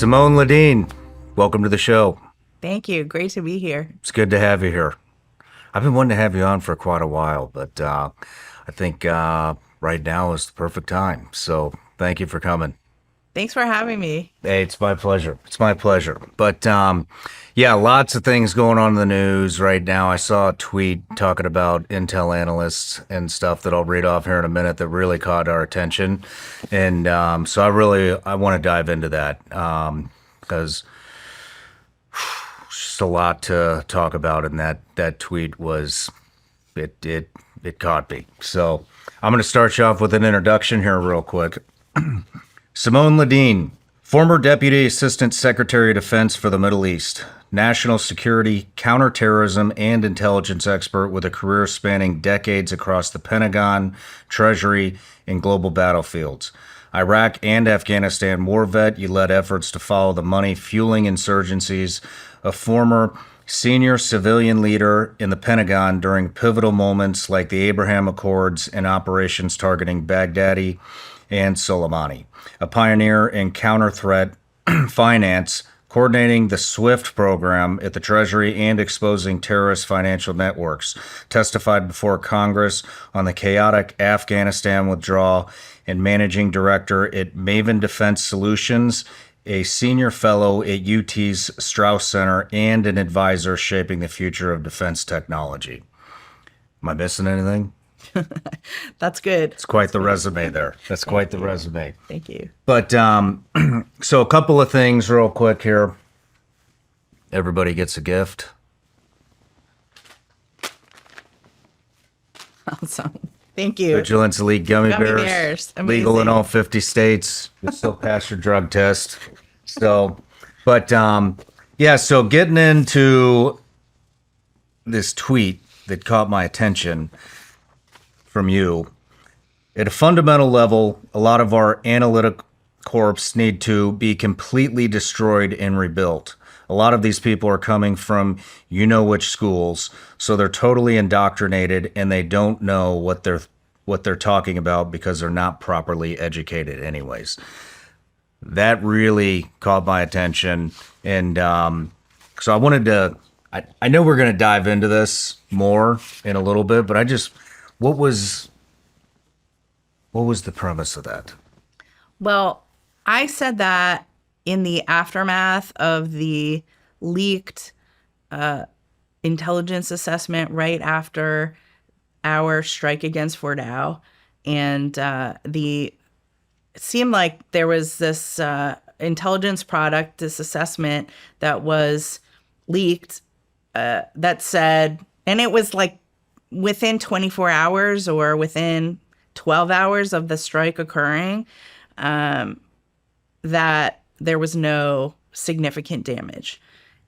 Simone Ledeen, welcome to the show. Thank you. Great to be here. It's good to have you here. I've been wanting to have you on for quite a while, but I think right now is the perfect time. So thank you for coming. Thanks for having me. Hey, it's my pleasure. It's my pleasure. But yeah, lots of things going on in the news right now. I saw a tweet talking about Intel analysts and stuff that I'll read off here in a minute that really caught our attention. And so I want to dive into that because it's just a lot to talk about. And that tweet was, it caught me. So I'm going to start you off with an introduction here real quick. Simone Ledeen, former Deputy Assistant Secretary of Defense for the Middle East, national security, counterterrorism, and intelligence expert with a career spanning decades across the Pentagon, Treasury, and global battlefields. Iraq and Afghanistan war vet, you led efforts to follow the money fueling insurgencies, a former senior civilian leader in the Pentagon during pivotal moments like the Abraham Accords and operations targeting Baghdadi and Soleimani, a pioneer in counter-threat finance, coordinating the SWIFT program at the Treasury and exposing terrorist financial networks, testified before Congress on the chaotic Afghanistan withdrawal, and managing director at Maven Defense Solutions, a senior fellow at UT's Strauss Center, and an advisor shaping the future of defense technology. Am I missing anything? That's good. It's quite the resume there. That's quite the resume. Thank you. But so a couple of things real quick here. Everybody gets a gift. Awesome. Thank you. Vigilance Elite Gummy Bears. Legal in all 50 states. You still pass your drug test. So, but yeah, so getting into this tweet that caught my attention from you. At a fundamental level, a lot of our analytic corps need to be completely destroyed and rebuilt. A lot of these people are coming from you-know-which schools, so they're totally indoctrinated and they don't know what they're talking about because they're not properly educated anyways. That really caught my attention. And so I wanted to, I know we're going to dive into this more in a little bit, but what was the premise of that? Well, I said that in the aftermath of the leaked intelligence assessment right after our strike against Fort Dow. And it seemed like there was this intelligence product, this assessment that was leaked that said, and it was like within 24 hours or within 12 hours of the strike occurring, that there was no significant damage.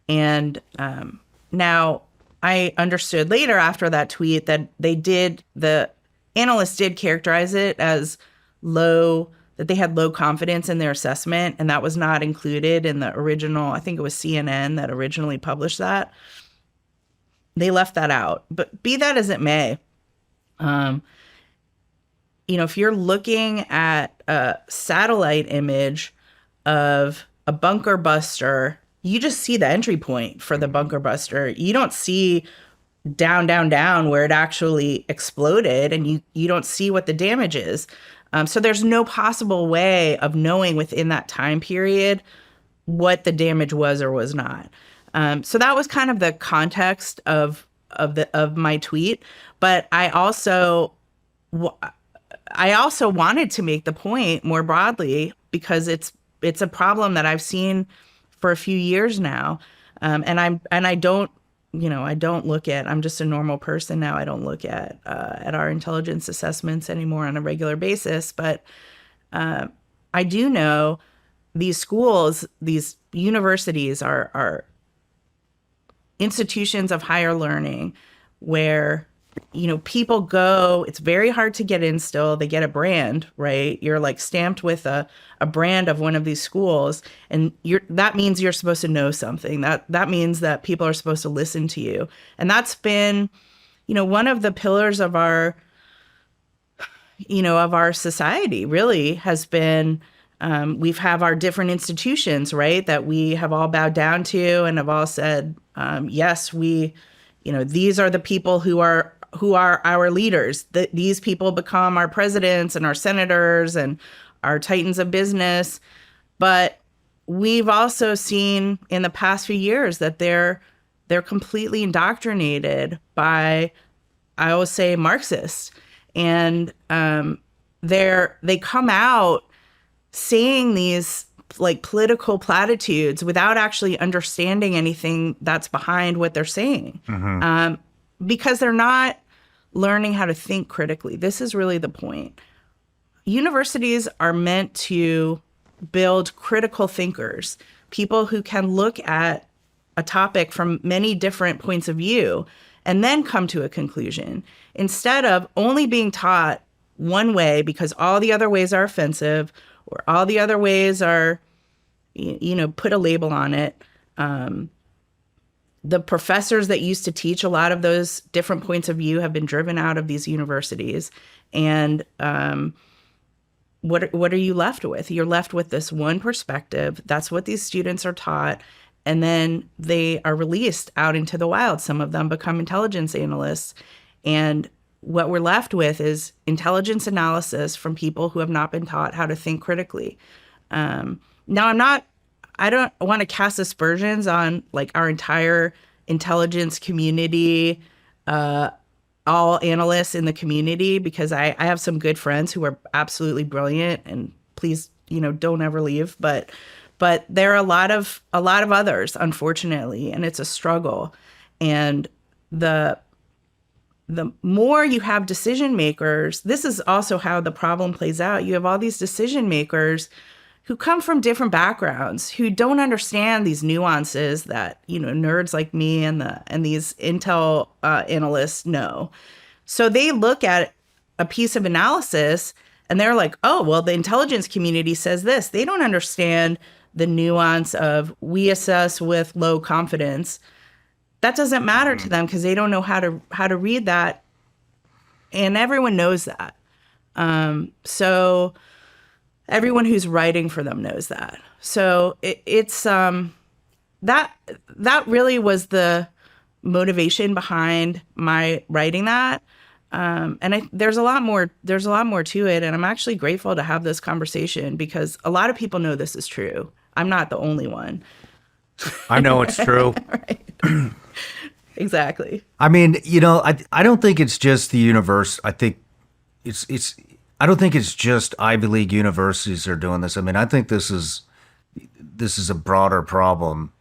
And now I understood later after that tweet that the analysts did characterize it as low, that they had low confidence in their assessment, and that was not included in the original, I think it was CNN that originally published that. They left that out. But be that as it may, if you're looking at a satellite image of a bunker buster, you just see the entry point for the bunker buster. You don't see down where it actually exploded, and you don't see what the damage is. So there's no possible way of knowing within that time period what the damage was or was not. So that was kind of the context of my tweet. But I also wanted to make the point more broadly because it's a problem that I've seen for a few years now, and I don't look at. I'm just a normal person now. I don't look at our intelligence assessments anymore on a regular basis. But I do know these schools, these universities are institutions of higher learning where people go. It's very hard to get in still. They get a brand, right? You're like stamped with a brand of one of these schools, and that means you're supposed to know something. That means that people are supposed to listen to you. And that's been, one of the pillars of our society really has been we've have our different institutions, right, that we have all bowed down to and have all said, yes, these are the people who are our leaders. These people become our presidents and our senators and our titans of business. But we've also seen in the past few years that they're completely indoctrinated by, I always say, Marxists, and they come out saying these like political platitudes without actually understanding anything that's behind what they're saying, because they're not learning how to think critically. This is really the point. Universities are meant to build critical thinkers, people who can look at a topic from many different points of view and then come to a conclusion, instead of only being taught one way because all the other ways are offensive or all the other ways are, put a label on it. The professors that used to teach a lot of those different points of view have been driven out of these universities. And what are you left with? You're left with this one perspective. That's what these students are taught. And then they are released out into the wild. Some of them become intelligence analysts. And what we're left with is intelligence analysis from people who have not been taught how to think critically. Now, I don't want to cast aspersions on like our entire intelligence community, all analysts in the community, because I have some good friends who are absolutely brilliant, and please, don't ever leave. But there are a lot of others, unfortunately, and it's a struggle. And the more you have decision makers, this is also how the problem plays out. You have all these decision makers who come from different backgrounds, who don't understand these nuances that, nerds like me and these intel analysts know. So they look at a piece of analysis and they're like, oh, well, the intelligence community says this. They don't understand the nuance of we assess with low confidence. That doesn't matter to them because they don't know how to read that. And everyone knows that. So everyone who's writing for them knows that. So it's that really was the motivation behind my writing that. And there's a lot more to it. And I'm actually grateful to have this conversation because a lot of people know this is true. I'm not the only one. I know it's true. Right. Exactly. I mean, I don't think it's just the universe. I think I don't think it's just Ivy League universities are doing this. I mean, I think this is a broader problem.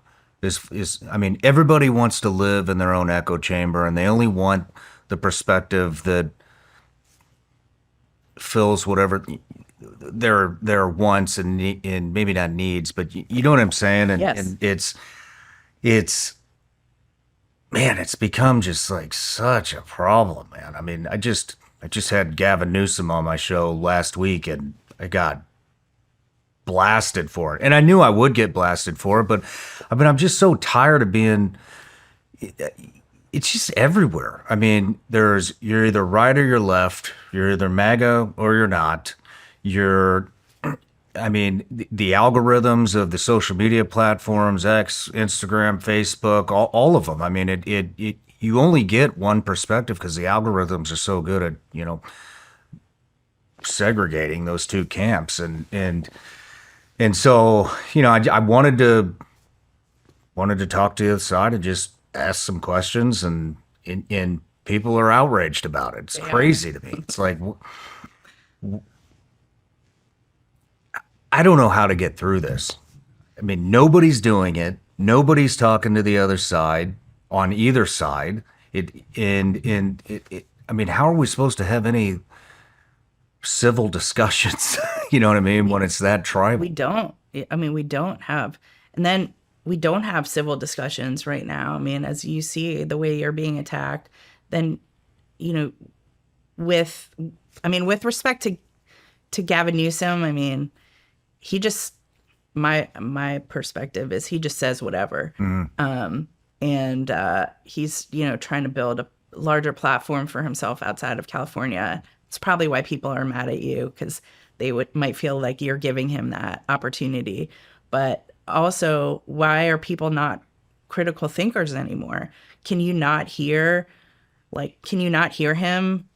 I mean, everybody wants to live in their own echo chamber, and they only want the perspective that fills whatever their wants and maybe not needs, but you know what I'm saying? And, yes. And it's man, it's become just like such a problem, man. I mean, I just had Gavin Newsom on my show last week, and I got blasted for it. And I knew I would get blasted for it, but I mean, I'm just so tired of being. It's just everywhere. I mean, you're either right or you're left. You're either MAGA or you're not. I mean, the algorithms of the social media platforms, X, Instagram, Facebook, all of them. I mean, you only get one perspective because the algorithms are so good at, segregating those two camps. And so, I wanted to talk to the other side and just ask some questions, and people are outraged about it. It's crazy to me. It's like, I don't know how to get through this. I mean, nobody's doing it. Nobody's talking to the other side on either side. I mean, how are we supposed to have any civil discussions? You know what I mean? When it's that tribal. We don't. I mean, we don't have. And then we don't have civil discussions right now. I mean, as you see the way you're being attacked, then, with respect to Gavin Newsom, I mean, he just, my perspective is he just says whatever. Mm-hmm. And he's, trying to build a larger platform for himself outside of California. it's probably why people are mad at you, because they might feel like you're giving him that opportunity. But also, why are people not critical thinkers anymore? Can you not hear him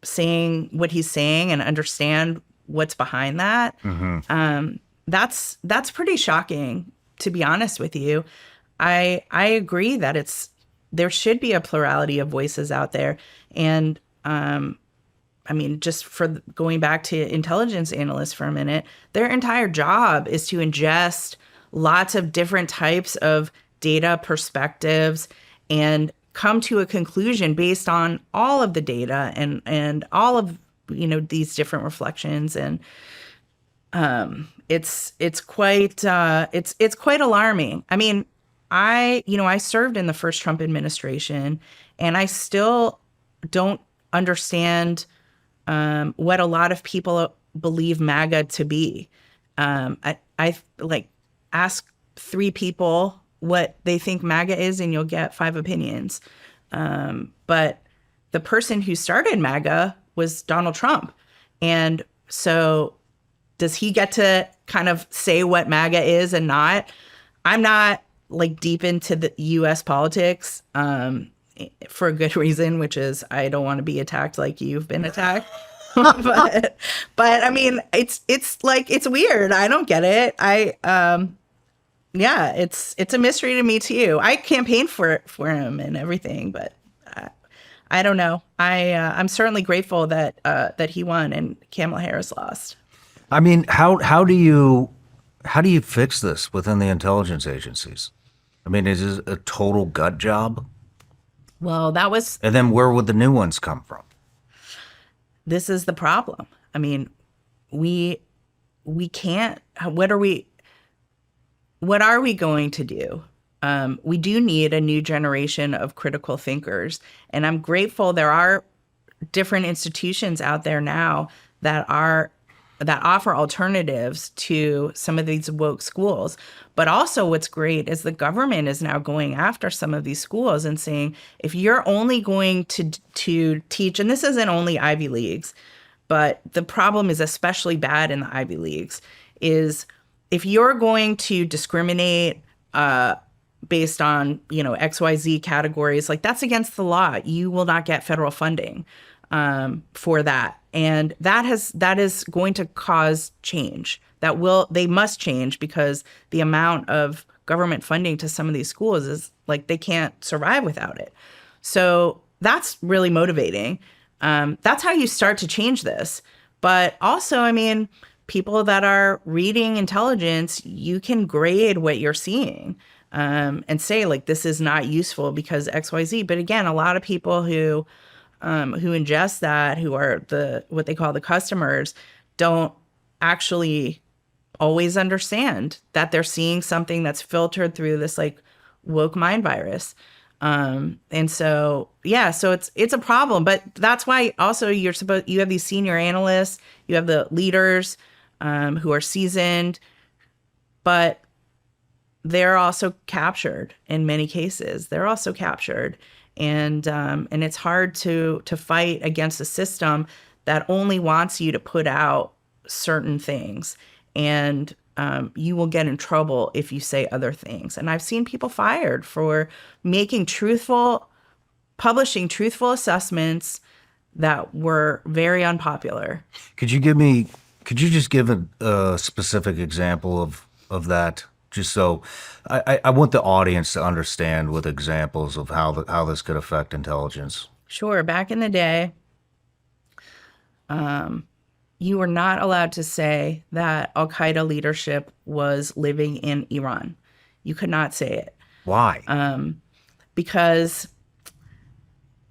saying what he's saying and understand what's behind that? That's pretty shocking, to be honest with you. I agree that there should be a plurality of voices out there. And I mean, just for going back to intelligence analysts for a minute, their entire job is to ingest lots of different types of data, perspectives, and come to a conclusion based on all of the data and all of, these different reflections. And it's quite alarming. I mean, I served in the first Trump administration, and I still don't understand what a lot of people believe MAGA to be. I like ask 3 people what they think MAGA is, and you'll get 5 opinions. But the person who started MAGA was Donald Trump. And so does he get to kind of say what MAGA is and not? I'm not like deep into the US politics for a good reason, which is I don't want to be attacked like you've been attacked. but I mean, it's weird. I don't get it. Yeah, it's a mystery to me too. I campaigned for him and everything, but I don't know. I'm certainly grateful that he won and Kamala Harris lost. I mean, how do you fix this within the intelligence agencies? I mean, is this a total gut job? Well, and then where would the new ones come from? This is the problem. I mean, we can't. What are we going to do? We do need a new generation of critical thinkers, and I'm grateful there are different institutions out there now that offer alternatives to some of these woke schools. But also what's great is the government is now going after some of these schools and saying, if you're only going to teach, and this isn't only Ivy Leagues, but the problem is especially bad in the Ivy Leagues, is if you're going to discriminate based on, XYZ categories, like that's against the law. You will not get federal funding for that. And that is going to cause change. They must change, because the amount of government funding to some of these schools is like they can't survive without it. So that's really motivating. That's how you start to change this. But also, I mean, people that are reading intelligence, you can grade what you're seeing and say, like, this is not useful because XYZ. But again, a lot of people who ingest that, who are what they call the customers, don't actually always understand that they're seeing something that's filtered through this like woke mind virus. And so, yeah, so it's a problem. But that's why also you have these senior analysts, you have the leaders who are seasoned, but they're also captured in many cases. They're also captured. And it's hard to fight against a system that only wants you to put out certain things. And you will get in trouble if you say other things. And I've seen people fired for publishing truthful assessments that were very unpopular. Could you just give a specific example of that? Just so I want the audience to understand with examples of how this could affect intelligence. Sure. Back in the day, you were not allowed to say that al-Qaeda leadership was living in Iran. You could not say it. Why? Because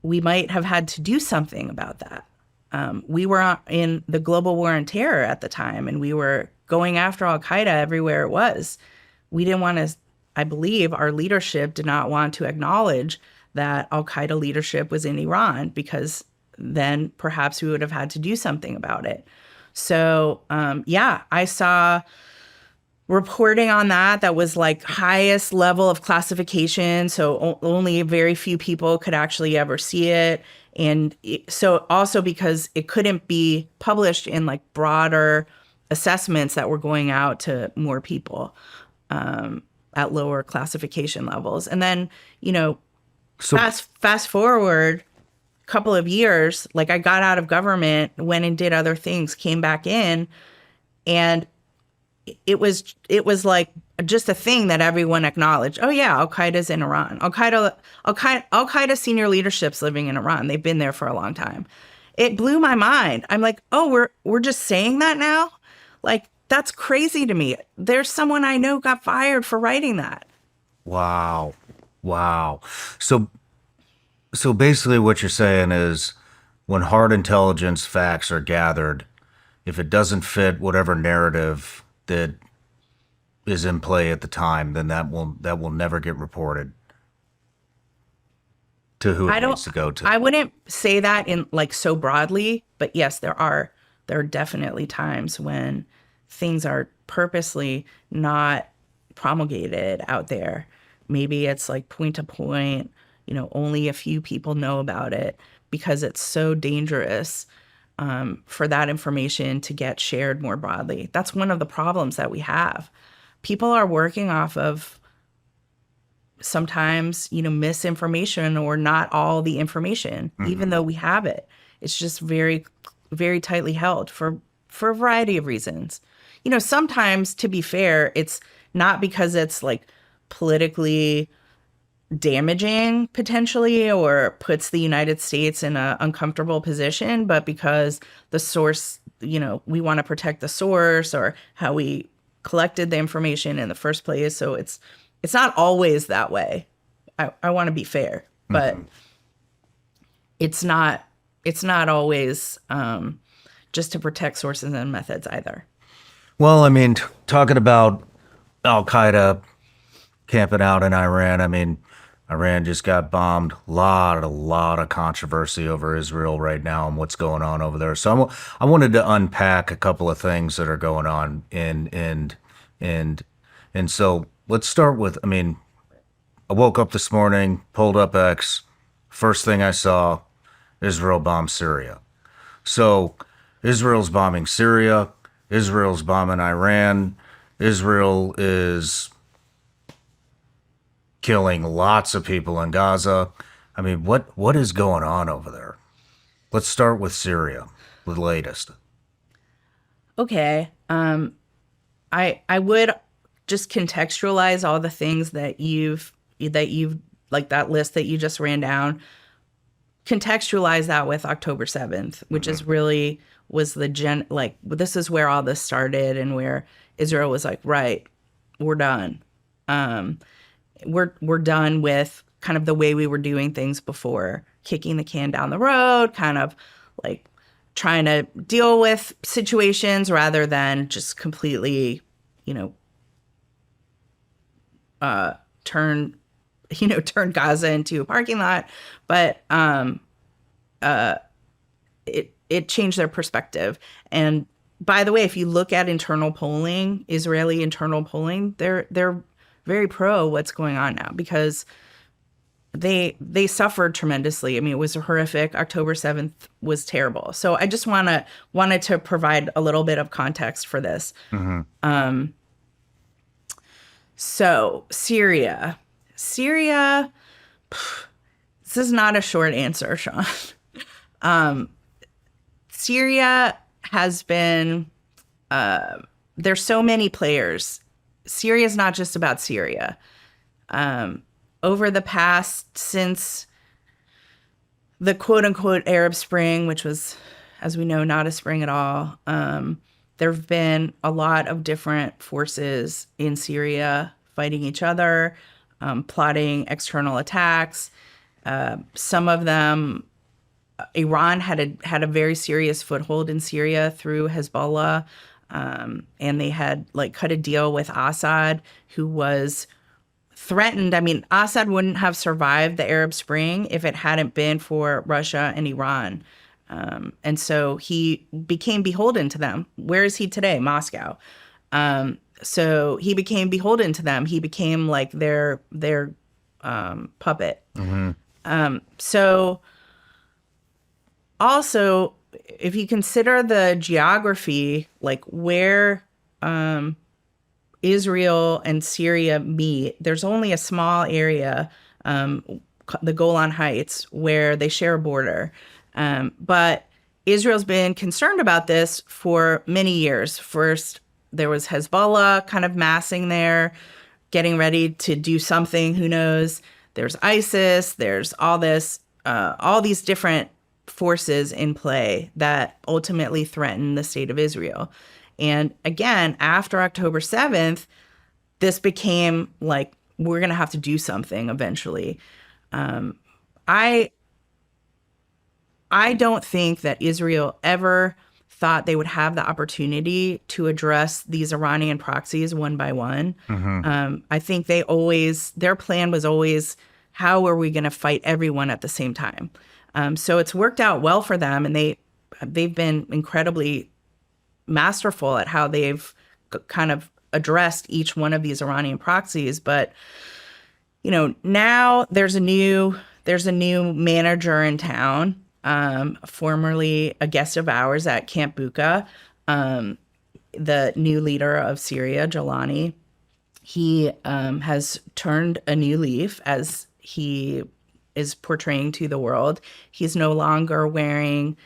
we might have had to do something about that. We were in the global war on terror at the time, and we were going after al-Qaeda everywhere it was. We didn't want to, I believe our leadership did not want to acknowledge that al-Qaeda leadership was in Iran, because then perhaps we would have had to do something about it. So, I saw reporting on that was like highest level of classification. So only very few people could actually ever see it. So also because it couldn't be published in like broader assessments that were going out to more people at lower classification levels. And then, So fast forward a couple of years, like I got out of government, went and did other things, came back in, and it was like just a thing that everyone acknowledged. Oh yeah, Al Qaeda's in Iran. Al Qaeda senior leadership's living in Iran. They've been there for a long time. It blew my mind. I'm like, oh, we're just saying that now? Like, that's crazy to me. There's someone I know got fired for writing that. wow, wow. So basically, what you're saying is, when hard intelligence facts are gathered, if it doesn't fit whatever narrative that is in play at the time, then that will never get reported to who it needs to go to. I wouldn't say that in like so broadly, but yes, there are definitely times when things are purposely not promulgated out there. Maybe it's like point to point, only a few people know about it because it's so dangerous for that information to get shared more broadly. That's one of the problems that we have. People are working off of sometimes, misinformation or not all the information, even though we have it. It's just very, very tightly held for a variety of reasons. Sometimes, to be fair, it's not because it's like politically damaging potentially or puts the United States in an uncomfortable position, but because the source, we want to protect the source or how we collected the information in the first place. So it's not always that way. I want to be fair, but it's not always just to protect sources and methods either. Well, I mean, talking about Al Qaeda camping out in Iran, I mean, Iran just got bombed. A lot of controversy over Israel right now and what's going on over there. So I wanted to unpack a couple of things that are going on and so let's start with, I mean, I woke up this morning, pulled up X. First thing I saw, Israel bombed Syria. So Israel's bombing Syria. Israel's bombing Iran. Israel is killing lots of people in Gaza. I mean, what is going on over there? Let's start with Syria, the latest. Okay. I would just contextualize all the things that you've like that list that you just ran down. Contextualize that with October 7th, which is really was this is where all this started and where Israel was like, right, we're done. We're done with kind of the way we were doing things before, kicking the can down the road, kind of like trying to deal with situations rather than just completely, turn Gaza into a parking lot. But it changed their perspective. And by the way, if you look at internal polling, Israeli internal polling, they're very pro what's going on now because they suffered tremendously. I mean, it was horrific. October 7th was terrible. So I just wanted to provide a little bit of context for this. So Syria, this is not a short answer, Shawn. Syria has been, there's so many players. Syria is not just about Syria. Over the past, since the quote unquote Arab Spring, which was, as we know, not a spring at all, there have been a lot of different forces in Syria fighting each other, plotting external attacks. Some of them, Iran had a very serious foothold in Syria through Hezbollah, and they had cut a deal with Assad, who was threatened. I mean, Assad wouldn't have survived the Arab Spring if it hadn't been for Russia and Iran. And so he became beholden to them. Where is he today? Moscow. So he became beholden to them. He became their puppet. So also, if you consider the geography, like where Israel and Syria meet, there's only a small area, the Golan Heights, where they share a border. But Israel's been concerned about this for many years. First, there was Hezbollah kind of massing there, getting ready to do something, who knows. There's ISIS, there's all these different forces in play that ultimately threaten the state of Israel. And again, after October 7th, this became like, we're going to have to do something eventually. I don't think that Israel ever thought they would have the opportunity to address these Iranian proxies one by one. I think their plan was always, how are we going to fight everyone at the same time? So it's worked out well for them, and they've been incredibly masterful at how they've kind of addressed each one of these Iranian proxies. But now there's a new manager in town, formerly a guest of ours at Camp Buka, the new leader of Syria, Jolani. He has turned a new leaf, as he is portraying to the world. He's no longer wearing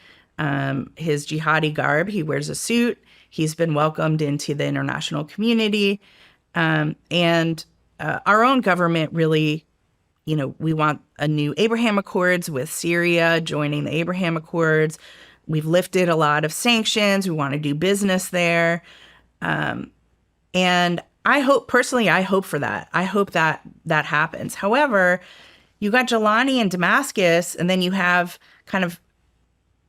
his jihadi garb. He wears a suit. He's been welcomed into the international community. And our own government really, we want a new Abraham Accords with Syria, joining the Abraham Accords. We've lifted a lot of sanctions. We want to do business there. And I hope for that. I hope that happens. However, you got Jolani in Damascus, and then you have kind of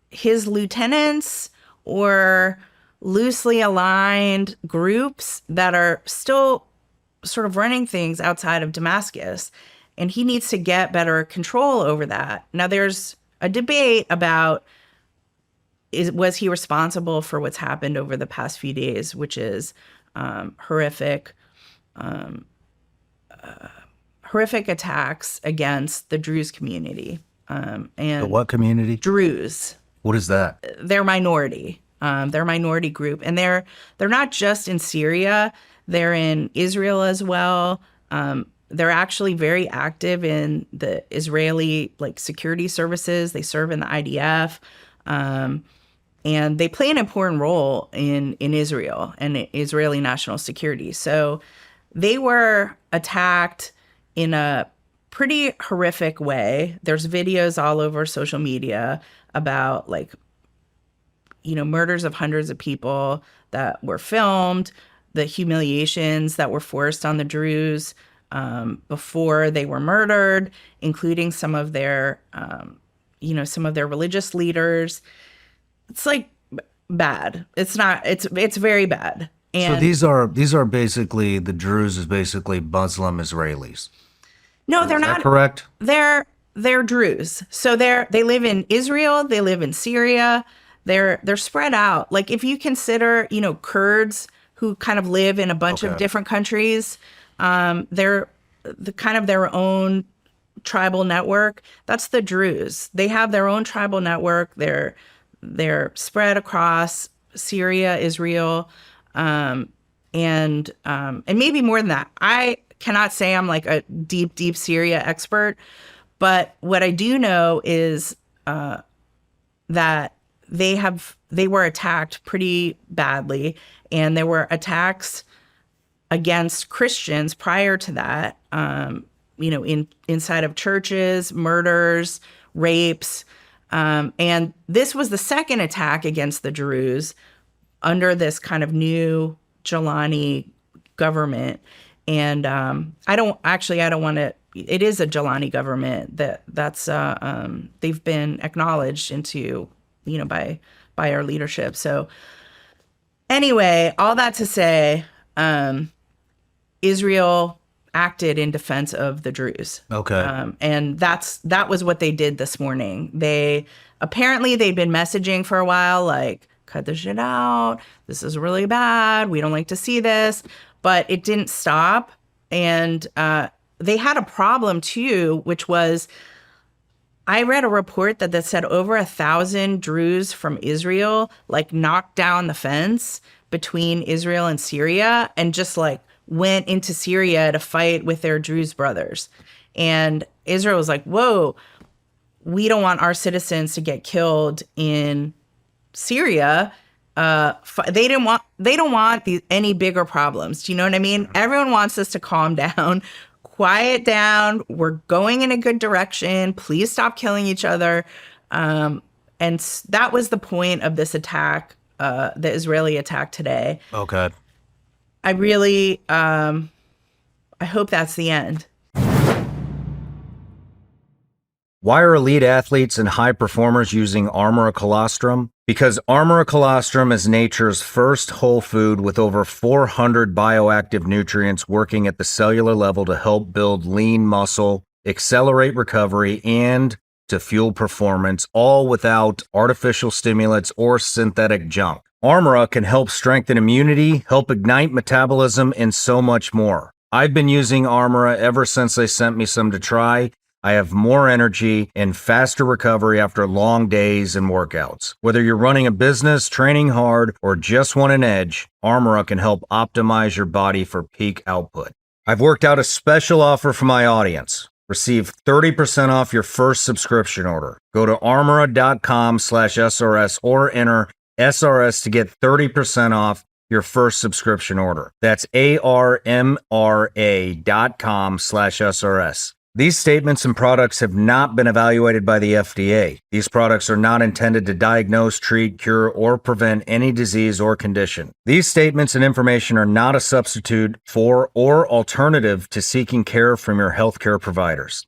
his lieutenants or loosely aligned groups that are still sort of running things outside of Damascus. And he needs to get better control over that. Now, there's a debate about, was he responsible for what's happened over the past few days, which is horrific attacks against the Druze community. And The what community? Druze. What is that? They're minority. They're a minority group, and they're not just in Syria. They're in Israel as well. They're actually very active in the Israeli security services. They serve in the IDF, and they play an important role in Israel and Israeli national security. So they were attacked in a pretty horrific way. There's videos all over social media about murders of hundreds of people that were filmed, the humiliations that were forced on the Druze before they were murdered, including some of their religious leaders. It's bad. It's very bad. And So these are basically, the Druze is basically Muslim Israelis. No, they're Is not. that correct? They're Druze. So they live in Israel. They live in Syria. They're spread out. If you consider, Kurds who kind of live in a bunch of different countries, they're kind of their own tribal network. That's the Druze. They have their own tribal network. They're spread across Syria, Israel, and maybe more than that. I cannot say I'm a deep Syria expert, but what I do know is that they were attacked pretty badly, and there were attacks against Christians prior to that, inside of churches, murders, rapes. And this was the second attack against the Druze under this kind of new Jolani government. And I don't want to, it is a Jolani government that's they've been acknowledged into, by our leadership. So anyway, all that to say, Israel acted in defense of the Druze. Okay. And that was what they did this morning. They'd been messaging for a while, cut this shit out. This is really bad. We don't like to see this. But it didn't stop. And they had a problem too, which was I read a report that said over 1,000 Druze from Israel like knocked down the fence between Israel and Syria and just like went into Syria to fight with their Druze brothers. And Israel was like, whoa, we don't want our citizens to get killed in Syria. They don't want any bigger problems. Do you know what I mean? Everyone wants us to calm down, quiet down. We're going in a good direction. Please stop killing each other. That was the point of this attack, the Israeli attack today. Okay. I really, I hope that's the end. Why are elite athletes and high performers using Armora colostrum? Because Armora colostrum is nature's first whole food with over 400 bioactive nutrients working at the cellular level to help build lean muscle, accelerate recovery, and to fuel performance, all without artificial stimulants or synthetic junk. Armora can help strengthen immunity, help ignite metabolism, and so much more. I've been using Armora ever since they sent me some to try. I have more energy and faster recovery after long days and workouts. Whether you're running a business, training hard, or just want an edge, Armora can help optimize your body for peak output. I've worked out a special offer for my audience. Receive 30% off your first subscription order. Go to armora.com/SRS or enter SRS to get 30% off your first subscription order. That's armra.com/SRS. These statements and products have not been evaluated by the FDA. These products are not intended to diagnose, treat, cure, or prevent any disease or condition. These statements and information are not a substitute for or alternative to seeking care from your healthcare providers.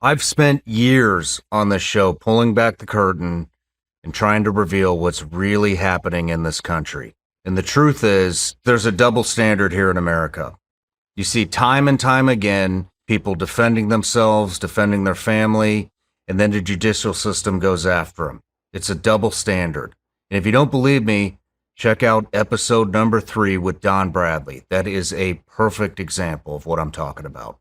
I've spent years on this show pulling back the curtain and trying to reveal what's really happening in this country. And the truth is, there's a double standard here in America. You see time and time again, people defending themselves, defending their family, and then the judicial system goes after them. It's a double standard. And if you don't believe me, check out episode number 3 with Don Bradley. That is a perfect example of what I'm talking about.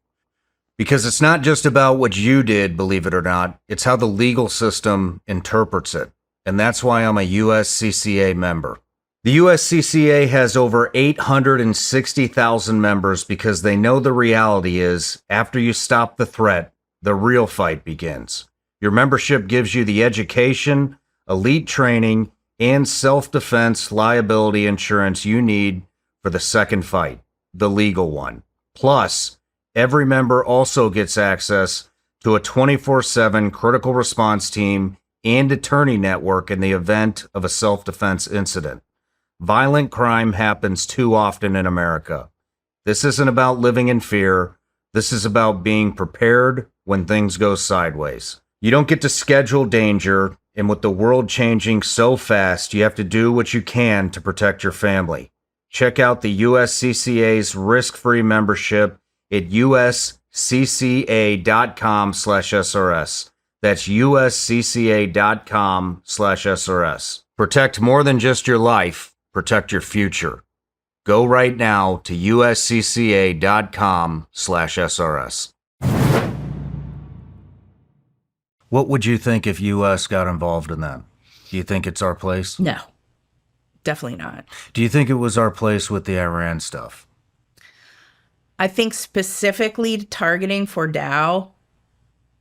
Because it's not just about what you did, believe it or not, it's how the legal system interprets it. And that's why I'm a USCCA member. The USCCA has over 860,000 members because they know the reality is, after you stop the threat, the real fight begins. Your membership gives you the education, elite training, and self-defense liability insurance you need for the second fight, the legal one. Plus, every member also gets access to a 24/7 critical response team and attorney network in the event of a self-defense incident. Violent crime happens too often in America. This isn't about living in fear. This is about being prepared when things go sideways. You don't get to schedule danger, and with the world changing so fast, you have to do what you can to protect your family. Check out the USCCA's risk-free membership at uscca.com/SRS. That's uscca.com/SRS. Protect more than just your life, protect your future. Go right now to uscca.com/SRS. What would you think if US got involved in that? Do you think it's our place? No, definitely not. Do you think it was our place with the Iran stuff? I think specifically targeting for Dow,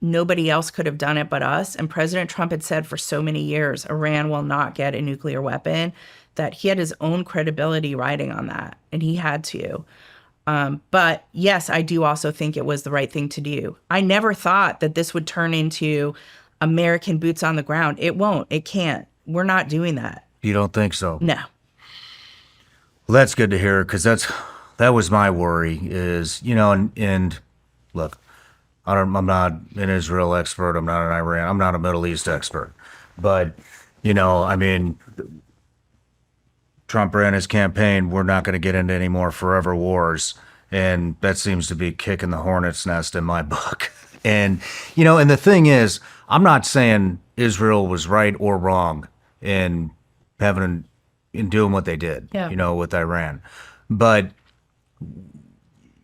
nobody else could have done it but us. And President Trump had said for so many years, Iran will not get a nuclear weapon, that he had his own credibility riding on that, and he had to. But yes, I do also think it was the right thing to do. I never thought that this would turn into American boots on the ground. It won't. It can't. We're not doing that. You don't think so? No. Well, that's good to hear, because That was my worry is, and look, I'm not an Israel expert. I'm not an Iran. I'm not a Middle East expert. But, I mean, Trump ran his campaign. We're not going to get into any more forever wars. And that seems to be kicking the hornet's nest in my book. And, and the thing is, I'm not saying Israel was right or wrong in doing what they did, with Iran. But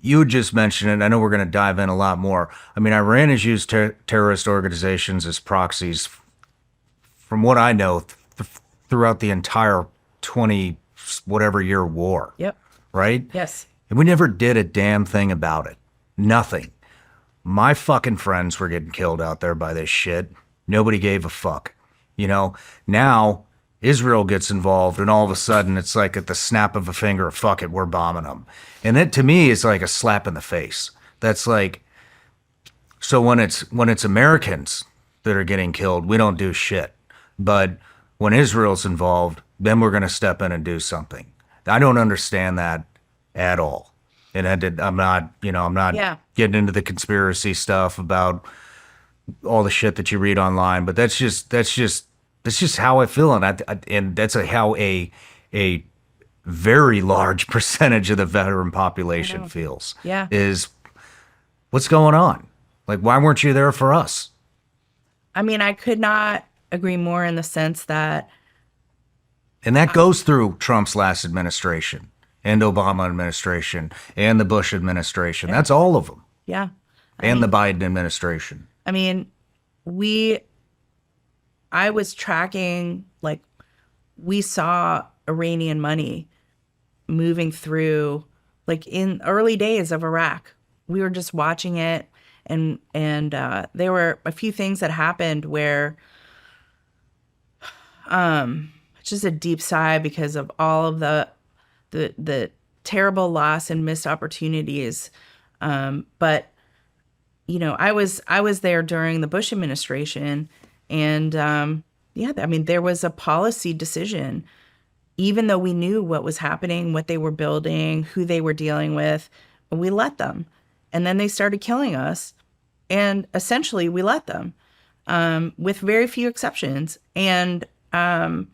you just mentioned it. I know we're going to dive in a lot more. I mean, Iran has used terrorist organizations as proxies, from what I know, throughout the entire 20 whatever year war. Yep. Right? Yes. And we never did a damn thing about it. Nothing. My fucking friends were getting killed out there by this shit. Nobody gave a fuck. Now Israel gets involved and all of a sudden it's like at the snap of a finger, fuck it, we're bombing them. And that to me is like a slap in the face. That's like, so when it's Americans that are getting killed, we don't do shit. But when Israel's involved, then we're going to step in and do something. I don't understand that at all. And I'm not getting into the conspiracy stuff about all the shit that you read online, but that's just how I feel. And that's how a very large percentage of the veteran population feels. Yeah. Is what's going on? Like, why weren't you there for us? I mean, I could not agree more in the sense that. And that goes through Trump's last administration and Obama administration and the Bush administration. That's all of them. Yeah. And the Biden administration. I mean, I was tracking, like, we saw Iranian money moving through, like, in early days of Iraq. We were just watching it, and there were a few things that happened where, it's just a deep sigh because of all of the terrible loss and missed opportunities. But I was there during the Bush administration, and I mean, there was a policy decision, even though we knew what was happening, what they were building, who they were dealing with, we let them. And then they started killing us, and essentially we let them, with very few exceptions. And I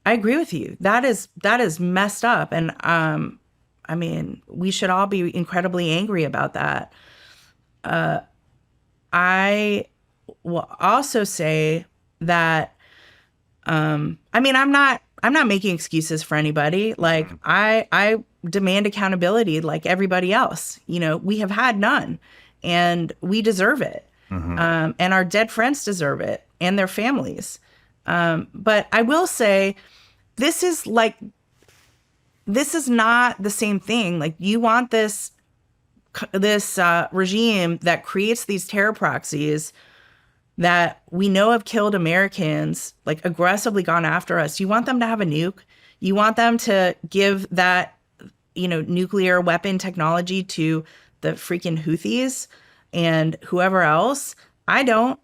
agree with you. That is messed up. And I mean, we should all be incredibly angry about that. I will also say that, I mean, I'm not making excuses for anybody. Like, I demand accountability like everybody else. We have had none, and we deserve it. Mm-hmm. And our dead friends deserve it, and their families. But I will say, this is not the same thing. Like, you want this regime that creates these terror proxies that we know have killed Americans, like, aggressively gone after us. You want them to have a nuke. You want them to give that, nuclear weapon technology to the freaking Houthis and whoever else. I don't.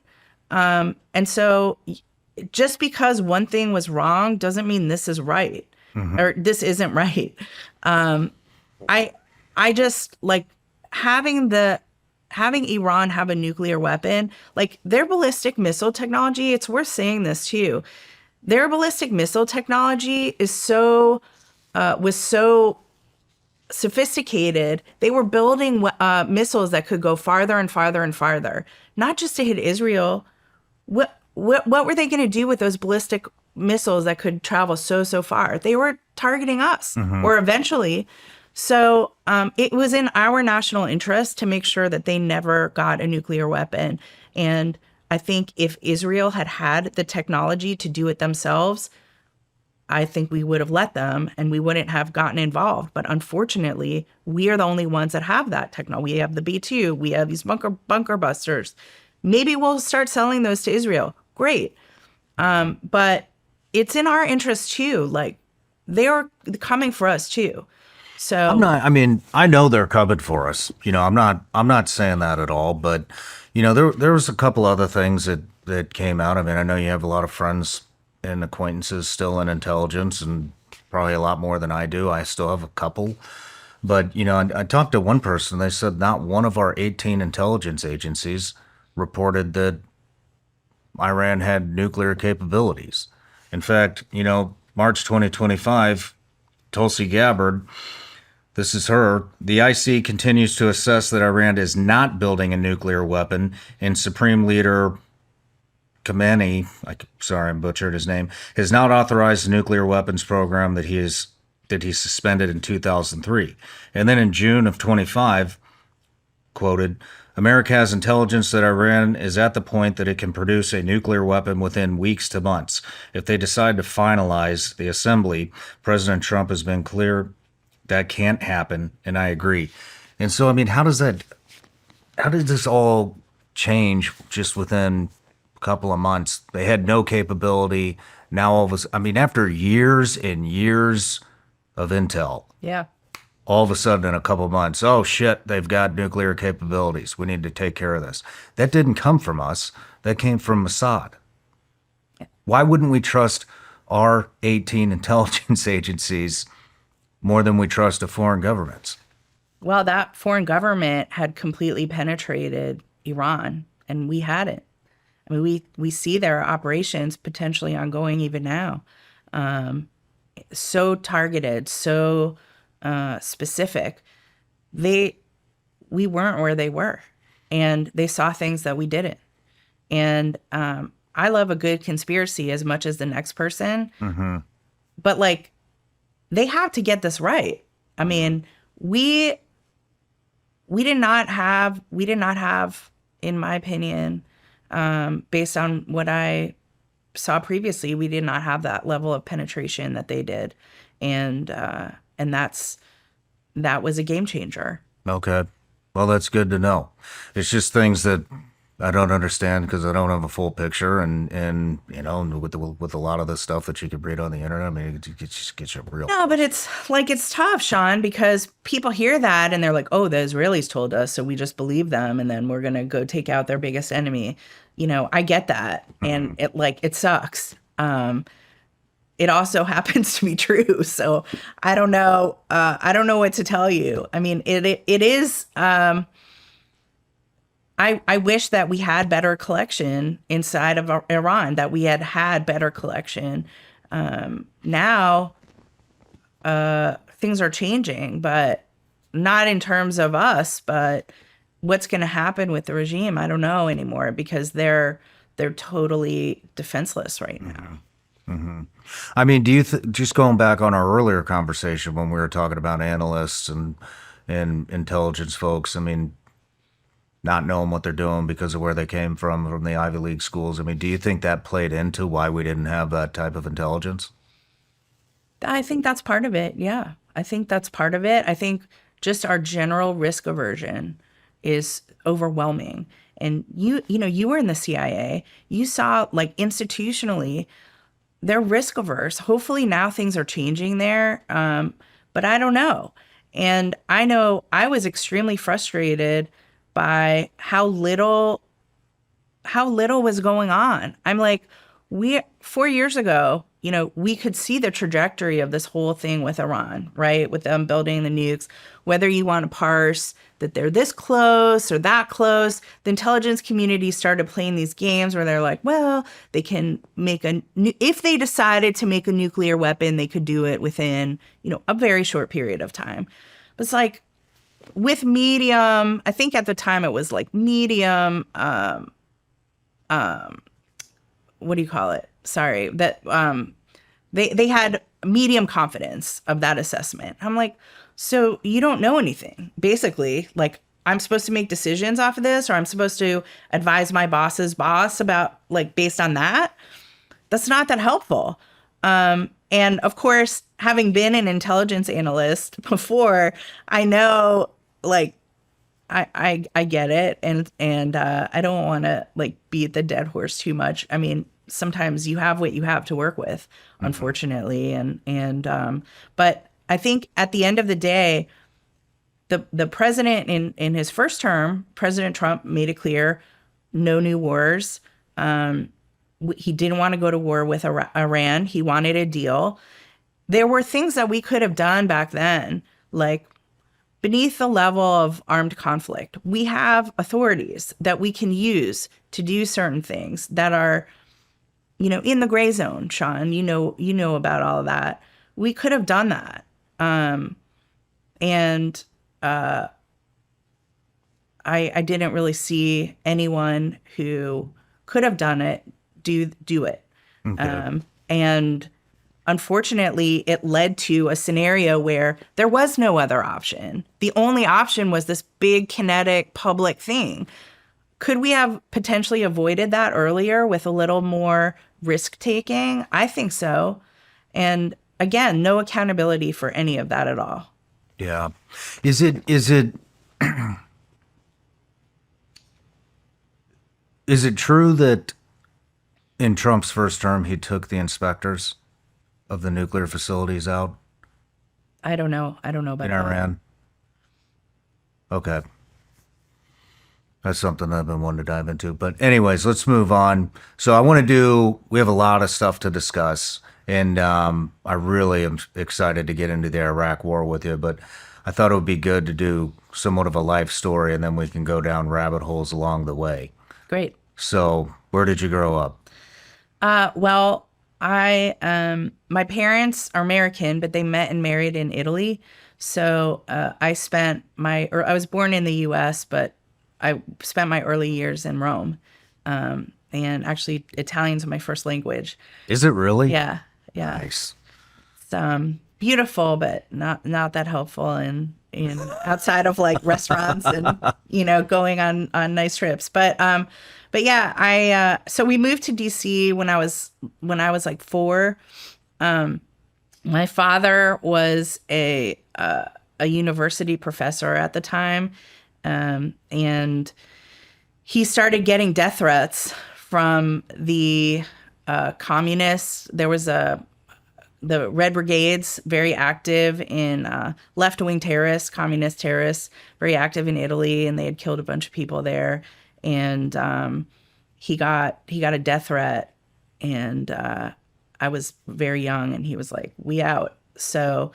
And so just because one thing was wrong doesn't mean this is right. Mm-hmm. Or this isn't right. I just, like, having Iran have a nuclear weapon, like, their ballistic missile technology, it's worth saying this too. Their ballistic missile technology was so sophisticated. They were building missiles that could go farther and farther and farther, not just to hit Israel. What were they going to do with those ballistic missiles that could travel so far? They were targeting us, mm-hmm. or eventually. So it was in our national interest to make sure that they never got a nuclear weapon. And I think if Israel had the technology to do it themselves, I think we would have let them and we wouldn't have gotten involved. But unfortunately, we are the only ones that have that technology. We have the B-2. We have these bunker busters. Maybe we'll start selling those to Israel. Great. But it's in our interest too. Like, they are coming for us too. So I know they're coming for us. I'm not saying that at all, but there was a couple other things that came out. I mean, I know you have a lot of friends and acquaintances still in intelligence, and probably a lot more than I do. I still have a couple, But, I talked to one person. They said not one of our 18 intelligence agencies reported that Iran had nuclear capabilities. In fact, March 2025, Tulsi Gabbard, this is her. The IC continues to assess that Iran is not building a nuclear weapon, and Supreme Leader Khamenei, sorry, I butchered his name, has not authorized the nuclear weapons program that he suspended in 2003. And then in June of 25, quoted, America has intelligence that Iran is at the point that it can produce a nuclear weapon within weeks to months. If they decide to finalize the assembly, President Trump has been clear that can't happen, and I agree. And so, how did this all change just within a couple of months? They had no capability. Now all of a sudden, after years and years of intel, Yeah. all of a sudden in a couple of months, oh shit, they've got nuclear capabilities. We need to take care of this. That didn't come from us. That came from Mossad. Why wouldn't we trust our 18 intelligence agencies more than we trust the foreign governments? Well, that foreign government had completely penetrated Iran, and we hadn't. We see their operations potentially ongoing even now. So targeted, so specific. We weren't where they were, and they saw things that we didn't. And I love a good conspiracy as much as the next person, but they have to get this right. We did not have, in my opinion, based on what I saw previously, we did not have that level of penetration that they did, and that was a game changer. Okay. Well, that's good to know. It's just things that I don't understand because I don't have a full picture, and with a lot of the stuff that you could read on the internet, it just gets you real. No, but it's tough, Shawn, because people hear that and they're like, "Oh, the Israelis told us, so we just believe them, and then we're gonna go take out their biggest enemy." I get that, and it sucks. It also happens to be true, so I don't know. I don't know what to tell you. It is. I wish that we had better collection inside of Iran, that we had better collection. Now, things are changing, but not in terms of us, but what's going to happen with the regime, I don't know anymore, because they're totally defenseless right now. Do you just going back on our earlier conversation when we were talking about analysts and intelligence folks, not knowing what they're doing because of where they came from the Ivy League schools. Do you think that played into why we didn't have that type of intelligence? I think that's part of it. Yeah. I think that's part of it. I think just our general risk aversion is overwhelming. And you were in the CIA. You saw institutionally, they're risk averse. Hopefully now things are changing there. But I don't know. And I know I was extremely frustrated by how little was going on. 4 years ago, we could see the trajectory of this whole thing with Iran, right? With them building the nukes, whether you want to parse that they're this close or that close. The intelligence community started playing these games where they're like, well, they can if they decided to make a nuclear weapon, they could do it within, a very short period of time. But it's with medium, I think at the time it was medium, what do you call it? Sorry, that they had medium confidence of that assessment. I'm like, so you don't know anything, basically. I'm supposed to make decisions off of this, or I'm supposed to advise my boss's boss about based on that. That's not that helpful. And of course, having been an intelligence analyst before, I know I get it, and I don't want to beat the dead horse too much. Sometimes you have what you have to work with, unfortunately, and but I think at the end of the day, the president in his first term, President Trump made it clear, no new wars. He didn't want to go to war with Iran. He wanted a deal. There were things that we could have done back then, like beneath the level of armed conflict, we have authorities that we can use to do certain things that are, in the gray zone. Shawn, you know about all of that. We could have done that. And I didn't really see anyone who could have done it do it. Okay. And unfortunately, it led to a scenario where there was no other option. The only option was this big kinetic public thing. Could we have potentially avoided that earlier with a little more risk taking? I think so. And again, no accountability for any of that at all. Yeah. Is it is it true that in Trump's first term he took the inspectors of the nuclear facilities out I don't know about in that. Iran? Okay. That's something I've been wanting to dive into. But anyways, let's move on. So we have a lot of stuff to discuss. And I really am excited to get into the Iraq war with you. But I thought it would be good to do somewhat of a life story, and then we can go down rabbit holes along the way. Great. So where did you grow up? Well, my parents are American, but they met and married in Italy. So I was born in the U.S., but I spent my early years in Rome. And actually, Italian's my first language. Is it really? Yeah. Nice. It's beautiful, but not that helpful in outside of like restaurants and going on nice trips. But yeah, so we moved to DC when I was like 4. My father was a university professor at the time, and he started getting death threats from the communists. There was the Red Brigades, very active in left-wing terrorists, communist terrorists, very active in Italy, and they had killed a bunch of people there. And he got a death threat, and I was very young, and he was like, "We out." So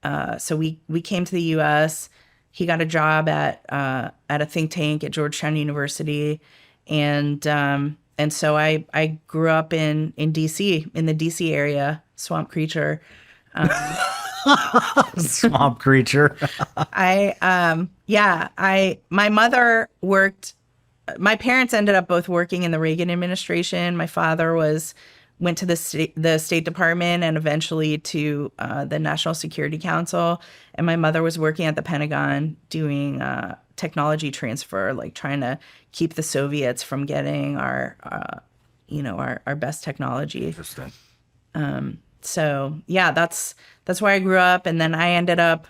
we came to the U.S. He got a job at a think tank at Georgetown University, and so I grew up in DC, in the DC area, swamp creature. Swamp creature. My mother worked. My parents ended up both working in the Reagan administration. My father went to the State Department and eventually to the National Security Council, and my mother was working at the Pentagon doing technology transfer, like trying to keep the Soviets from getting our best technology. Interesting. So yeah, that's where I grew up, and then I ended up.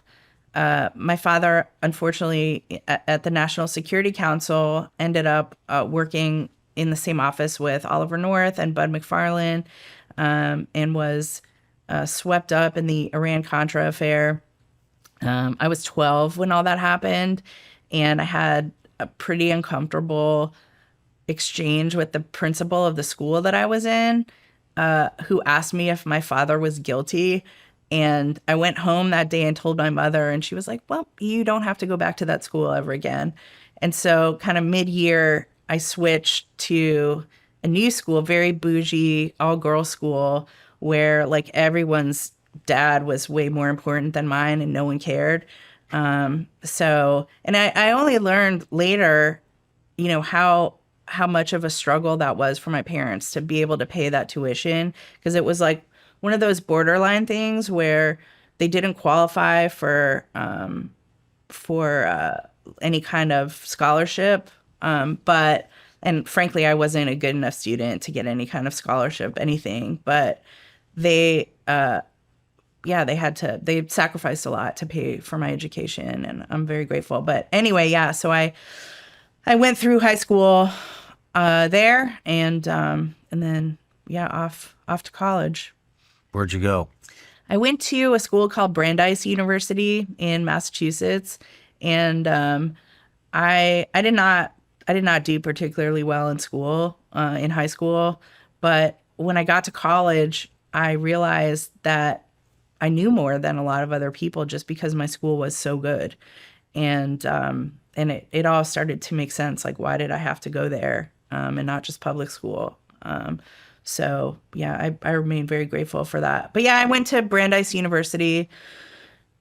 My father, unfortunately, at the National Security Council, ended up working in the same office with Oliver North and Bud McFarlane, and was swept up in the Iran-Contra affair. I was 12 when all that happened, and I had a pretty uncomfortable exchange with the principal of the school that I was in, who asked me if my father was guilty. And I went home that day and told my mother, and she was like, "Well, you don't have to go back to that school ever again." And so kind of mid-year, I switched to a new school, very bougie, all-girls school, where like everyone's dad was way more important than mine and no one cared. And I only learned later, how much of a struggle that was for my parents to be able to pay that tuition, because it was like one of those borderline things where they didn't qualify for any kind of scholarship. And frankly, I wasn't a good enough student to get any kind of scholarship, anything. But they sacrificed a lot to pay for my education, and I'm very grateful. But anyway, yeah. So I went through high school there, and then off to college. Where'd you go? I went to a school called Brandeis University in Massachusetts, and I did not do particularly well in school, in high school. But when I got to college, I realized that I knew more than a lot of other people just because my school was so good. And it all started to make sense. Like, why did I have to go there, and not just public school? So yeah, I remain very grateful for that. But yeah, I went to Brandeis University,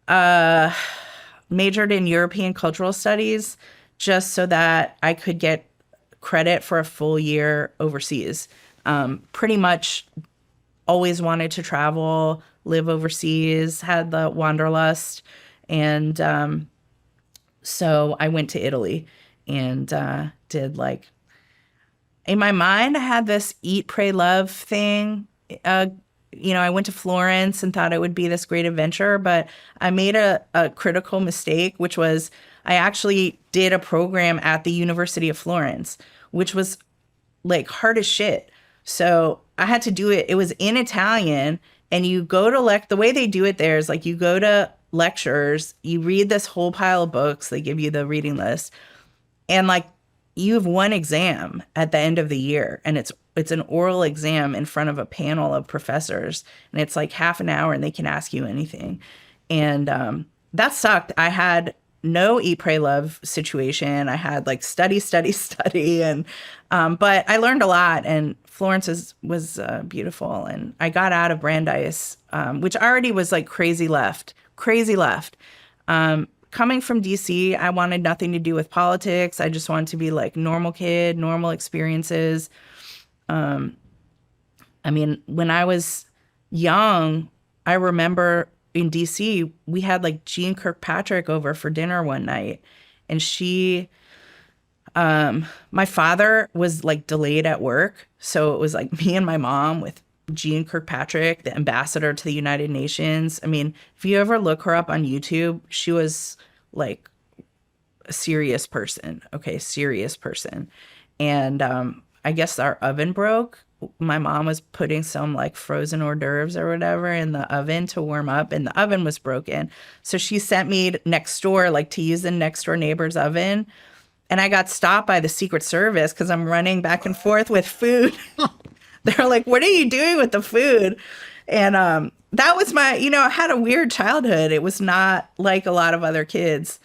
majored in European cultural studies, just so that I could get credit for a full year overseas. Pretty much always wanted to travel, live overseas, had the wanderlust. And so I went to Italy and did like, in my mind, I had this eat, pray, love thing. I went to Florence and thought it would be this great adventure, but I made a critical mistake, which was I actually did a program at the University of Florence, which was like hard as shit. So I had to do it. It was in Italian, and you go to the way they do it there is like you go to lectures, you read this whole pile of books, they give you the reading list, and like you have one exam at the end of the year, and it's an oral exam in front of a panel of professors, and it's like half an hour, and they can ask you anything. And that sucked. I had no eat, pray, love situation. I had like study, study, study, and but I learned a lot. And Florence was beautiful, and I got out of Brandeis, which already was like crazy left. Coming from DC, I wanted nothing to do with politics. I just wanted to be like normal kid, normal experiences. When I was young, I remember in DC, we had like Jean Kirkpatrick over for dinner one night. And my father was like delayed at work. So it was like me and my mom with Jean Kirkpatrick, the ambassador to the United Nations. I mean, if you ever look her up on YouTube, she was like a serious person. Okay, serious person. And I guess our oven broke. My mom was putting some like frozen hors d'oeuvres or whatever in the oven to warm up, and the oven was broken. So she sent me next door, like to use the next door neighbor's oven. And I got stopped by the Secret Service because I'm running back and forth with food. They're like, what are you doing with the food? And that was I had a weird childhood. It was not like a lot of other kids.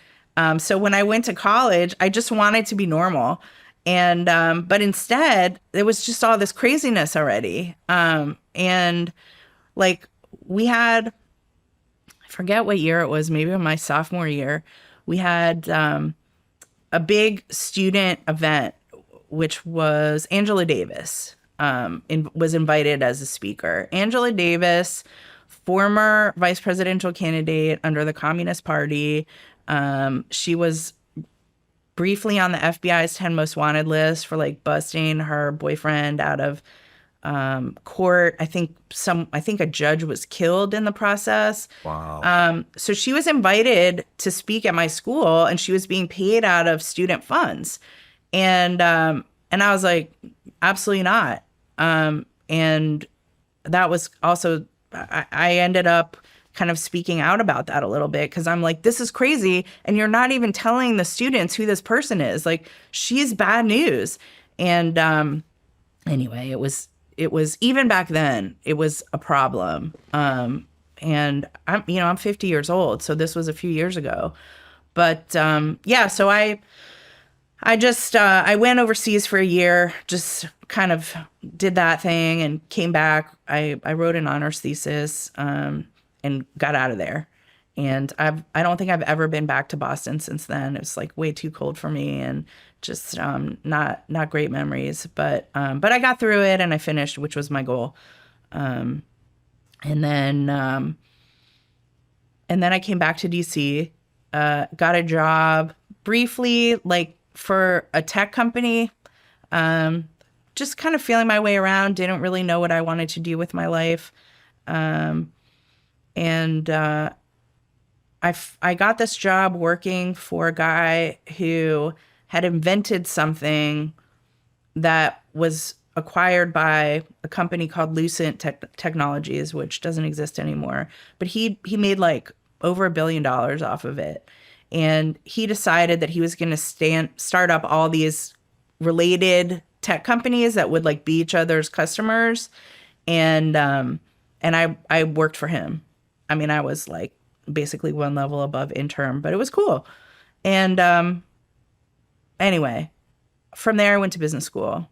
So when I went to college, I just wanted to be normal. And but instead, there was just all this craziness already. And like we had, I forget what year it was, maybe my sophomore year, we had a big student event, which was Angela Davis. Was invited as a speaker. Angela Davis, former vice presidential candidate under the Communist Party. She was briefly on the FBI's 10 most wanted list for like busting her boyfriend out of court. I think a judge was killed in the process. Wow. So she was invited to speak at my school, and she was being paid out of student funds. And I was like, absolutely not. And that was also, I ended up kind of speaking out about that a little bit, because I'm like, this is crazy. And you're not even telling the students who this person is. Like, she's bad news. And anyway, it was even back then, it was a problem. And I'm 50 years old. So this was a few years ago. But yeah, so I went overseas for a year, just kind of did that thing and came back. I wrote an honors thesis and got out of there. And I don't think I've ever been back to Boston since then. It's like way too cold for me, and just not great memories. But I got through it and I finished, which was my goal. And then I came back to DC, got a job briefly, like for a tech company, just kind of feeling my way around, didn't really know what I wanted to do with my life. And I got this job working for a guy who had invented something that was acquired by a company called Lucent Technologies, which doesn't exist anymore. But he made like over $1 billion off of it. And he decided that he was going to start up all these related tech companies that would like be each other's customers. And I worked for him. I mean, I was like basically one level above intern, but it was cool. And anyway, from there I went to business school.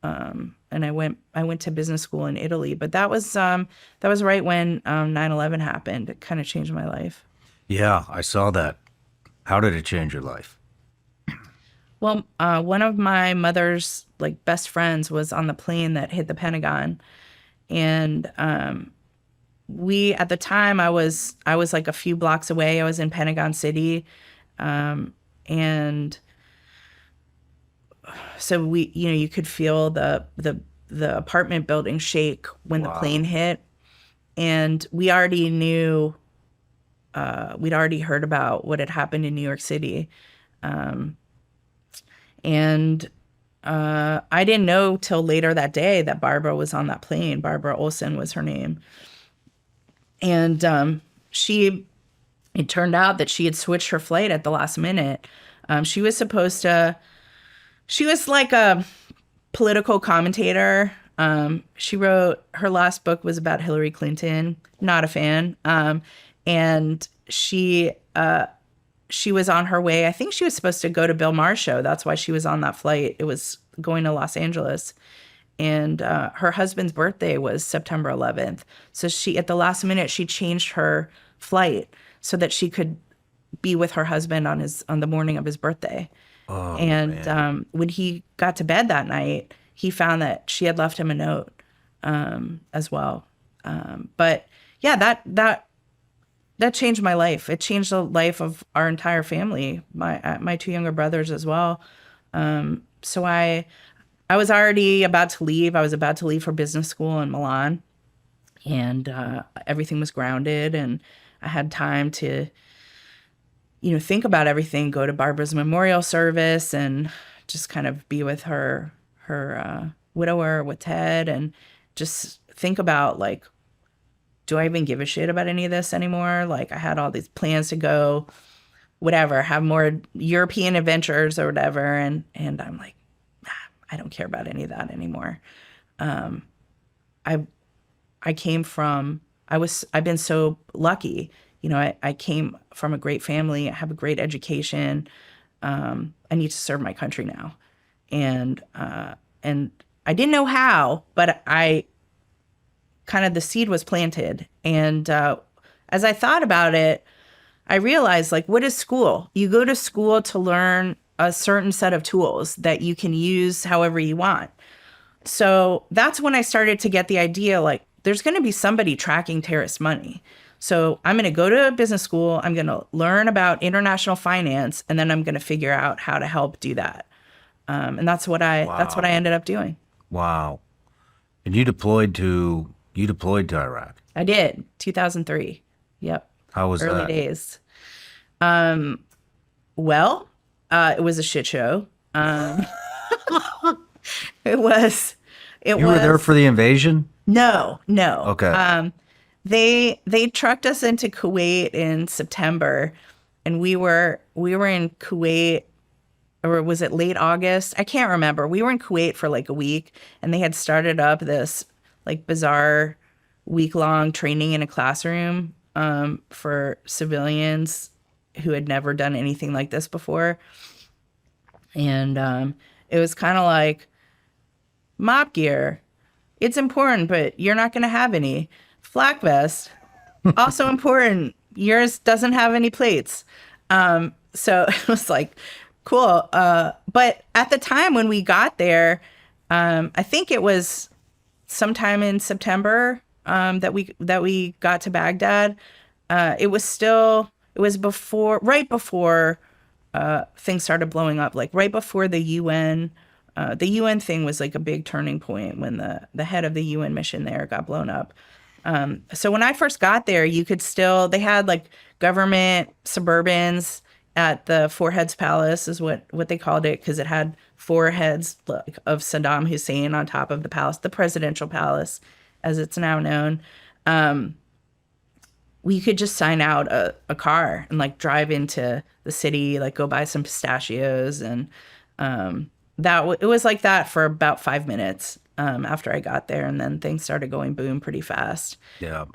And I went to business school in Italy, but that was right when 9/11 happened. It kind of changed my life. Yeah, I saw that. How did it change your life? Well, one of my mother's like best friends was on the plane that hit the Pentagon, and we at the time I was like a few blocks away. I was in Pentagon City, and so we you could feel the apartment building shake when the plane hit, and we already knew we'd already heard about what had happened in New York City, and I didn't know till later that day that Barbara was on that plane. Barbara Olson was her name, and it turned out that she had switched her flight at the last minute. She was supposed to. She was like a political commentator. She wrote, her last book was about Hillary Clinton. Not a fan. And she was on her way. I think she was supposed to go to Bill Maher's show. That's why she was on that flight. It was going to Los Angeles. And her husband's birthday was September 11th. So she, at the last minute, she changed her flight so that she could be with her husband on the morning of his birthday. Oh, And man. when he got to bed that night, he found that she had left him a note as well. But yeah, that changed my life. It changed the life of our entire family, my two younger brothers as well. So I was already about to leave. I was about to leave for business school in Milan, and everything was grounded, and I had time to think about everything, go to Barbara's memorial service and just kind of be with her widower, with Ted, and just think about, like, do I even give a shit about any of this anymore? Like, I had all these plans to go, whatever, have more European adventures or whatever. And I'm like, I don't care about any of that anymore. I've been so lucky. I came from a great family. I have a great education. I need to serve my country now. And I didn't know how, but the seed was planted. And as I thought about it, I realized, like, what is school? You go to school to learn a certain set of tools that you can use however you want. So that's when I started to get the idea, like, there's going to be somebody tracking terrorist money. So I'm going to go to business school. I'm going to learn about international finance, and then I'm going to figure out how to help do that. And that's what I ended up doing. Wow. And you deployed to Iraq. I did, 2003. Yep. How was Early that? days. Well, it was a shit show. It was. You were there for the invasion? No. Okay. They trucked us into Kuwait in September, and we were in Kuwait, or was it late August? I can't remember. We were in Kuwait for like a week, and they had started up this like bizarre week-long training in a classroom for civilians who had never done anything like this before. And it was kind of like, mop gear, it's important, but you're not going to have any. Flak vest, also important. Yours doesn't have any plates. So it was like, cool. But at the time when we got there, I think it was sometime in September that we got to Baghdad. It was right before things started blowing up, like right before the UN. The UN thing was like a big turning point when the head of the UN mission there got blown up. So when I first got there, they had like government Suburbans at the Four Heads Palace is what they called it, because it had four heads like of Saddam Hussein on top of the palace, the presidential palace, as it's now known. We could just sign out a car and like drive into the city, like go buy some pistachios, and it was like that for about 5 minutes after I got there, and then things started going boom pretty fast. Yeah.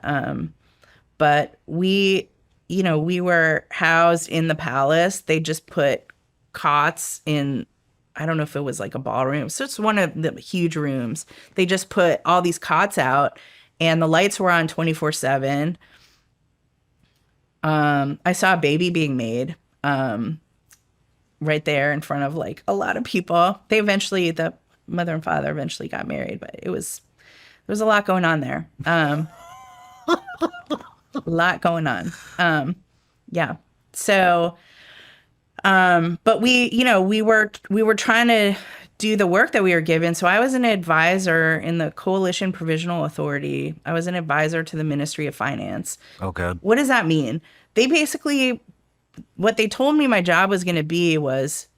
But we we were housed in the palace. They just put cots in, I don't know if it was like a ballroom. So it's one of the huge rooms. They just put all these cots out and the lights were on 24/7. I saw a baby being made right there in front of like a lot of people. The mother and father eventually got married, but there was a lot going on there. A lot going on. Yeah. So, but we were trying to do the work that we were given. So I was an advisor in the Coalition Provisional Authority. I was an advisor to the Ministry of Finance. Okay. What does that mean? They basically, what they told me my job was going to be was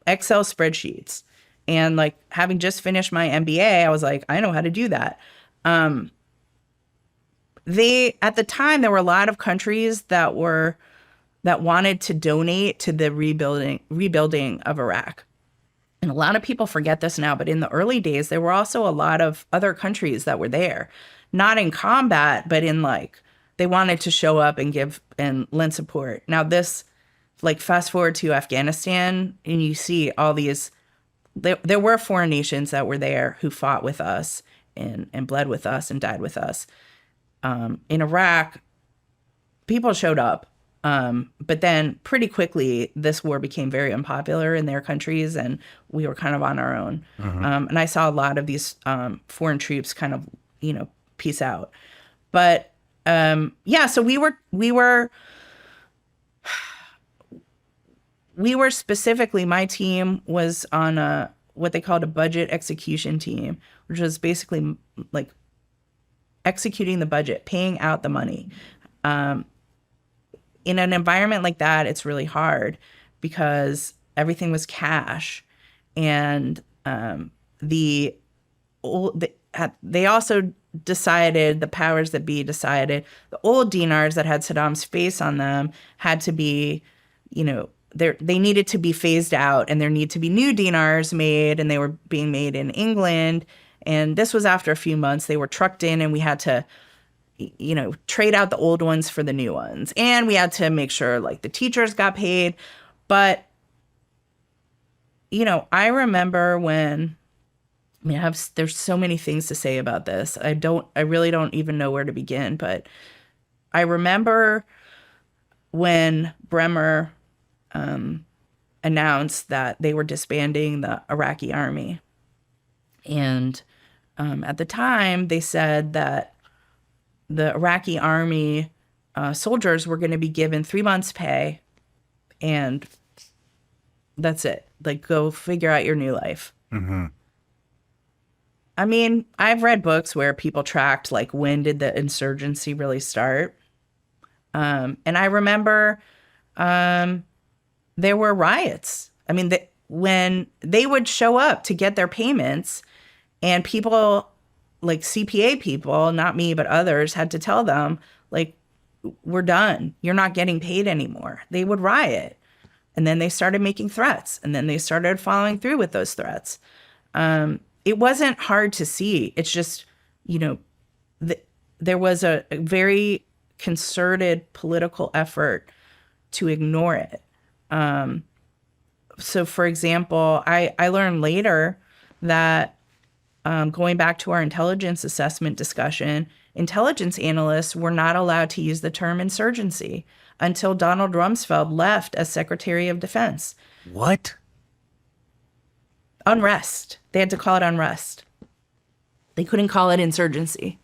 Excel spreadsheets. And like having just finished my MBA, I was like, I know how to do that. At the time, there were a lot of countries that wanted to donate to the rebuilding of Iraq. And a lot of people forget this now, but in the early days, there were also a lot of other countries that were there, not in combat, but in like, they wanted to show up and give and lend support. Now this, like fast forward to Afghanistan and you see all these, there were foreign nations that were there who fought with us and bled with us and died with us. In Iraq, people showed up. But then pretty quickly, this war became very unpopular in their countries and we were kind of on our own. And I saw a lot of these foreign troops kind of, peace out. But yeah, so we were specifically, my team was on what they called a budget execution team, which was basically like executing the budget, paying out the money. In an environment like that, it's really hard because everything was cash. And they also decided, the powers that be decided, the old dinars that had Saddam's face on them had to be, they needed to be phased out and there need to be new dinars made, and they were being made in England. And this was after a few months. They were trucked in and we had to trade out the old ones for the new ones. And we had to make sure like the teachers got paid. But, I remember when, there's so many things to say about this. I really don't even know where to begin, but I remember when Bremer announced that they were disbanding the Iraqi army. And at the time they said that the Iraqi army soldiers were going to be given 3 months pay and that's it. Like, go figure out your new life. Mm-hmm. I've read books where people tracked, like, when did the insurgency really start? And I remember there were riots. When they would show up to get their payments and people, like CPA people, not me, but others, had to tell them, like, we're done. You're not getting paid anymore. They would riot. And then they started making threats. And then they started following through with those threats. It wasn't hard to see. It's just, there was a very concerted political effort to ignore it. So, for example, I learned later that going back to our intelligence assessment discussion, intelligence analysts were not allowed to use the term insurgency until Donald Rumsfeld left as Secretary of Defense. What? Unrest. They had to call it unrest. They couldn't call it insurgency.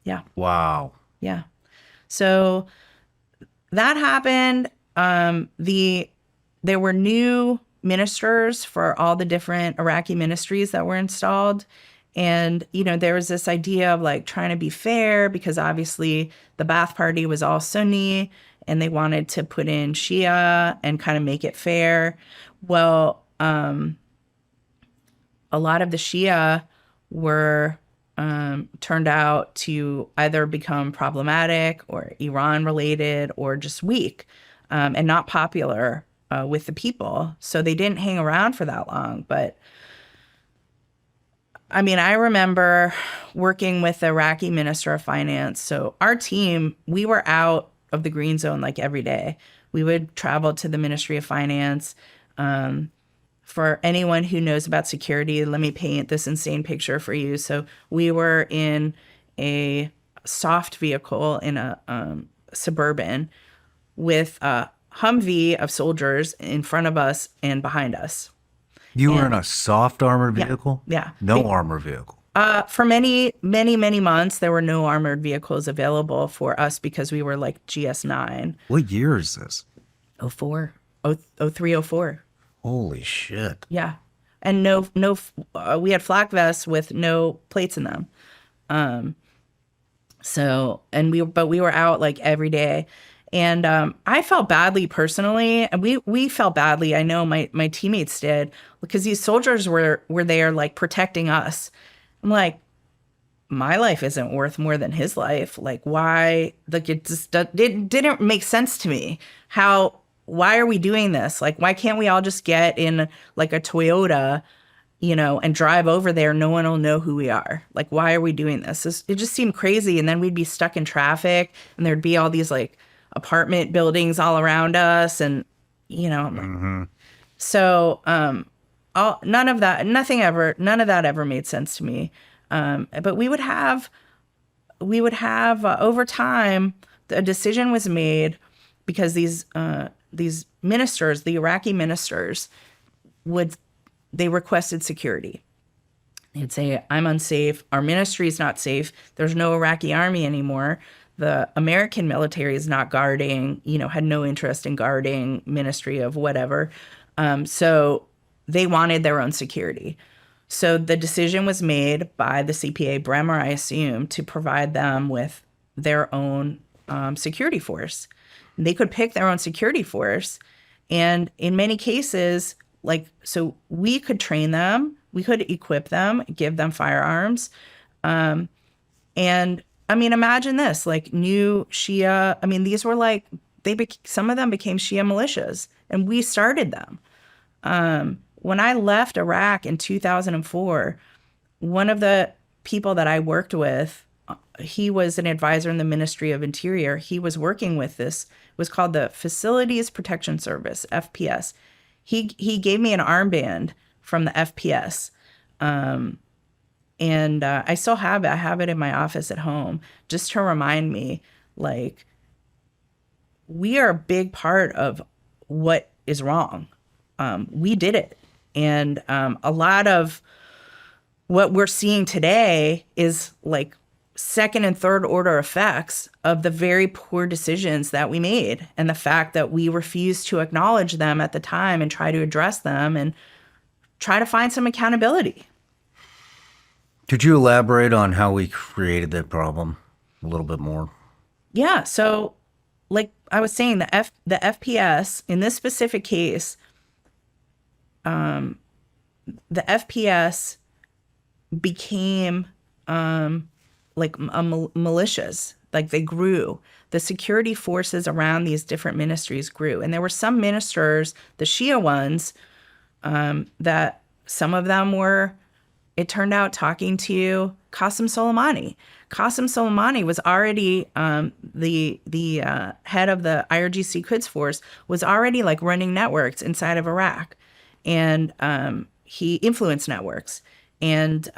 Yeah. Wow. Yeah. So that happened. There were new ministers for all the different Iraqi ministries that were installed. And, there was this idea of like trying to be fair because obviously the Ba'ath Party was all Sunni and they wanted to put in Shia and kind of make it fair. Well, a lot of the Shia were turned out to either become problematic or Iran related or just weak and not popular with the people. So they didn't hang around for that long. But I mean, I remember working with the Iraqi Minister of Finance. So our team, we were out of the green zone like every day. We would travel to the Ministry of Finance. For anyone who knows about security, let me paint this insane picture for you. So we were in a soft vehicle in a Suburban with a Humvee of soldiers in front of us and behind us. You were in a soft armored vehicle? Yeah. No armored vehicle. For many, many, many months, there were no armored vehicles available for us because we were like GS9. What year is this? 04, 03, 04. Holy shit. Yeah. And we had flak vests with no plates in them. But we were out like every day. And I felt badly personally, and we felt badly. I know my teammates did, because these soldiers were there like protecting us. I'm like, my life isn't worth more than his life. Like, why? Like, it didn't make sense to me. Why are we doing this? Like, why can't we all just get in like a Toyota, and drive over there? No one will know who we are. Like, why are we doing this? It just seemed crazy. And then we'd be stuck in traffic, and there'd be all these like apartment buildings all around us, and so none of that ever made sense to me. But we would have over time, a decision was made because these ministers, the Iraqi ministers, they requested security. They'd say, I'm unsafe. Our ministry is not safe. There's no Iraqi army anymore. The American military is not guarding, had no interest in guarding ministry of whatever. So they wanted their own security. So the decision was made by the CPA, Bremer, I assume, to provide them with their own security force. And they could pick their own security force. And in many cases, so we could train them, we could equip them, give them firearms. And I mean, imagine this, like new Shia, I mean, these were like, some of them became Shia militias, and we started them. When I left Iraq in 2004, one of the people that I worked with, he was an advisor in the Ministry of Interior. He was working with this, it was called the Facilities Protection Service, FPS. He gave me an armband from the FPS. And I still have it. I have it in my office at home, just to remind me, like, we are a big part of what is wrong. We did it. And a lot of what we're seeing today is like second and third order effects of the very poor decisions that we made, and the fact that we refused to acknowledge them at the time and try to address them and try to find some accountability. Could you elaborate on how we created that problem a little bit more? Yeah. So like I was saying, the FPS in this specific case, the FPS became like militias. Like, they grew. The security forces around these different ministries grew. And there were some ministers, the Shia ones, that some of them were, it turned out, talking to Qasem Soleimani. Qasem Soleimani was already the head of the IRGC Quds Force, was already like running networks inside of Iraq, and he influenced networks. And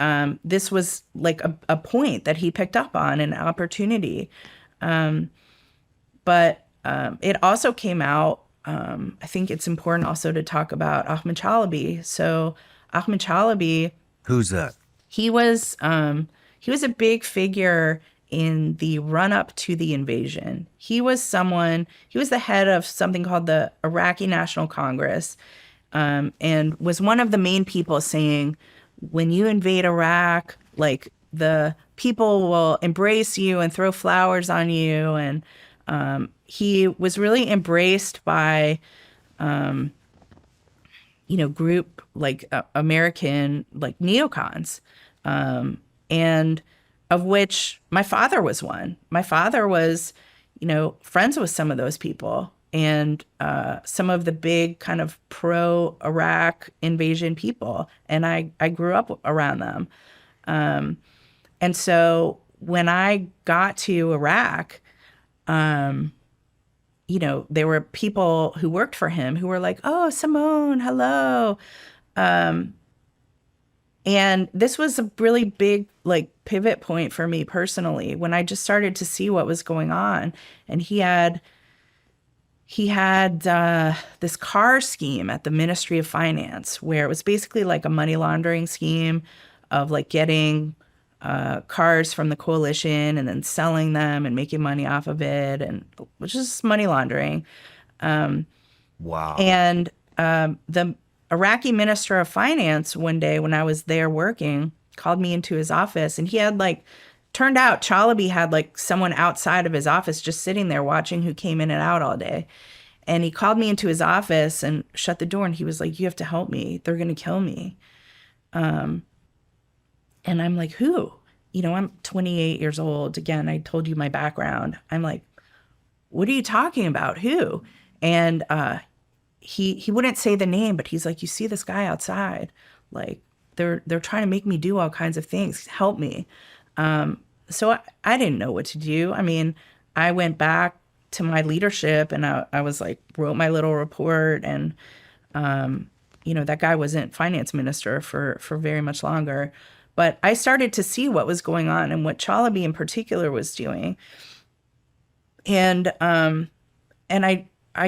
this was like a point that he picked up on, an opportunity. But it also came out, I think it's important also to talk about Ahmed Chalabi. So Ahmed Chalabi, who's that? He was a big figure in the run up to the invasion. He was the head of something called the Iraqi National Congress, and was one of the main people saying, when you invade Iraq, like, the people will embrace you and throw flowers on you. And he was really embraced by, group like American, like, neocons, and of which my father was one. My father was, friends with some of those people, and some of the big kind of pro-Iraq invasion people. And I grew up around them. And so when I got to Iraq, there were people who worked for him who were like, "Oh, Simone, hello." And this was a really big pivot point for me personally when I just started to see what was going on. And he had this car scheme at the Ministry of Finance where it was basically like a money laundering scheme of getting cars from the coalition and then selling them and making money off of it, and which is money laundering. Wow. And the Iraqi Minister of Finance one day when I was there working called me into his office, and he had turned out Chalabi had someone outside of his office just sitting there watching who came in and out all day. And he called me into his office and shut the door, and he was like, "You have to help me. They're going to kill me." And I'm like, "Who?" I'm 28 years old. Again, I told you my background. I'm like, "What are you talking about? Who?" And he wouldn't say the name, but he's like, "You see this guy outside? They're trying to make me do all kinds of things. Help me." So I didn't know what to do. I mean, I went back to my leadership and I was wrote my little report, and that guy wasn't finance minister for very much longer. But I started to see what was going on and what Chalabi in particular was doing. And I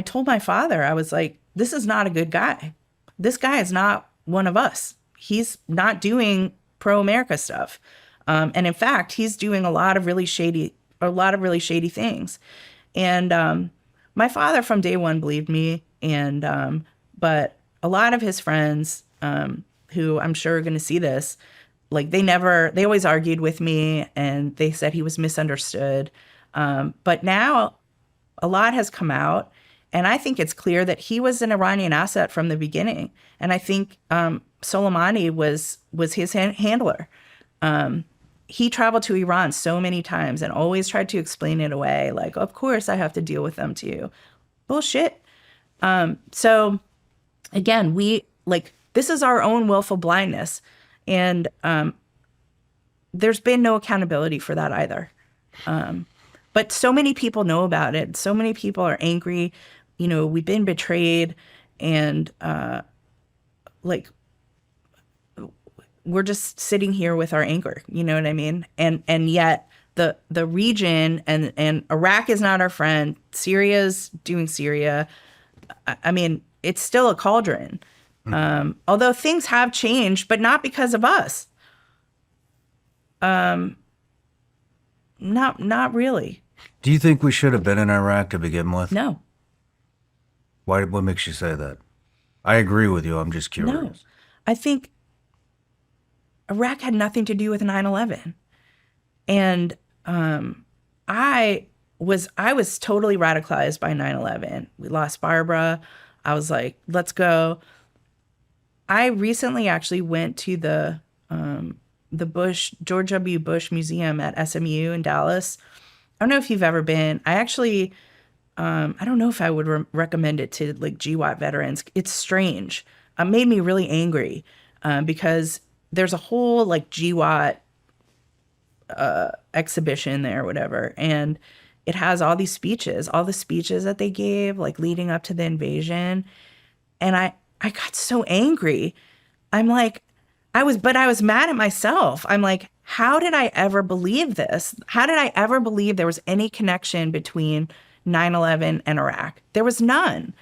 told my father, I was like, "This is not a good guy. This guy is not one of us. He's not doing pro-America stuff. And in fact, he's doing a lot of really shady things." And my father from day one believed me, and but a lot of his friends, who I'm sure are going to see this, they always argued with me, and they said he was misunderstood. But now a lot has come out, and I think it's clear that he was an Iranian asset from the beginning. And I think Soleimani was his handler. He traveled to Iran so many times and always tried to explain it away. Of course I have to deal with them too. Bullshit. So again, this is our own willful blindness. And there's been no accountability for that either. But so many people know about it. So many people are angry. We've been betrayed, and we're just sitting here with our anger. You know what I mean? And yet the region and Iraq is not our friend. Syria's doing Syria. I mean, it's still a cauldron. Although things have changed, but not because of us. Not really. Do you think we should have been in Iraq to begin with? No. Why? What makes you say that? I agree with you. I'm just curious. No. I think Iraq had nothing to do with 9/11. And I was totally radicalized by 9/11. We lost Barbara. I was like, let's go. I recently actually went to the George W. Bush Museum at SMU in Dallas. I don't know if you've ever been. I actually, I don't know if I would recommend it to GWAT veterans. It's strange. It made me really angry because there's a whole GWAT exhibition there or whatever. And it has all the speeches that they gave leading up to the invasion. And I got so angry. I'm like, I was mad at myself. I'm like, how did I ever believe this? How did I ever believe there was any connection between 9/11 and Iraq? There was none.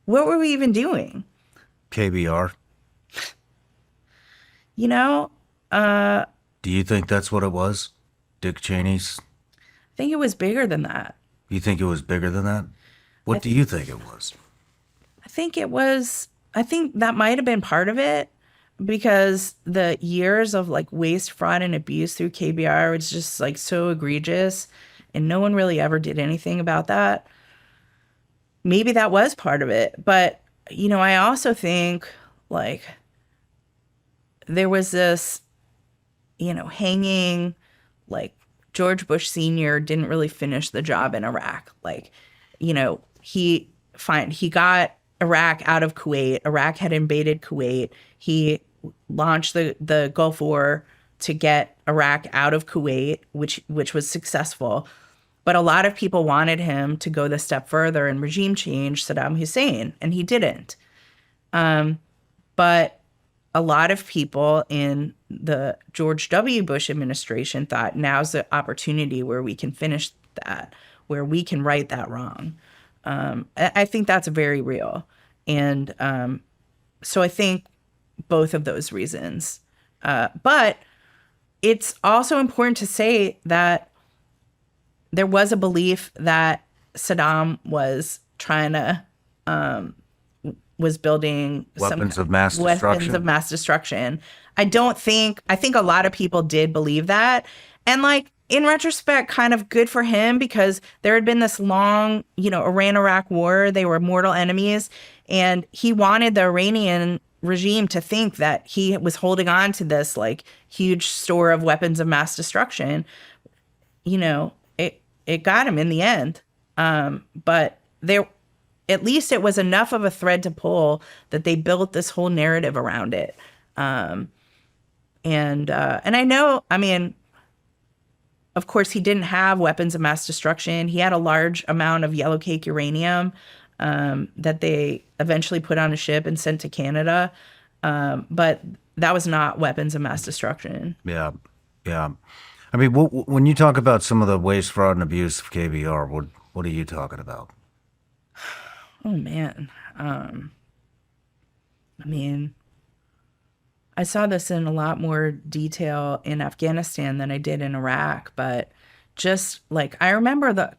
What were we even doing? KBR. Do you think that's what it was? Dick Cheney's? I think it was bigger than that. You think it was bigger than that? What do you think it was? I think that might have been part of it, because the years of waste, fraud, and abuse through KBR was just so egregious, and no one really ever did anything about that. Maybe that was part of it. But, I also think there was this, hanging, George Bush Sr. didn't really finish the job in Iraq. He got Iraq out of Kuwait. Iraq had invaded Kuwait. He launched the Gulf War to get Iraq out of Kuwait, which was successful. But a lot of people wanted him to go the step further and regime change Saddam Hussein, and he didn't. But a lot of people in the George W. Bush administration thought now's the opportunity where we can finish that, where we can right that wrong. I think that's very real. And so I think both of those reasons. But it's also important to say that there was a belief that Saddam was trying to was building weapons of mass destruction. I think a lot of people did believe that. And like in retrospect, kind of good for him, because there had been this long, Iran-Iraq war. They were mortal enemies. And he wanted the Iranian regime to think that he was holding on to this like huge store of weapons of mass destruction. It got him in the end. But at least it was enough of a thread to pull that they built this whole narrative around it. And I know, of course, he didn't have weapons of mass destruction. He had a large amount of yellow cake uranium that they eventually put on a ship and sent to Canada. But that was not weapons of mass destruction. Yeah. Yeah. When you talk about some of the waste, fraud, and abuse of KBR, what are you talking about? Oh, man. I saw this in a lot more detail in Afghanistan than I did in Iraq, but just like I remember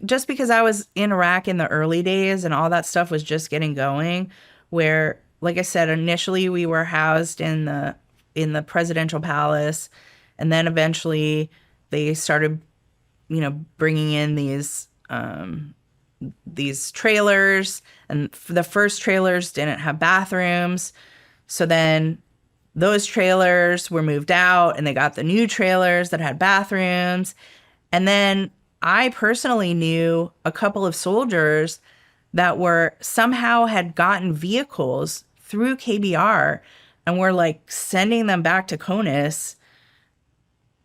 just because I was in Iraq in the early days and all that stuff was just getting going, where, like I said, initially we were housed in the presidential palace, and then eventually they started, bringing in these trailers, and the first trailers didn't have bathrooms. So then those trailers were moved out and they got the new trailers that had bathrooms. And then I personally knew a couple of soldiers that somehow had gotten vehicles through KBR and were like sending them back to CONUS.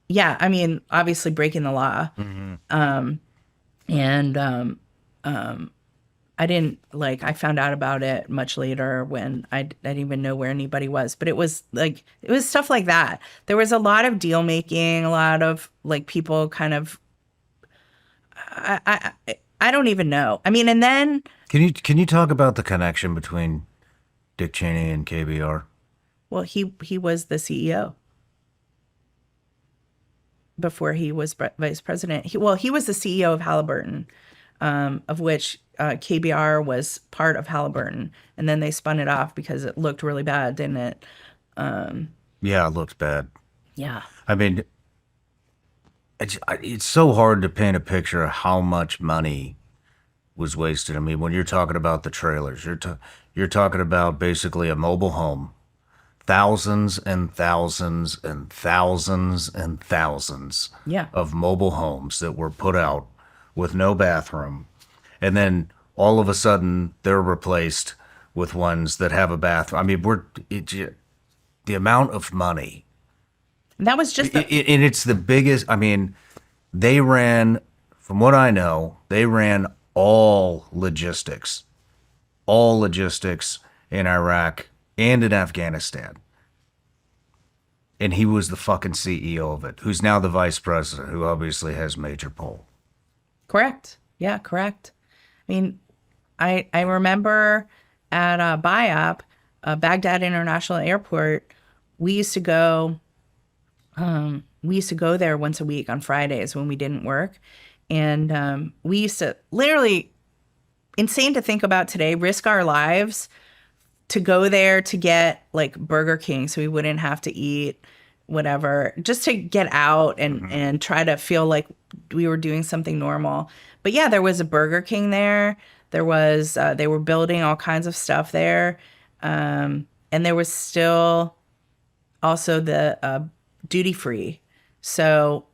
Yeah, obviously breaking the law. Mm-hmm. I found out about it much later when I didn't even know where anybody was, but it was stuff like that. There was a lot of deal making, a lot of like people kind of, I don't even know. And then can you talk about the connection between Dick Cheney and KBR? Well, he was the CEO before he was vice president. He was the CEO of Halliburton. Of which KBR was part of Halliburton. And then they spun it off because it looked really bad, didn't it? Yeah, it looked bad. Yeah. It's so hard to paint a picture of how much money was wasted. When you're talking about the trailers, you're talking about basically a mobile home. Thousands and thousands and thousands and thousands of mobile homes that were put out with no bathroom, and then all of a sudden they're replaced with ones that have a bathroom. The amount of money. That was just and it's the biggest. They ran, from what I know, all logistics in Iraq and in Afghanistan. And he was the fucking CEO of it, who's now the vice president, who obviously has major pull. Correct. Yeah, correct. I remember at BIAP, Baghdad International Airport, we used to go there once a week on Fridays when we didn't work. And we used to literally, insane to think about today, risk our lives to go there to get like Burger King so we wouldn't have to eat whatever, just to get out and try to feel like we were doing something normal. But yeah, there was a Burger King there. There was, they were building all kinds of stuff there. And there was still also the duty free. So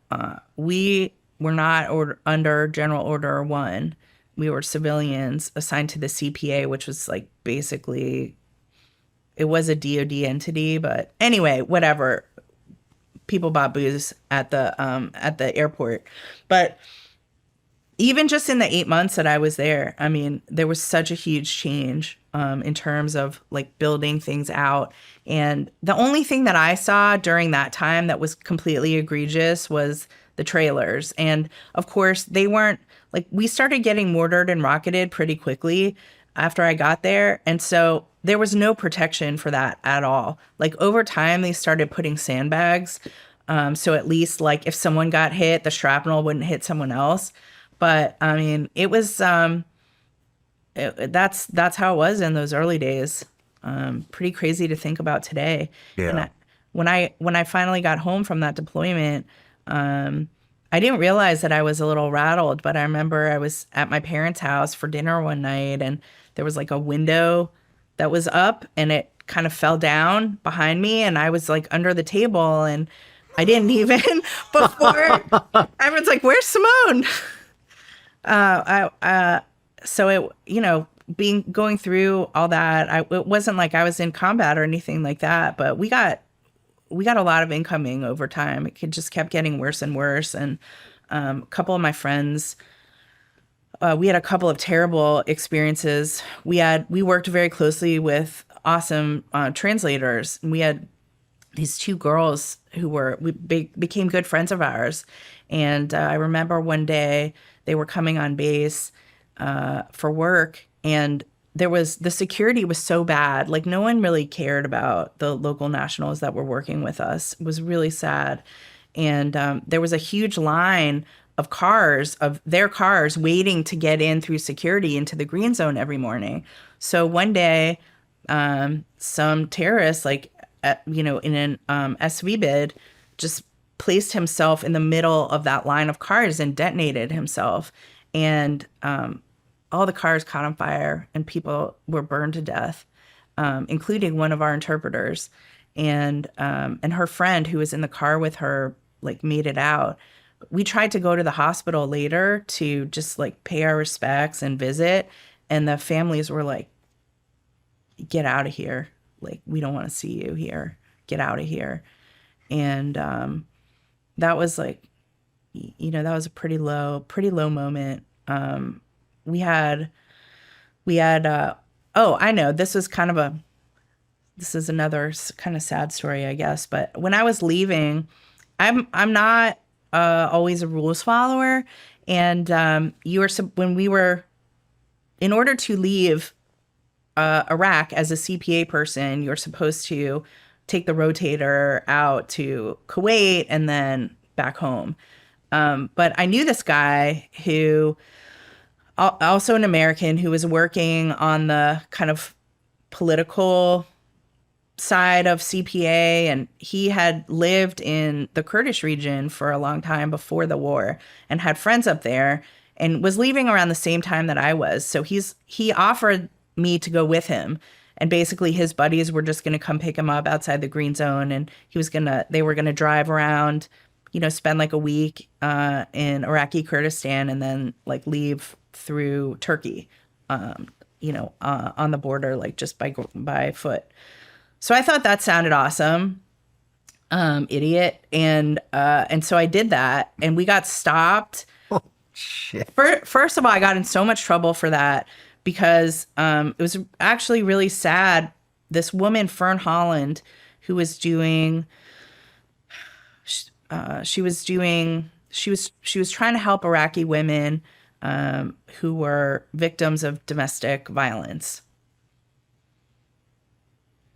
we were not under General Order 1. We were civilians assigned to the CPA, which was like basically, it was a DOD entity. But anyway, whatever. people bought booze at the airport. But even just in the 8 months that I was there, I mean, there was such a huge change in terms of like building things out. And the only thing that I saw during that time that was completely egregious was the trailers. And of course, they weren't like, we started getting mortared and rocketed pretty quickly after I got there. And so there was no protection for that at all. Like over time, they started putting sandbags. So at least like if someone got hit, the shrapnel wouldn't hit someone else. But I mean, it was that's how it was in those early days. Pretty crazy to think about today. Yeah. And when I finally got home from that deployment, I didn't realize that I was a little rattled. But I remember I was at my parents' house for dinner one night, and there was like a window that was up, and it kind of fell down behind me, and I was like under the table, and I didn't even before everyone's like, "Where's Simone?" So it, you know, going through all that, it wasn't like I was in combat or anything like that, but we got a lot of incoming over time. It just kept getting worse and worse. And a couple of my friends, we had a couple of terrible experiences. We worked very closely with awesome translators. And we had these two girls who became good friends of ours. And I remember one day they were coming on base for work, and the security was so bad. Like no one really cared about the local nationals that were working with us. It was really sad. And there was a huge line of their cars waiting to get in through security into the green zone every morning. So one day, some terrorist, like, in an SV bid, just placed himself in the middle of that line of cars and detonated himself. And all the cars caught on fire and people were burned to death, including one of our interpreters. And her friend who was in the car with her, like, made it out. We tried to go to the hospital later to just like pay our respects and visit. And the families were like, "Get out of here. Like, we don't want to see you here. Get out of here." And that was like, that was a pretty low moment. We had, oh, I know, this is another kind of sad story, I guess. But when I was leaving, I'm not always a rules follower. And in order to leave Iraq as a CPA person, you're supposed to take the rotator out to Kuwait and then back home. But I knew this guy who, also an American, who was working on the kind of political side of CPA, and he had lived in the Kurdish region for a long time before the war and had friends up there and was leaving around the same time that I was. So he offered me to go with him, and basically his buddies were just going to come pick him up outside the green zone, and they were going to drive around, spend like a week in Iraqi Kurdistan and then like leave through Turkey, on the border, like just by foot. So I thought that sounded awesome. Idiot. And so I did that, and we got stopped. Oh, shit. First of all, I got in so much trouble for that because it was actually really sad. This woman, Fern Holland, who was doing, she was trying to help Iraqi women who were victims of domestic violence.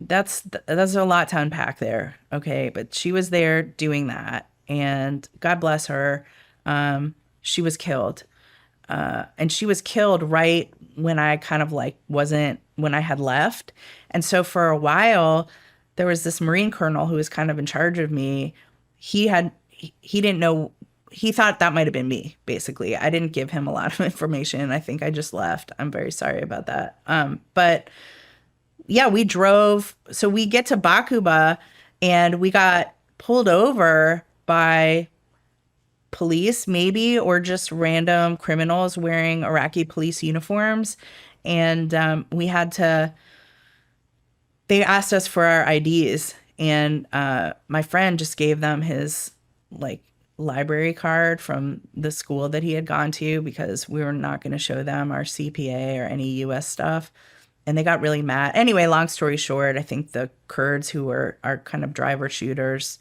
That's a lot to unpack there. Okay. But she was there doing that, and God bless her. She was killed. And she was killed right when I kind of like when I had left. And so for a while, there was this Marine colonel who was kind of in charge of me. He didn't know, he thought that might've been me, basically. I didn't give him a lot of information. I think I just left. I'm very sorry about that. But yeah, we drove. So we get to Bakuba, and we got pulled over by police, maybe, or just random criminals wearing Iraqi police uniforms. And they asked us for our IDs. And my friend just gave them his like library card from the school that he had gone to because we were not going to show them our CPA or any US stuff. And they got really mad. Anyway, long story short, I think the Kurds who are kind of driver shooters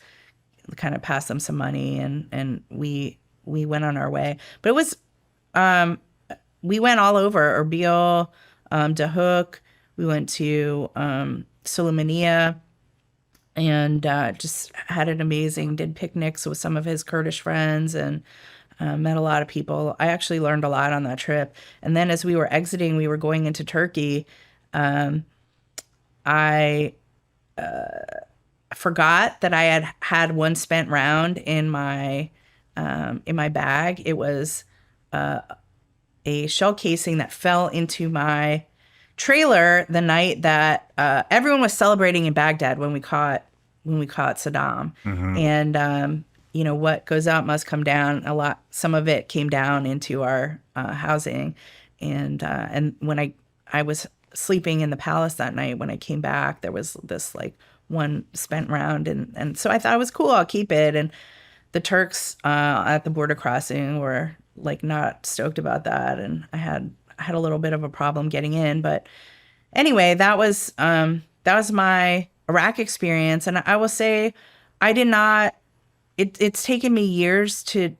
kind of passed them some money, and we went on our way. But it was we went all over Erbil, Dahuk. We went to Sulaymaniyah, and just had an amazing, did picnics with some of his Kurdish friends, and met a lot of people. I actually learned a lot on that trip. And then as we were exiting, we were going into Turkey. I forgot that I had one spent round in my bag. It was a shell casing that fell into my trailer the night that everyone was celebrating in Baghdad when we caught Saddam. And what goes out must come down. Some of it came down into our housing, and when I was sleeping in the palace that night, when I came back, there was this like one spent round, and so I thought it was cool. I'll keep it. And the Turks at the border crossing were like not stoked about that, and I had a little bit of a problem getting in. But anyway, that was my Iraq experience, and I will say I did not. It's taken me years to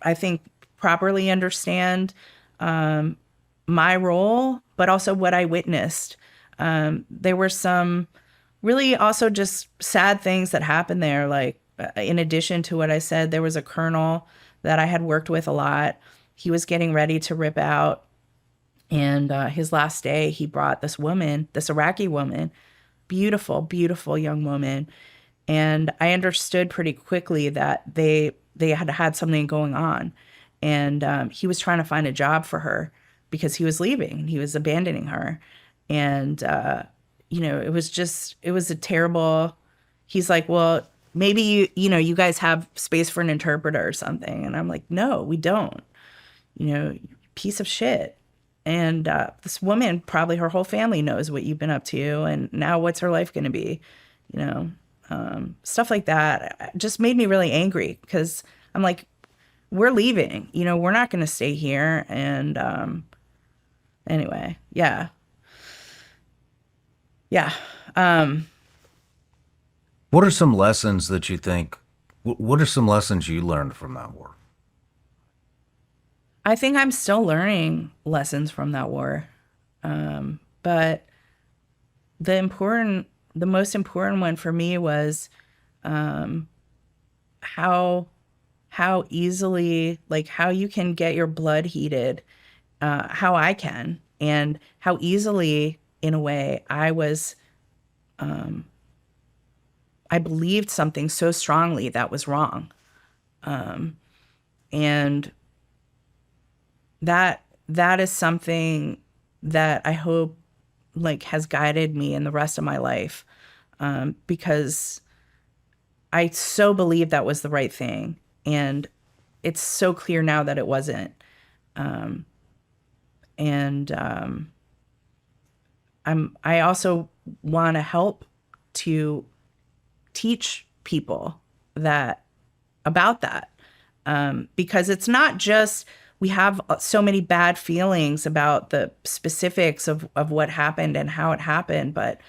I think properly understand my role, but also what I witnessed. There were some really also just sad things that happened there. Like in addition to what I said, there was a colonel that I had worked with a lot. He was getting ready to rip out, and his last day, he brought this woman, this Iraqi woman, beautiful, beautiful young woman. And I understood pretty quickly that they had something going on. And he was trying to find a job for her because he was leaving. He was abandoning her. And, it was a terrible, he's like, well, maybe, you guys have space for an interpreter or something. And I'm like, no, we don't, piece of shit. And this woman, probably her whole family knows what you've been up to. And now what's her life going to be? Stuff like that just made me really angry because I'm like, we're leaving, we're not going to stay here. And anyway, yeah. What are some lessons that you think, what are some lessons you learned from that war? I think I'm still learning lessons from that war. But the most important one for me was how easily, like how you can get your blood heated, how I can, and how easily, in a way, I believed something so strongly that was wrong. And that is something that I hope like has guided me in the rest of my life, because I so believe that was the right thing, and it's so clear now that it wasn't. I also want to help to teach people about that, because it's not just we have so many bad feelings about the specifics of what happened and how it happened, but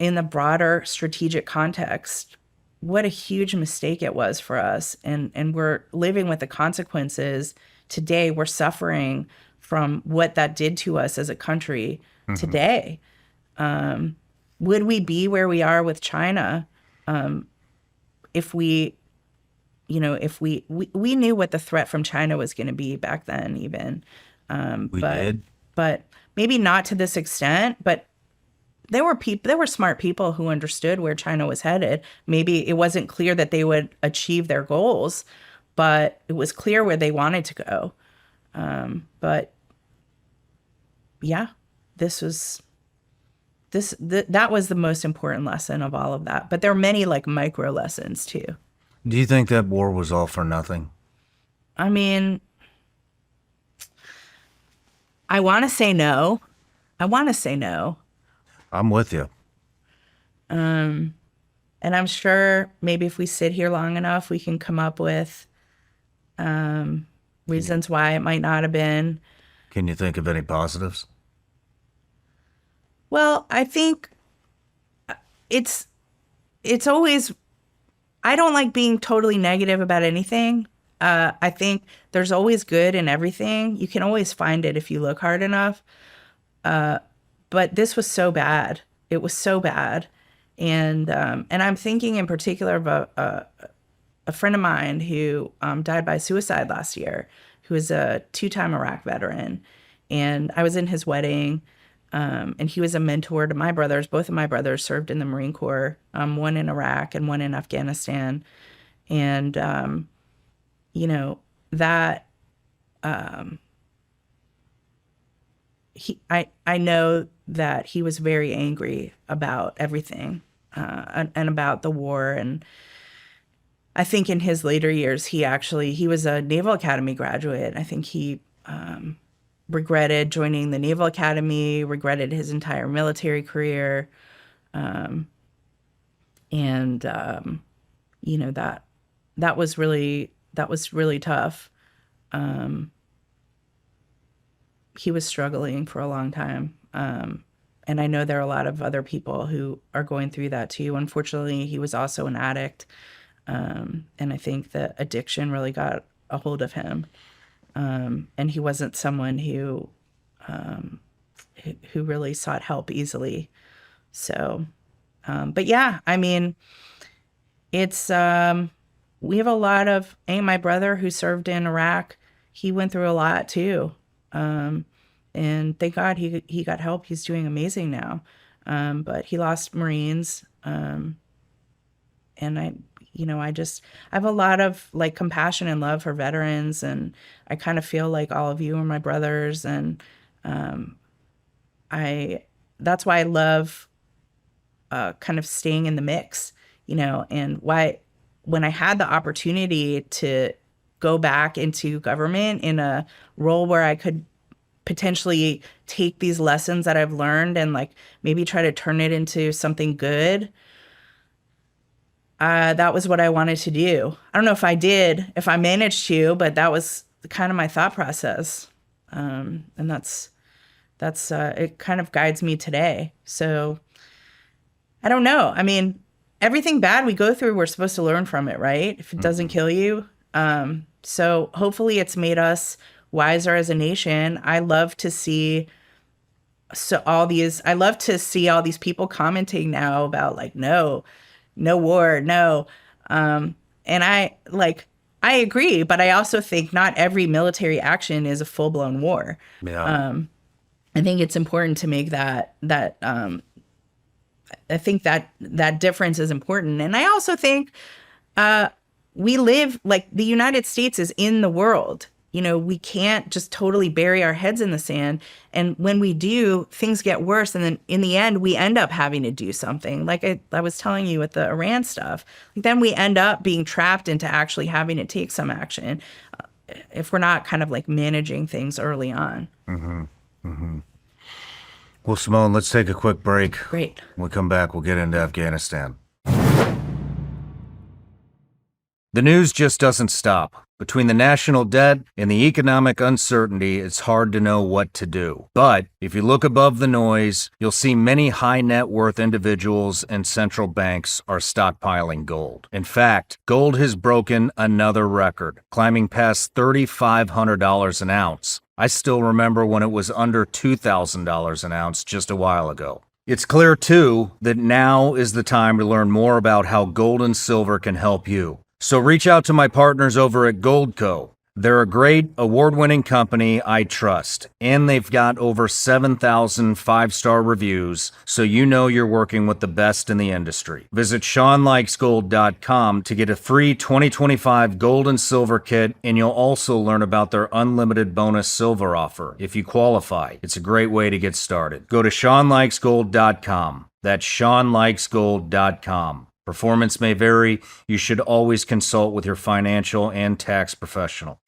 in the broader strategic context, what a huge mistake it was for us. And we're living with the consequences today. We're suffering from what that did to us as a country today. Would we be where we are with China if we knew what the threat from China was going to be back then, even. We did. But maybe not to this extent, but there were smart people who understood where China was headed. Maybe it wasn't clear that they would achieve their goals, but it was clear where they wanted to go. But yeah, that was the most important lesson of all of that. But there are many like micro lessons too. Do you think that war was all for nothing? I mean, I want to say no. I'm with you. And I'm sure maybe if we sit here long enough, we can come up with reasons why it might not have been. Can you think of any positives? Well, I think it's always, I don't like being totally negative about anything. I think there's always good in everything. You can always find it if you look hard enough. But this was so bad. It was so bad. And I'm thinking in particular of a friend of mine who died by suicide last year, who is a 2-time Iraq veteran. And I was in his wedding, and he was a mentor to my brothers. Both of my brothers served in the Marine Corps, one in Iraq and one in Afghanistan. And, that I know that he was very angry about everything, and about the war. And I think in his later years, he was a Naval Academy graduate. I think he regretted joining the Naval Academy, regretted his entire military career. And that was really tough. He was struggling for a long time. And I know there are a lot of other people who are going through that too. Unfortunately, he was also an addict. And I think the addiction really got a hold of him. And he wasn't someone who really sought help easily. So, but yeah, I mean, it's, we have a lot of, my brother who served in Iraq, he went through a lot too. And thank God he got help. He's doing amazing now. But he lost Marines. And I have a lot of like compassion and love for veterans. And I kind of feel like all of you are my brothers. And, that's why I love, kind of staying in the mix, and why, when I had the opportunity to go back into government in a role where I could potentially take these lessons that I've learned and like maybe try to turn it into something good, that was what I wanted to do. I don't know if I managed to, but that was kind of my thought process. And that's it kind of guides me today. So I don't know. I mean, everything bad we go through, we're supposed to learn from it, right? If it doesn't kill you. So hopefully it's made us wiser as a nation. I love to see all these people commenting now about like, no war, no. And I agree, but I also think not every military action is a full-blown war. Yeah. I think it's important to make that I think that difference is important. And I also think we live, like, the United States is in the world. We can't just totally bury our heads in the sand. And when we do, things get worse. And then in the end, we end up having to do something. Like I was telling you with the Iran stuff. Then we end up being trapped into actually having to take some action if we're not kind of like managing things early on. Mm-hmm. Mm-hmm. Well, Simone, let's take a quick break. Great. When we come back, we'll get into Afghanistan. The news just doesn't stop. Between the national debt and the economic uncertainty, it's hard to know what to do. But if you look above the noise, you'll see many high net worth individuals and central banks are stockpiling gold. In fact, gold has broken another record, climbing past $3,500 an ounce. I still remember when it was under $2,000 an ounce just a while ago. It's clear, too, that now is the time to learn more about how gold and silver can help you. So reach out to my partners over at Goldco. They're a great award-winning company I trust, and they've got over 7,000 five-star reviews, so you know you're working with the best in the industry. Visit ShawnLikesGold.com to get a free 2025 gold and silver kit, and you'll also learn about their unlimited bonus silver offer if you qualify. It's a great way to get started. Go to ShawnLikesGold.com. That's ShawnLikesGold.com. Performance may vary. You should always consult with your financial and tax professional.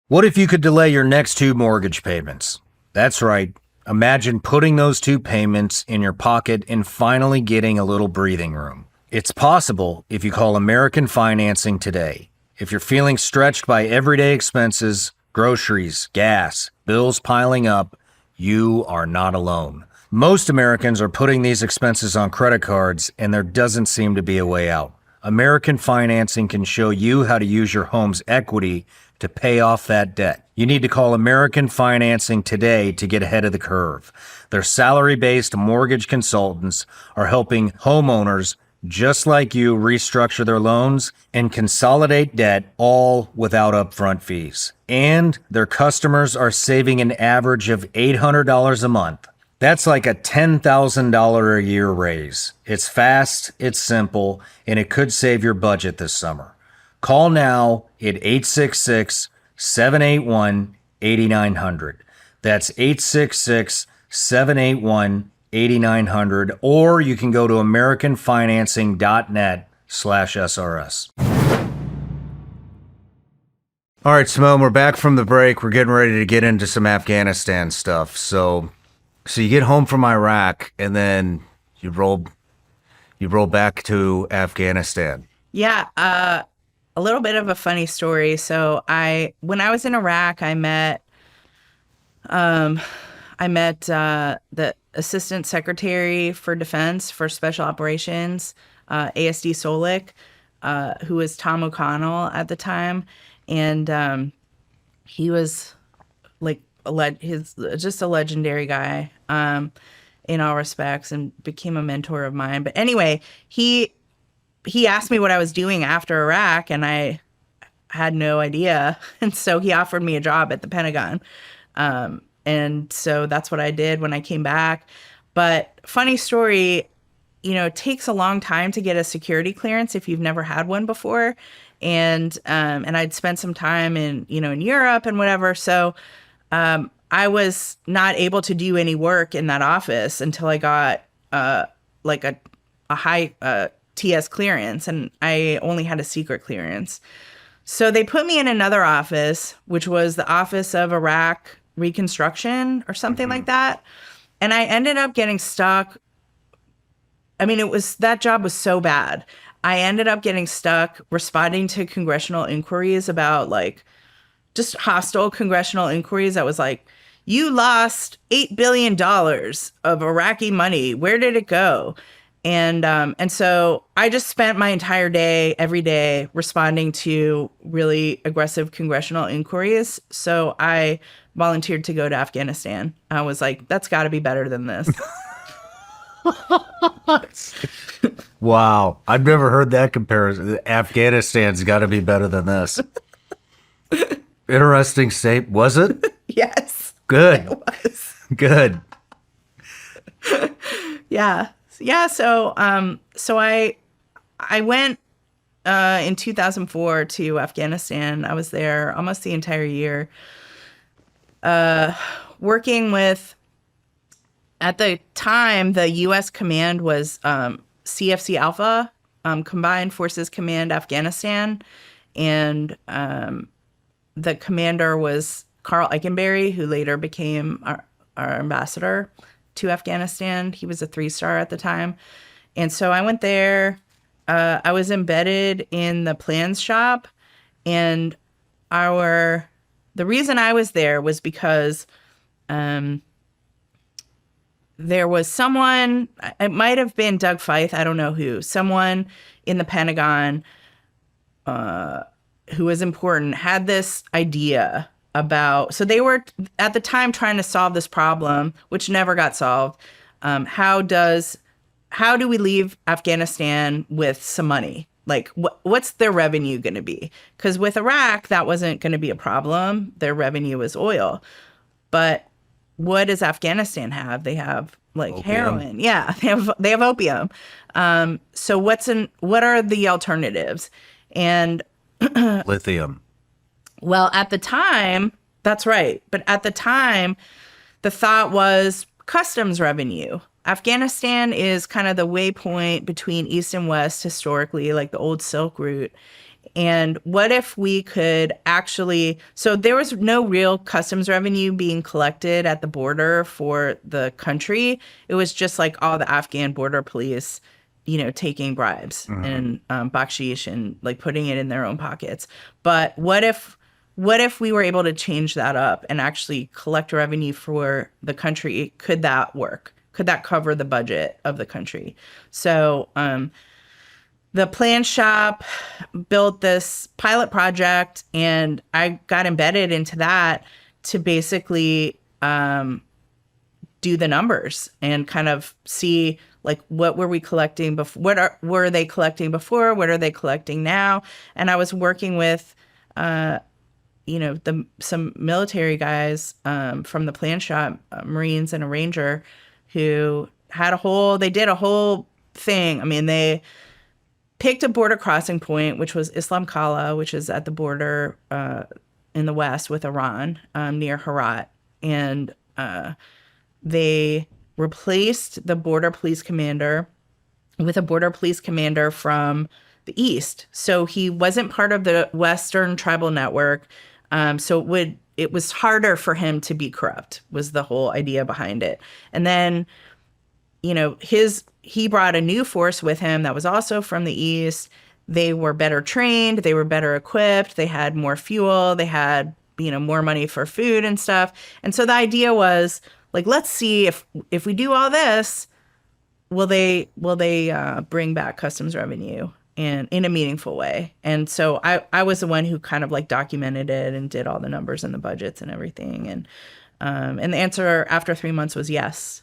What if you could delay your next 2 mortgage payments? That's right. Imagine putting those two payments in your pocket and finally getting a little breathing room. It's possible if you call American Financing today. If you're feeling stretched by everyday expenses, groceries, gas, bills piling up, you are not alone. Most Americans are putting these expenses on credit cards, and there doesn't seem to be a way out. American Financing can show you how to use your home's equity to pay off that debt. You need to call American Financing today to get ahead of the curve. Their salary-based mortgage consultants are helping homeowners just like you restructure their loans and consolidate debt, all without upfront fees. And their customers are saving an average of $800 a month. That's like a $10,000 a year raise. It's fast, it's simple, and it could save your budget this summer. Call now at 866-781-8900. That's 866-781-8900, or you can go to americanfinancing.net/SRS. All right, Simone, we're back from the break. We're getting ready to get into some Afghanistan stuff. So you get home from Iraq, and then you roll back to Afghanistan. Yeah, a little bit of a funny story. So when I was in Iraq, I met the Assistant Secretary for Defense for Special Operations, ASD Solik, who was Tom O'Connell at the time, and he was like just a legendary guy in all respects, and became a mentor of mine. But anyway, he asked me what I was doing after Iraq, and I had no idea. And so he offered me a job at the Pentagon. And so that's what I did when I came back. But funny story, it takes a long time to get a security clearance if you've never had one before. And I'd spent some time in Europe and whatever. So I was not able to do any work in that office until I got like a high TS clearance, and I only had a secret clearance. So they put me in another office, which was the Office of Iraq Reconstruction or something like that. And I ended up getting stuck. I mean, that job was so bad. I ended up getting stuck responding to congressional inquiries about just hostile congressional inquiries that was like, you lost $8 billion of Iraqi money. Where did it go? And so I just spent my entire day, every day, responding to really aggressive congressional inquiries. So I volunteered to go to Afghanistan. I was like, that's got to be better than this. Wow. I've never heard that comparison. Afghanistan's got to be better than this. Interesting state. Was it? Yes. Good. It was. Good. Yeah. Yeah. So I went in 2004 to Afghanistan. I was there almost the entire year, working with, at the time, the U.S. command was CFC Alpha, Combined Forces Command Afghanistan, and the commander was Carl Eikenberry, who later became our ambassador to Afghanistan. He was a 3-star at the time. And so I went there. I was embedded in the plans shop. And the reason I was there was because there was someone, it might have been Doug Feith, I don't know who, someone in the Pentagon who was important, had this idea about, so they were at the time trying to solve this problem, which never got solved. How do we leave Afghanistan with some money? Like, what's their revenue going to be? Because with Iraq, that wasn't going to be a problem. Their revenue was oil. But what does Afghanistan have? They have opium. Heroin. Yeah, they have opium. So what are the alternatives? And lithium. Well, at the time, that's right. But at the time, the thought was customs revenue. Afghanistan is kind of the waypoint between East and West historically, like the old Silk Route. And what if we could actually, so there was no real customs revenue being collected at the border for the country. It was just like all the Afghan border police, taking bribes and bakshish and like putting it in their own pockets. But what if we were able to change that up and actually collect revenue for the country? Could that work? Could that cover the budget of the country? So, the plan shop built this pilot project, and I got embedded into that to basically do the numbers and kind of see like what were we collecting before, were they collecting before, what are they collecting now? And I was working with some military guys from the plan shop, Marines and a Ranger, who they did a whole thing. I mean, they picked a border crossing point, which was Islam Kala, which is at the border in the west with Iran, near Herat. And they replaced the border police commander with a border police commander from the east. So he wasn't part of the Western tribal network. So it was harder for him to be corrupt, was the whole idea behind it. And then, he brought a new force with him that was also from the east. They were better trained, they were better equipped, they had more fuel, they had, more money for food and stuff. And so the idea was like, let's see if we do all this, will they bring back customs revenue and in a meaningful way. And so I was the one who kind of like documented it and did all the numbers and the budgets and everything. And the answer after 3 months was yes.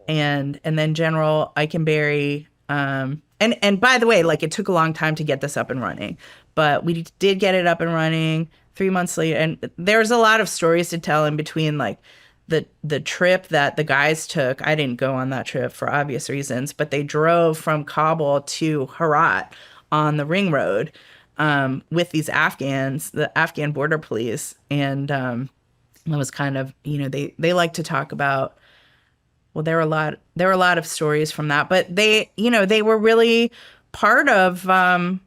And then General Eikenberry, and by the way, like it took a long time to get this up and running, but we did get it up and running 3 months later. And there's a lot of stories to tell in between, like the trip that the guys took. I didn't go on that trip for obvious reasons, but they drove from Kabul to Herat on the ring road, with these Afghans, the Afghan border police. And, it was kind of, they like to talk about, well, there were a lot of stories from that, but they were really part of, I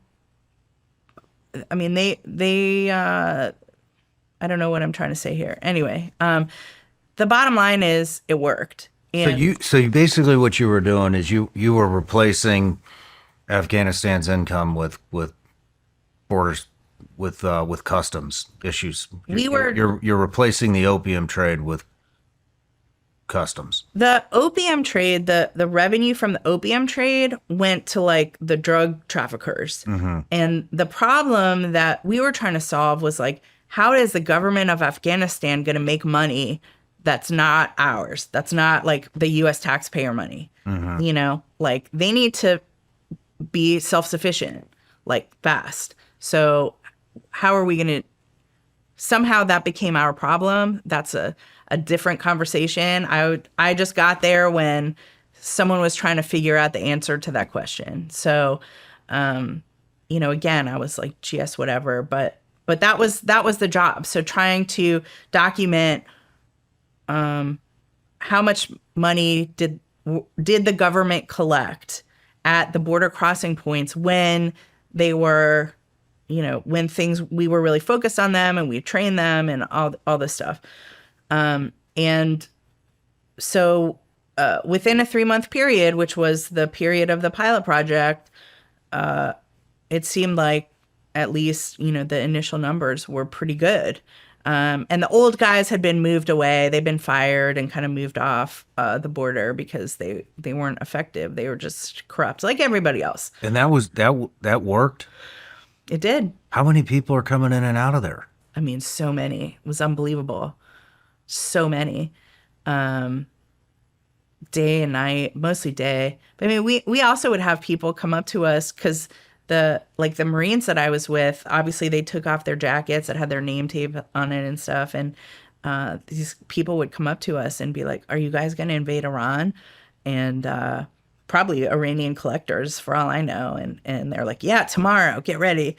don't know what I'm trying to say here. Anyway, the bottom line is it worked. And So you basically what you were doing is you were replacing Afghanistan's income with borders with customs issues. You're replacing the opium trade with customs. The opium trade, the revenue from the opium trade went to like the drug traffickers. And the problem that we were trying to solve was like, how is the government of Afghanistan going to make money that's not ours? That's not like the U.S. taxpayer money. Like they need to be self-sufficient, like fast. So how are we going to, somehow that became our problem. That's a different conversation. I just got there when someone was trying to figure out the answer to that question. So, again, I was like, GS, whatever, but that was the job. So trying to document, how much money did the government collect at the border crossing points when they were, when we were really focused on them and we trained them and all this stuff. And so within a 3-month period, which was the period of the pilot project, it seemed like at least, the initial numbers were pretty good. And the old guys had been moved away. They'd been fired and kind of moved off the border because they weren't effective. They were just corrupt, like everybody else. And that worked? It did. How many people are coming in and out of there? I mean, so many. It was unbelievable. So many. Day and night, mostly day. But I mean, we also would have people come up to us because the Marines that I was with, obviously they took off their jackets that had their name tape on it and stuff. And these people would come up to us and be like, are you guys going to invade Iran? And probably Iranian collectors for all I know. And they're like, yeah, tomorrow, get ready.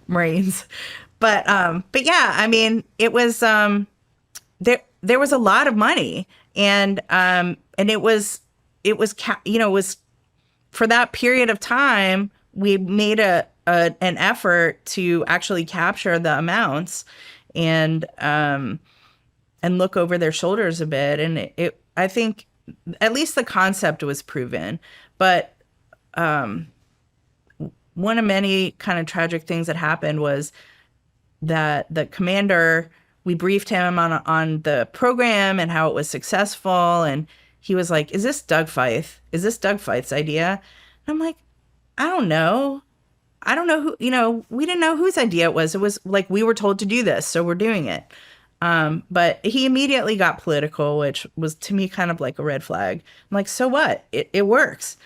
Marines. But yeah, I mean, it was, there was a lot of money and it was for that period of time, we made an effort to actually capture the amounts and look over their shoulders a bit. And I think at least the concept was proven. But one of many kind of tragic things that happened was that the commander, we briefed him on the program and how it was successful. And he was like, is this Doug Feith? Is this Doug Feith's idea? And I'm like, I don't know. I don't know who, we didn't know whose idea it was. It was like, we were told to do this, so we're doing it. But he immediately got political, which was to me kind of like a red flag. I'm like, so what? It works.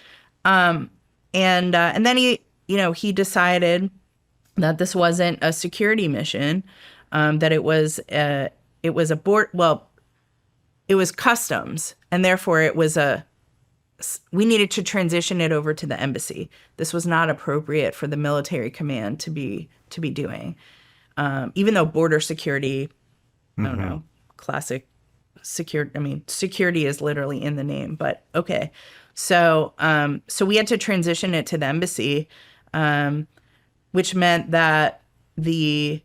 And then he decided that this wasn't a security mission, that it was customs, and therefore we needed to transition it over to the embassy. This was not appropriate for the military command to be doing, even though border security, I don't know, classic security. I mean, security is literally in the name, but okay. So we had to transition it to the embassy, which meant that the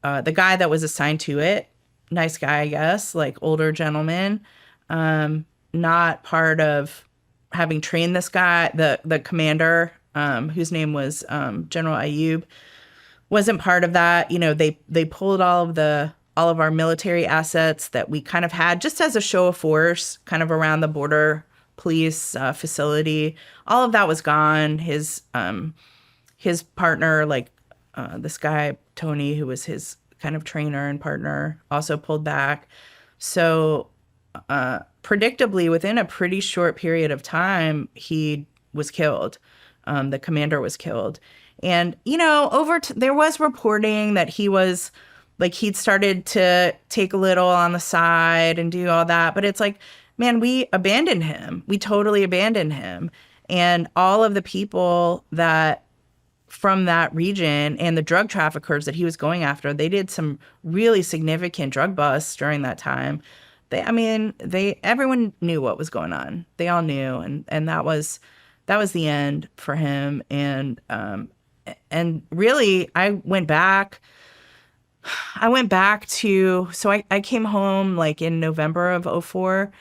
guy that was assigned to it, nice guy, I guess, like older gentleman, not part of having trained this guy, the commander, whose name was General Ayub, wasn't part of that. They pulled all of our military assets that we kind of had just as a show of force, kind of around the border police facility. All of that was gone. His partner, like this guy Tony, who was his kind of trainer and partner, also pulled back. So predictably, within a pretty short period of time, he was killed. The commander was killed. And, there was reporting that he was, like, he'd started to take a little on the side and do all that. But it's like, man, we abandoned him. We totally abandoned him. And all of the people that from that region and the drug traffickers that he was going after, they did some really significant drug busts during that time. Everyone knew what was going on. They all knew. And that was the end for him. And really, I went back to, so I came home like in November of 2004,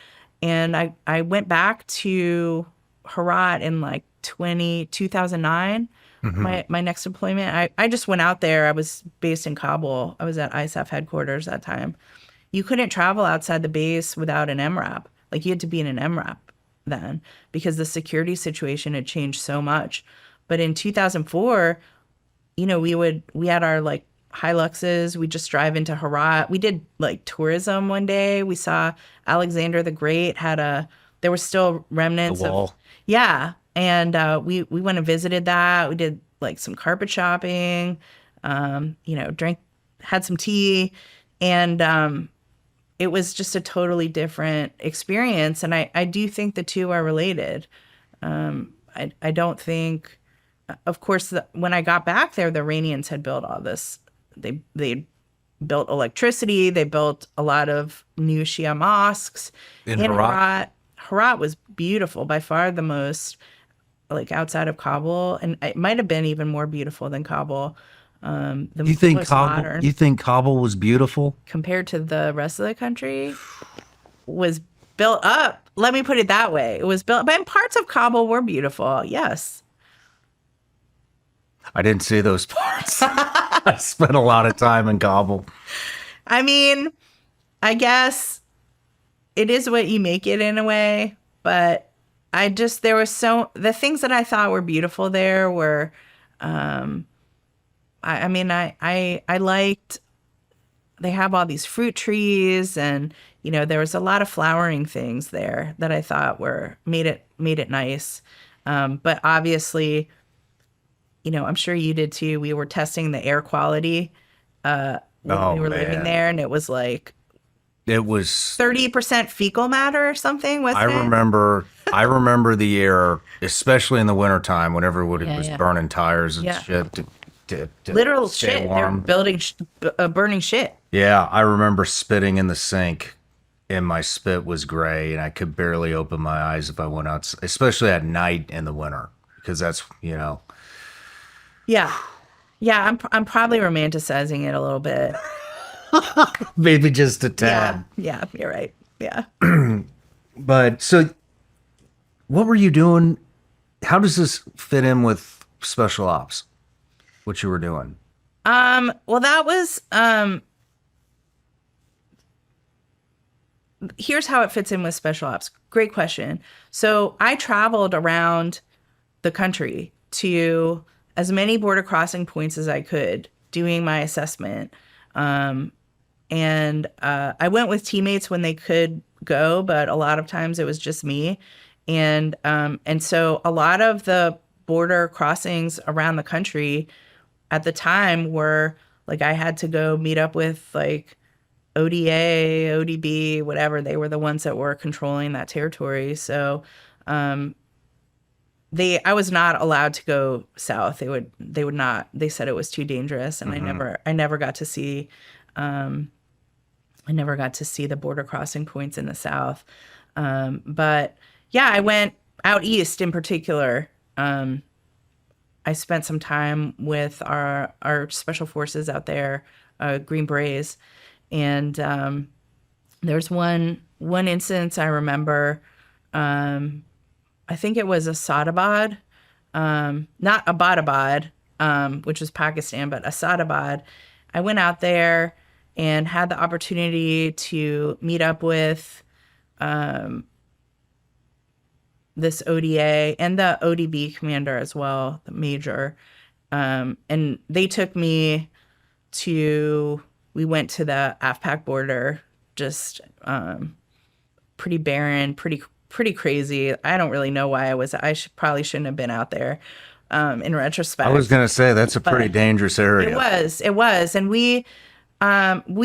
and I went back to Herat in like 2009. My next deployment. I just went out there. I was based in Kabul. I was at ISAF headquarters that time. You couldn't travel outside the base without an MRAP. Like, you had to be in an MRAP then, because the security situation had changed so much. But in 2004, we had our like Hiluxes. We just drive into Herat. We did like tourism one day. We saw Alexander the Great there were still remnants The wall. Yeah. And we went and visited that. We did like some carpet shopping, had some tea, and it was just a totally different experience. And I do think the two are related. I don't think, of course, when I got back there, the Iranians had built all this. They built electricity. They built a lot of new Shia mosques In Herat. Herat was beautiful, by far the most, like, outside of Kabul, and it might have been even more beautiful than Kabul. You think Kabul was beautiful compared to the rest of the country? Was built up. Let me put it that way. It was built, but parts of Kabul were beautiful. Yes. I didn't see those parts. I spent a lot of time in Kabul. I mean, I guess it is what you make it in a way, but the things that I thought were beautiful there were, I liked, they have all these fruit trees, and, there was a lot of flowering things there that I thought made it nice. But obviously, I'm sure you did too. We were testing the air quality, when we were living there, and it was like, it was 30% fecal matter or something. I remember the air, especially in the wintertime, whenever it was burning tires and shit. To literal stay shit. warm. They're burning shit. Yeah, I remember spitting in the sink and my spit was gray, and I could barely open my eyes if I went out, especially at night in the winter, because that's, Yeah. Yeah, I'm probably romanticizing it a little bit. maybe just a Yeah. tad. Yeah, you're right. Yeah. But so, what were you doing? How does this fit in with special ops? What you were doing? Well, that was here's how it fits in with special ops. Great question. So I traveled around the country to as many border crossing points as I could, doing my assessment. And I went with teammates when they could go, but a lot of times it was just me. And so a lot of the border crossings around the country at the time were like I had to go meet up with like ODA, ODB, whatever. They were the ones that were controlling that territory. So I was not allowed to go south. They would not. They said it was too dangerous, and I never got to see the border crossing points in the south. But yeah, I went out east in particular. I spent some time with our special forces out there, Green Berets, and there's one instance I remember. I think it was Asadabad, not Abbottabad, which was Pakistan, but Asadabad. I went out there and had the opportunity to meet up with this ODA and the ODB commander as well, the major. And they took me we went to the AFPAC border, just pretty barren, pretty crazy. I don't really know why probably shouldn't have been out there in retrospect. I was going to say that's a pretty dangerous area. It was. And we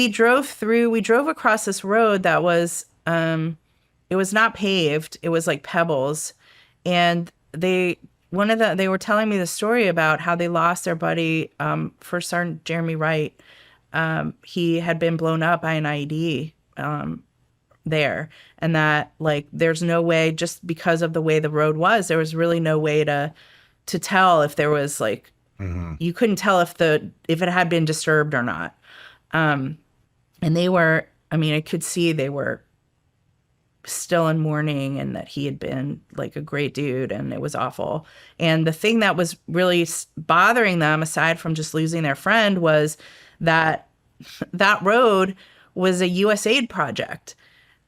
drove across this road that was, it was not paved. It was like pebbles. And they were telling me the story about how they lost their buddy, First Sergeant Jeremy Wright. He had been blown up by an IED there, and that like there's no way, just because of the way the road was, there was really no way to tell if there was like you couldn't tell if it had been disturbed or not. And I could see they were still in mourning, and that he had been like a great dude, and it was awful. And the thing that was really bothering them, aside from just losing their friend, was that road was a USAID project.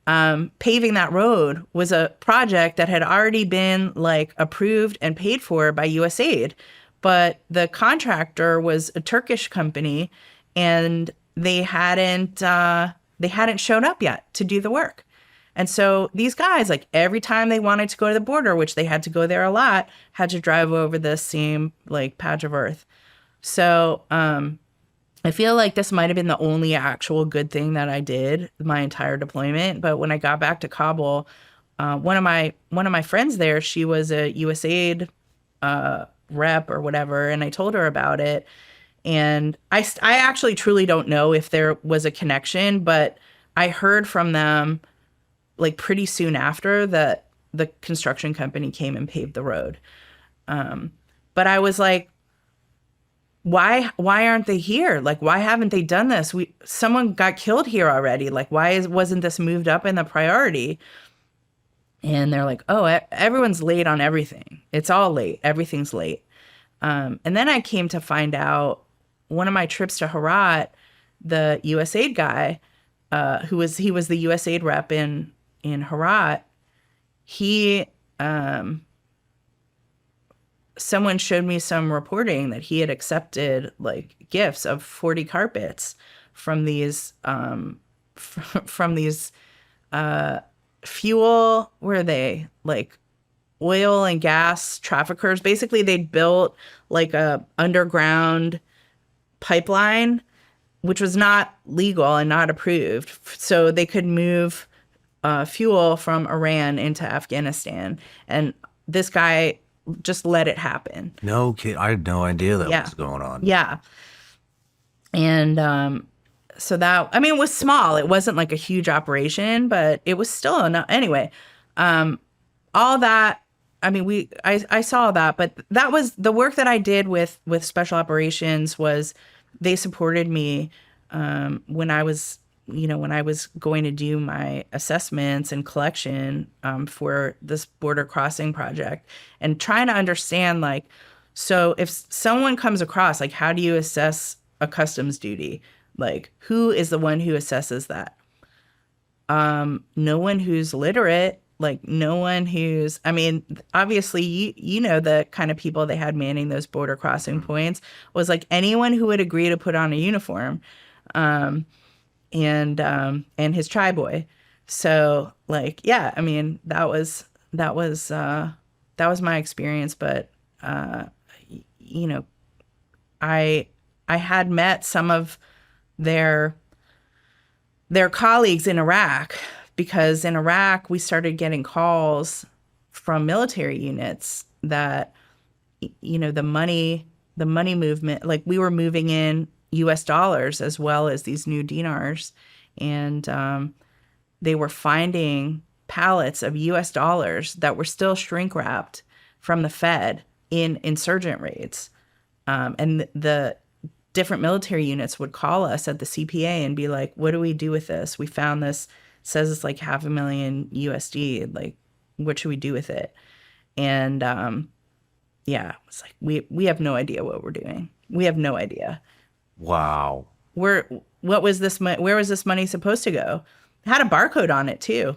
Paving that road was a project that had already been like approved and paid for by USAID, but the contractor was a Turkish company, and they hadn't shown up yet to do the work. And so these guys, like every time they wanted to go to the border, which they had to go there a lot, had to drive over this same like patch of earth. So I feel like this might have been the only actual good thing that I did my entire deployment. But when I got back to Kabul, one of my friends there, she was a USAID rep or whatever, and I told her about it. And I actually truly don't know if there was a connection, but I heard from them like pretty soon after that the construction company came and paved the road. But I was like, why aren't they here? Like, why haven't they done this? Someone got killed here already. Like, wasn't this moved up in the priority? And they're like, oh, everyone's late on everything. It's all late. Everything's late. And then I came to find out one of my trips to Herat, the USAID guy, he was the USAID rep in Herat. Someone showed me some reporting that he had accepted like gifts of 40 carpets from these fuel, where are they, like oil and gas traffickers. Basically, they'd built like a underground pipeline, which was not legal and not approved, so they could move fuel from Iran into Afghanistan. And this guy just let it happen. No kid, I had no idea that was going on. Yeah. And so that, I mean, it was small. It wasn't like a huge operation, but it was still enough. Anyway, all that, I mean, I saw that, but that was the work that I did with special operations. Was they supported me when I was, when I was going to do my assessments and collection for this border crossing project, and trying to understand, like, so if someone comes across, like, how do you assess a customs duty? Like, who is the one who assesses that? No one who's literate, like no one who's, I mean, obviously you know the kind of people they had manning those border crossing points was like anyone who would agree to put on a uniform, and his tri boy. So like, yeah, I mean, that was my experience, but you know, I had met some of their colleagues in Iraq, because in Iraq we started getting calls from military units that, the money movement, like we were moving in US dollars as well as these new dinars, and they were finding pallets of US dollars that were still shrink wrapped from the Fed in insurgent raids. And the different military units would call us at the CPA and be like, what do we do with this? We found this, says it's like $500,000 USD. Like, what should we do with it? And yeah, it's like, we have no idea what we're doing. We have no idea. Wow. Where was this money supposed to go? It had a barcode on it too.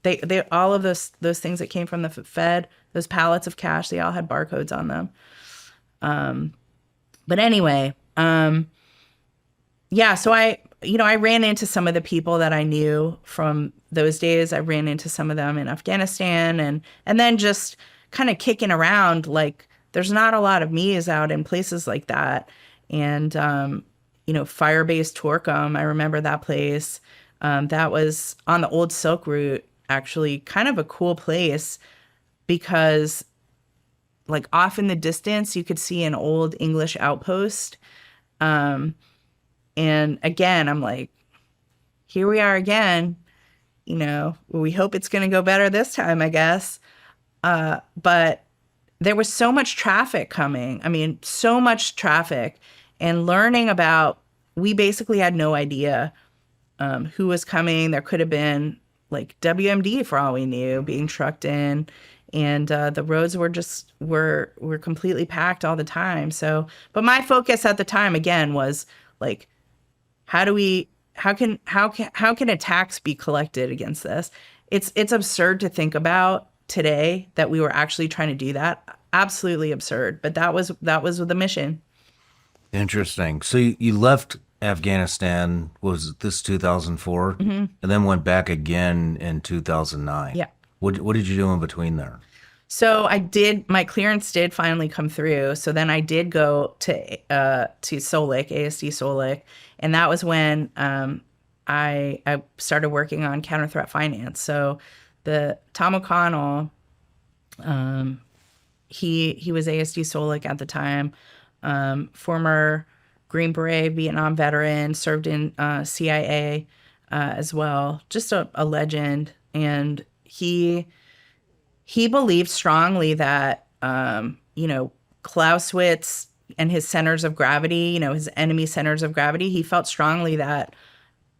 They all of those things that came from the Fed, those pallets of cash, they all had barcodes on them. But anyway, yeah, so I ran into some of the people that I knew from those days. I ran into some of them in Afghanistan, and then just kind of kicking around. Like, there's not a lot of me's out in places like that. And, Firebase Torcom, I remember that place. That was on the old Silk Route, actually kind of a cool place, because like off in the distance, you could see an old English outpost. And again, I'm like, here we are again, we hope it's going to go better this time, I guess. But there was so much traffic coming. I mean, so much traffic, and learning about, we basically had no idea who was coming. There could have been like WMD for all we knew being trucked in. And the roads were completely packed all the time. So, but my focus at the time again was like, how can attacks be collected against this? It's absurd to think about today that we were actually trying to do that. Absolutely absurd. But that was the mission. Interesting. So you left Afghanistan, was this 2004, and then went back again in 2009. Yeah. What did you do in between there? So my clearance did finally come through. So then I did go to Solic, ASD Solic, and that was when I started working on counter-threat finance. So the Tom O'Connell, he was ASD Solic at the time, former Green Beret Vietnam veteran, served in CIA as well, just a legend. And he believed strongly that, Clausewitz and his centers of gravity, his enemy centers of gravity, he felt strongly that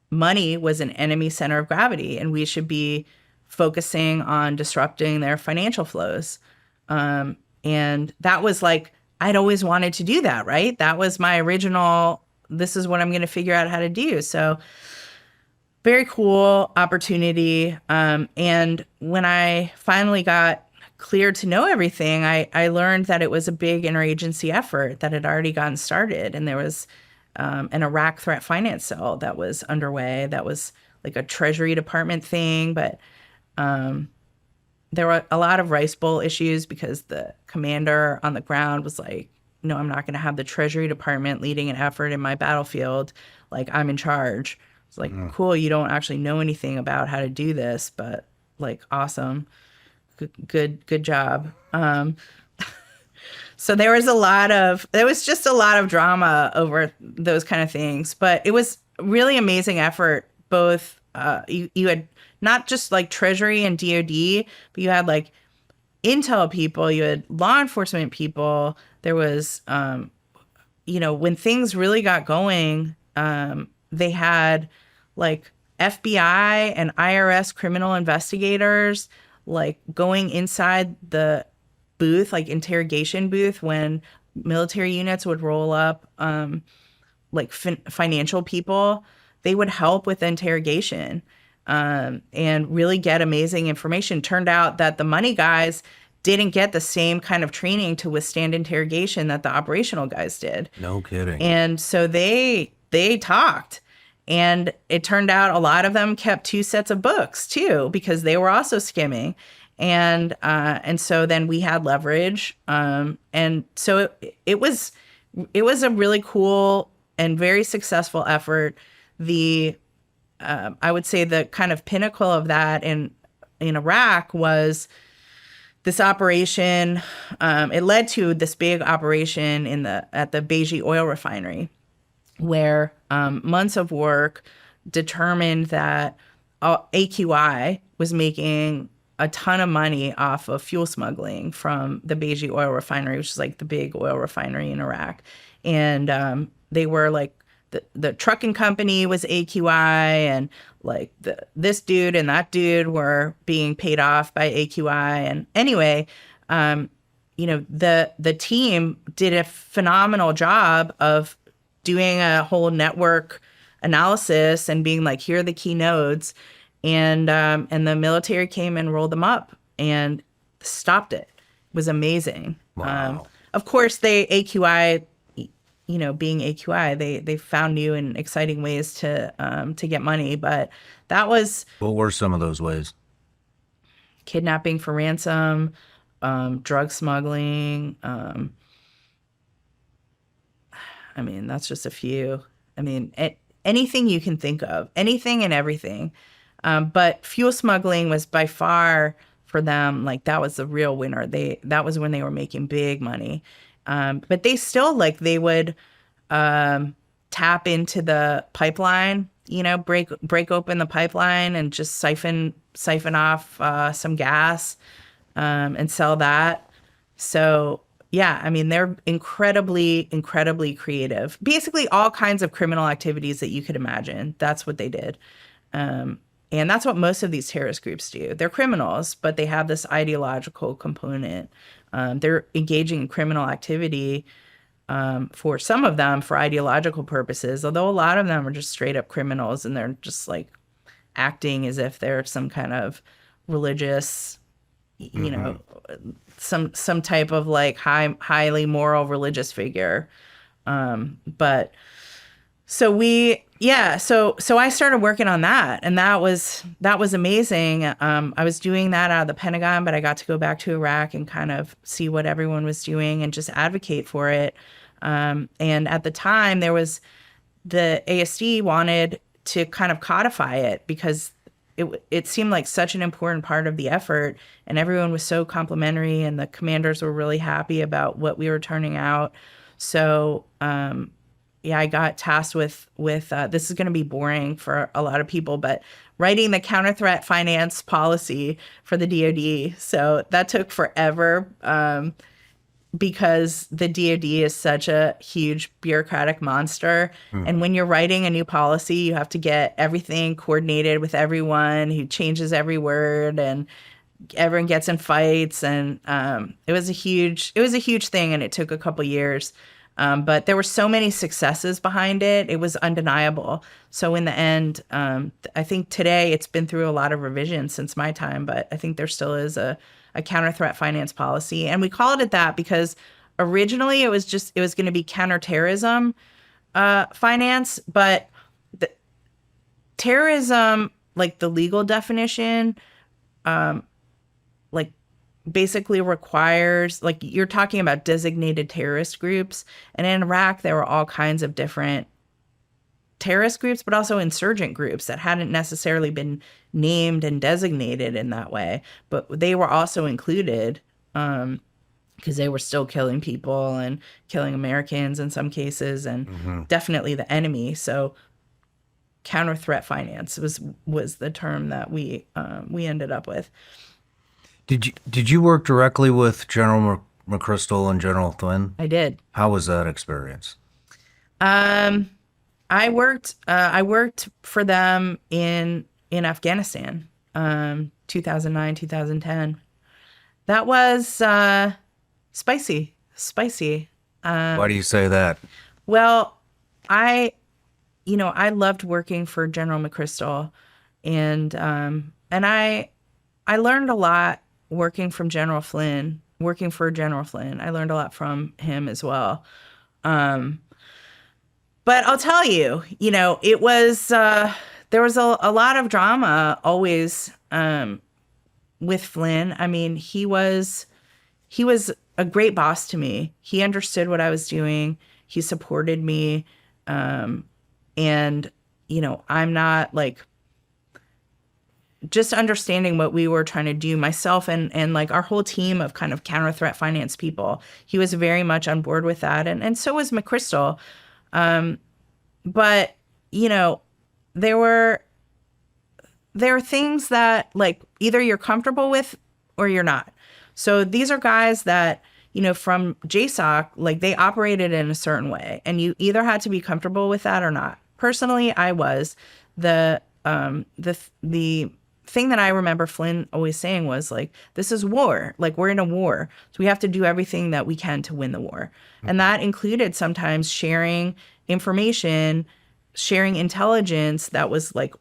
money was an enemy center of gravity, and we should be focusing on disrupting their financial flows. And that was like, I'd always wanted to do that, right? That was my original, this is what I'm going to figure out how to do. So very cool opportunity. And when I finally got cleared to know everything, I learned that it was a big interagency effort that had already gotten started. And there was an Iraq threat finance cell that was underway. That was like a Treasury Department thing. But there were a lot of Rice Bowl issues, because the commander on the ground was like, no, I'm not going to have the Treasury Department leading an effort in my battlefield. Like, I'm in charge. It's like, cool, you don't actually know anything about how to do this, but like, awesome. Good job. So there was just a lot of drama over those kind of things, but it was really amazing effort. Both you had not just like Treasury and DoD, but you had like intel people, you had law enforcement people. There was, when things really got going, they had like FBI and IRS criminal investigators like going inside the booth, like interrogation booth, when military units would roll up, like financial people. They would help with interrogation, and really get amazing information. Turned out that the money guys didn't get the same kind of training to withstand interrogation that the operational guys did. No kidding. And so they talked. And it turned out a lot of them kept two sets of books too, because they were also skimming. And so then we had leverage. And so it was a really cool and very successful effort. I would say the kind of pinnacle of that in Iraq was this operation. It led to this big operation at the Beiji oil refinery, where months of work determined that AQI was making a ton of money off of fuel smuggling from the Beiji oil refinery, which is like the big oil refinery in Iraq. And they were like, the trucking company was AQI, and like this dude and that dude were being paid off by AQI. And anyway, the team did a phenomenal job of doing a whole network analysis and being like, here are the key nodes. And the military came and rolled them up and stopped it. It was amazing. Wow. Of course, AQI, being AQI, they found new and exciting ways to get money. But that was What were some of those ways? kidnapping for ransom, drug smuggling. That's just a few. Anything you can think of, anything and everything. But fuel smuggling was by far for them, like that was the real winner. That was when they were making big money. But they still they would tap into the pipeline, break open the pipeline and just siphon off some gas and sell that. So yeah, they're incredibly, incredibly creative. Basically all kinds of criminal activities that you could imagine. That's what they did. And that's what most of these terrorist groups do. They're criminals, but they have this ideological component. They're engaging in criminal activity, for some of them for ideological purposes, although a lot of them are just straight up criminals, and they're just like acting as if they're some kind of religious, some type of like highly moral religious figure. But so I started working on that, and that was amazing. I was doing that out of the Pentagon, but I got to go back to Iraq and kind of see what everyone was doing and just advocate for it. And at the time, there was the ASD wanted to kind of codify it because it seemed like such an important part of the effort, and everyone was so complimentary, and the commanders were really happy about what we were turning out. So, I got tasked with this is going to be boring for a lot of people, but writing the counter-threat finance policy for the DoD. So that took forever because the DoD is such a huge bureaucratic monster. And when you're writing a new policy, you have to get everything coordinated with everyone who changes every word, and everyone gets in fights. And it was a huge thing, and it took a couple years. But there were so many successes behind it. It was undeniable. So in the end, I think today it's been through a lot of revisions since my time, but I think there still is a counter-threat finance policy. And we called it that because originally it was going to be counterterrorism finance, but the terrorism, like the legal definition, basically requires, like, you're talking about designated terrorist groups. And in Iraq, there were all kinds of different terrorist groups, but also insurgent groups that hadn't necessarily been named and designated in that way. But they were also included because they were still killing people and killing Americans in some cases, and definitely the enemy. So counter threat finance was the term that we ended up with. Did you work directly with General McChrystal and General Flynn? I did. How was that experience? I worked for them in Afghanistan, 2009, 2010. That was spicy. Why do you say that? Well, I loved working for General McChrystal, and I learned a lot working for General Flynn. I learned a lot from him as well. But I'll tell you, it was there was a lot of drama always with Flynn. I mean, he was a great boss to me. He understood what I was doing. He supported me. And, I'm not like just understanding what we were trying to do, myself and like our whole team of kind of counter threat finance people. He was very much on board with that. And so was McChrystal. But, there were things that like either you're comfortable with or you're not. So these are guys that, from JSOC, like they operated in a certain way and you either had to be comfortable with that or not. Personally, I was. The thing that I remember Flynn always saying was like, this is war. Like we're in a war. So we have to do everything that we can to win the war. Mm-hmm. And that included sometimes sharing information, sharing intelligence that was like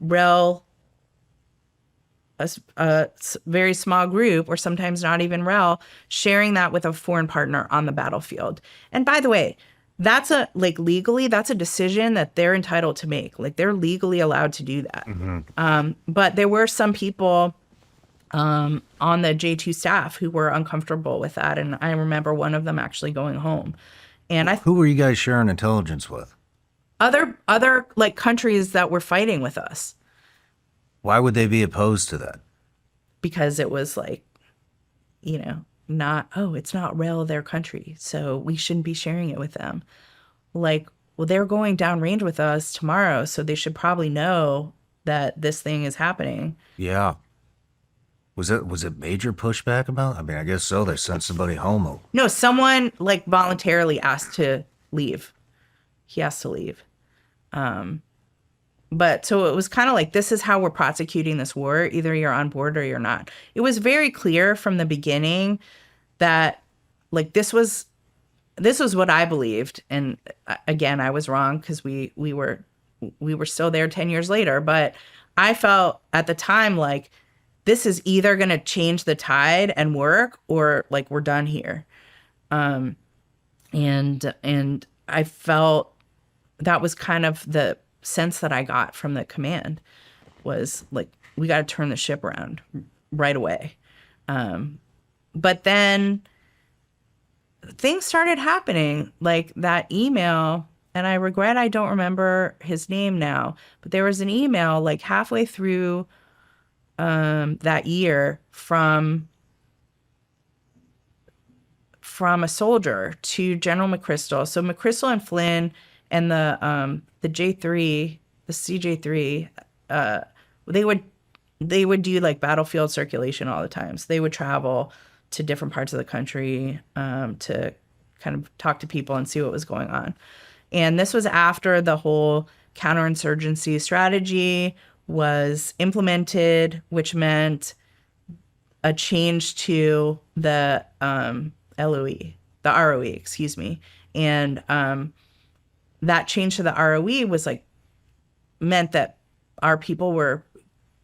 a very small group, or sometimes not even REL, sharing that with a foreign partner on the battlefield. And by the way, that's legally, that's a decision that they're entitled to make. Like they're legally allowed to do that. Mm-hmm. But there were some people on the J2 staff who were uncomfortable with that. And I remember one of them actually going home. And who were you guys sharing intelligence with? Other like countries that were fighting with us. Why would they be opposed to that? Because it was like, it's not REL their country, so we shouldn't be sharing it with them. Like, well, they're going downrange with us tomorrow, so they should probably know that this thing is happening. Yeah. Was it major pushback about? I mean, I guess so. They sent somebody home. No, someone like voluntarily asked to leave. He has to leave. But so it was kind of like, this is how we're prosecuting this war. Either you're on board or you're not. It was very clear from the beginning that like this was what I believed. And again, I was wrong because we were still there 10 years later. But I felt at the time like this is either going to change the tide and work, or like we're done here. And I felt that was kind of the sense that I got from the command, was like, we got to turn the ship around right away. But then things started happening, like that email, and I regret I don't remember his name now, but there was an email like halfway through that year from a soldier to General McChrystal. So McChrystal and Flynn and the J3, the CJ3, they would do like battlefield circulation all the time. So they would travel to different parts of the country to kind of talk to people and see what was going on. And this was after the whole counterinsurgency strategy was implemented, which meant a change to the ROE, excuse me. And that change to the ROE was like, meant that our people were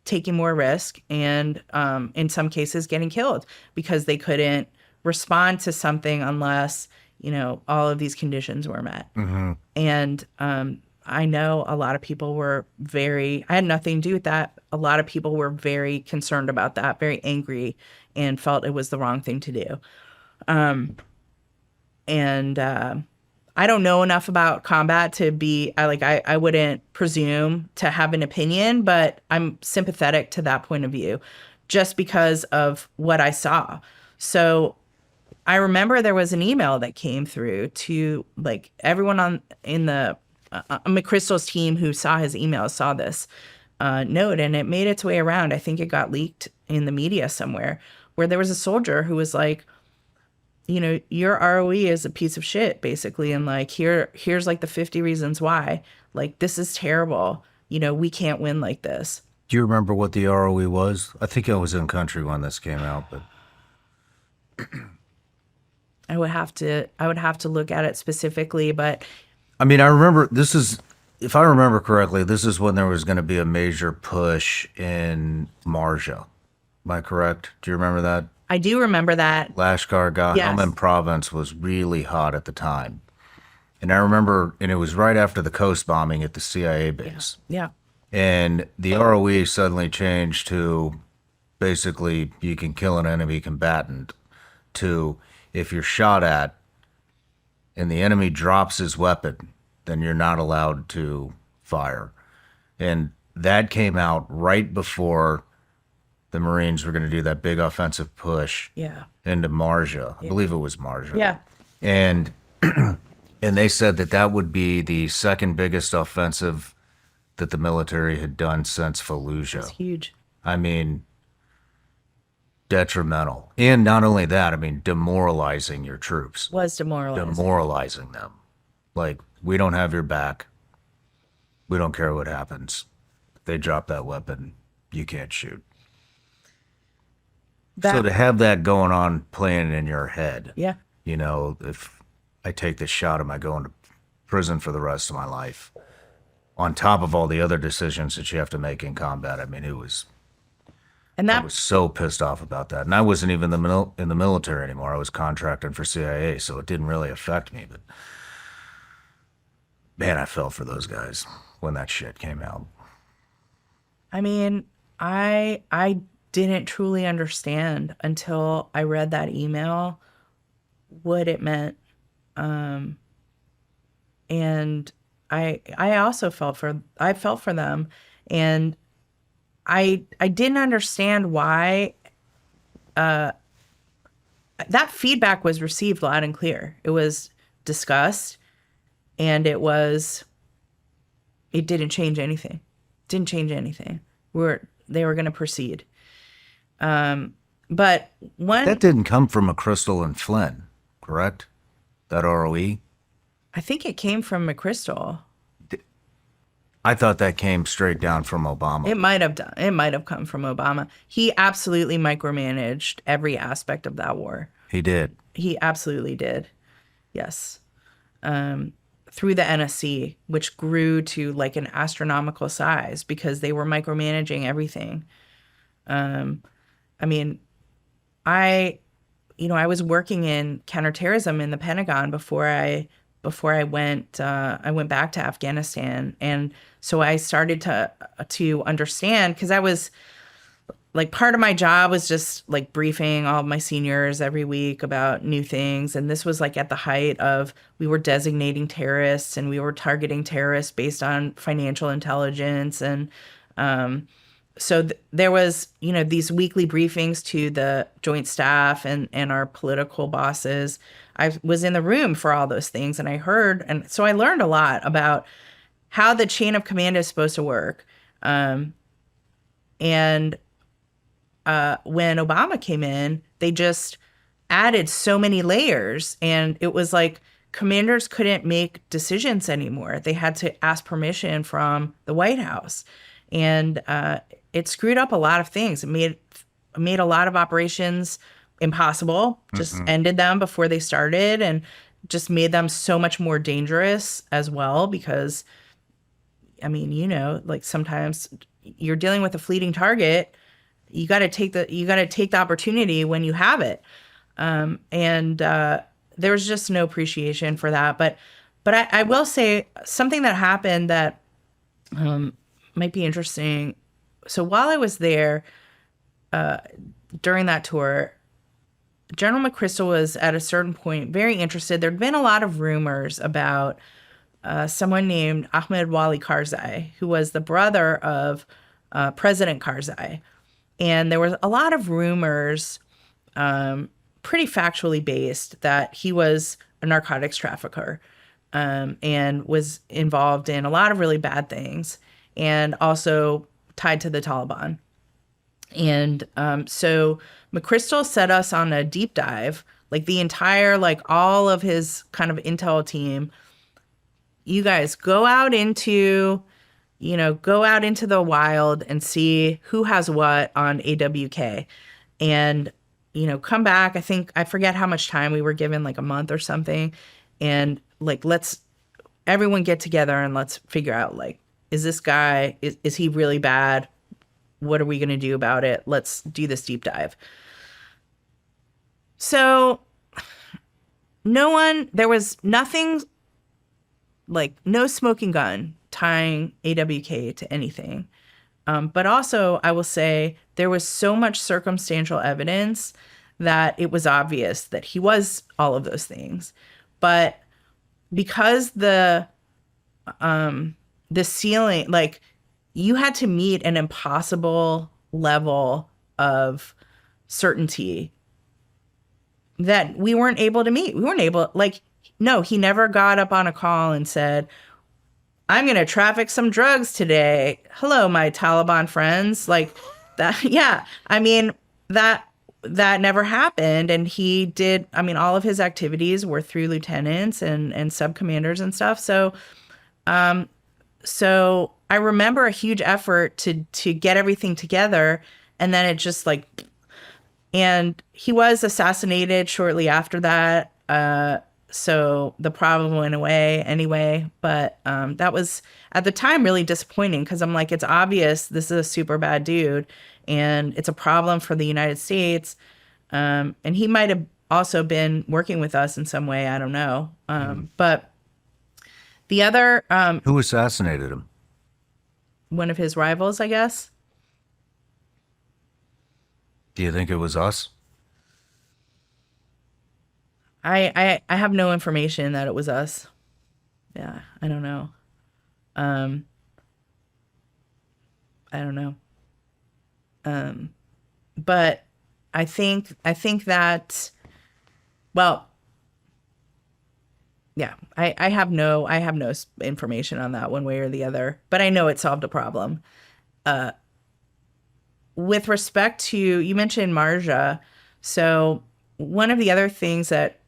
taking more risk and in some cases getting killed because they couldn't respond to something unless, all of these conditions were met. Mm-hmm. And I know a lot of people were I had nothing to do with that. A lot of people were very concerned about that, very angry, and felt it was the wrong thing to do. I don't know enough about combat to be, I wouldn't presume to have an opinion, but I'm sympathetic to that point of view just because of what I saw. So I remember there was an email that came through to like everyone in the McChrystal's team who saw his email saw this note, and it made its way around. I think it got leaked in the media somewhere, where there was a soldier who was like, your ROE is a piece of shit, basically, and like here's like the 50 reasons why. Like, this is terrible. We can't win like this. Do you remember what the ROE was? I think I was in country when this came out, but I would have to look at it specifically, but I mean, I remember if I remember correctly, this is when there was going to be a major push in Marja. Am I correct? Do you remember that? I do remember that. Lashkar Gah Yes. Helmand province was really hot at the time. And I remember, and it was right after the coast bombing at the CIA base. Yeah. And the ROE suddenly changed to basically you can kill an enemy combatant to if you're shot at and the enemy drops his weapon, then you're not allowed to fire. And that came out right before the Marines were going to do that big offensive push Yeah. into Marja. I believe it was Marja. Yeah. And and they said that would be the second biggest offensive that the military had done since Fallujah. It's huge. I mean, detrimental. And not only that, I mean, demoralizing your troops. Was demoralizing. Demoralizing them. Like, we don't have your back. We don't care what happens. If they drop that weapon, you can't shoot. So to have that going on, playing in your head, Yeah. if I take this shot, am I going to prison for the rest of my life? On top of all the other decisions that you have to make in combat. I mean, And I that was so pissed off about that. And I wasn't even in the military anymore. I was contracting for CIA, so it didn't really affect me. But man, I fell for those guys when that shit came out. I mean, I didn't truly understand until I read that email what it meant. And I also felt for them, and I didn't understand why that feedback was received loud and clear. It was discussed, and it didn't change anything. Didn't change anything. They were going to proceed. But that didn't come from McChrystal and Flynn, correct? That ROE? I think it came from McChrystal. I thought that came straight down from Obama. It might have come from Obama. He absolutely micromanaged every aspect of that war. He did. He absolutely did. Yes. Through the NSC, which grew to like an astronomical size because they were micromanaging everything. I mean, I was working in counterterrorism in the Pentagon before I went back to Afghanistan, and so I started to understand, because I was like, part of my job was just like briefing all of my seniors every week about new things, and this was like at the height of we were designating terrorists and we were targeting terrorists based on financial intelligence, and so there was, these weekly briefings to the joint staff and our political bosses. I was in the room for all those things, and I heard, and so I learned a lot about how the chain of command is supposed to work. And when Obama came in, they just added so many layers, and it was like commanders couldn't make decisions anymore. They had to ask permission from the White House, and it screwed up a lot of things. It made a lot of operations impossible, just ended them before they started, and just made them so much more dangerous as well, because, I mean, like, sometimes you're dealing with a fleeting target. You got to take the opportunity when you have it. And there was just no appreciation for that. But I will say something that happened that might be interesting. So while I was there during that tour, General McChrystal was at a certain point very interested. There'd been a lot of rumors about someone named Ahmed Wali Karzai, who was the brother of President Karzai. And there was a lot of rumors, pretty factually based, that he was a narcotics trafficker. and was involved in a lot of really bad things, and also tied to the Taliban. And so McChrystal set us on a deep dive, like the entire, like all of his kind of intel team. You guys go out into, go out into the wild and see who has what on AWK, and come back. I forget how much time we were given, like a month or something, and like let's everyone get together and let's figure out, like, is this guy, is he really bad? What are we going to do about it? Let's do this deep dive. So there was nothing, like no smoking gun tying AWK to anything. But also, I will say there was so much circumstantial evidence that it was obvious that he was all of those things. But because the ceiling, like, you had to meet an impossible level of certainty that we weren't able to meet. We weren't able, like, no, he never got up on a call and said, I'm going to traffic some drugs today. Hello, my Taliban friends. Like that. Yeah. I mean, that never happened. And he did, I mean, all of his activities were through lieutenants and sub-commanders and stuff. So I remember a huge effort to get everything together, and then it just like, and he was assassinated shortly after that. So the problem went away anyway, but that was at the time really disappointing, because I'm like, it's obvious this is a super bad dude and it's a problem for the United States. And he might have also been working with us in some way. I don't know. But the other... Who assassinated him? One of his rivals, I guess. Do you think it was us? I have no information that it was us. Yeah, I don't know. I don't know. But I think that, well, yeah, I have no information on that one way or the other, but I know it solved a problem. With respect to, you mentioned Marja. So one of the other things that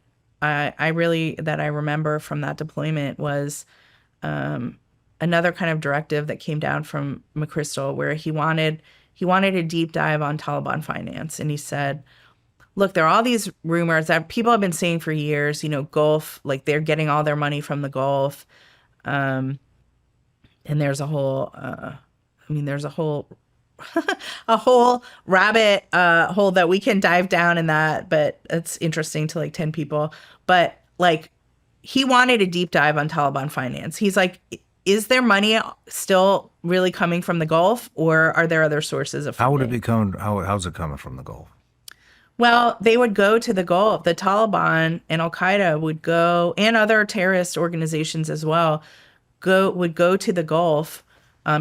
I remember from that deployment was another kind of directive that came down from McChrystal, where he wanted a deep dive on Taliban finance. And he said, look, there are all these rumors that people have been saying for years, Gulf, like they're getting all their money from the Gulf. And there's a whole, there's a whole a whole rabbit hole that we can dive down in that, but it's interesting to like 10 people. But like, he wanted a deep dive on Taliban finance. He's like, is there money still really coming from the Gulf, or are there other sources of funding? How would it be coming? How's it coming from the Gulf? Well, they would go to the Gulf. The Taliban and Al-Qaeda would go, and other terrorist organizations as well, would go to the Gulf,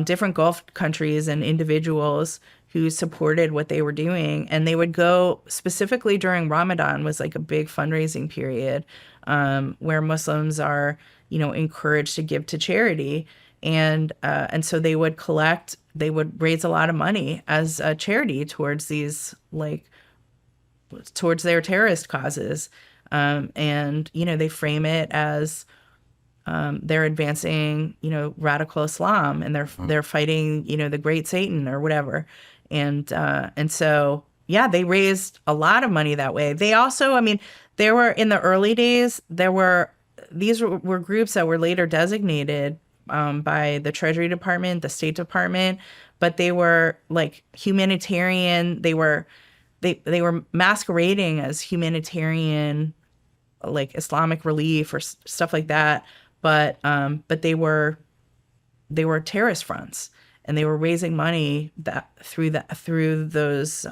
different Gulf countries and individuals who supported what they were doing. And they would go specifically during Ramadan, was like a big fundraising period, where Muslims are, encouraged to give to charity. And so they would raise a lot of money as a charity towards these, like, towards their terrorist causes. And, they frame it as they're advancing, radical Islam, and they're fighting, the great Satan or whatever. And so, yeah, they raised a lot of money that way. They also, there were, in the early days, these were groups that were later designated by the Treasury Department, the State Department, but they were like humanitarian. They were masquerading as humanitarian, like Islamic relief or stuff like that. But they were terrorist fronts, and they were raising money through those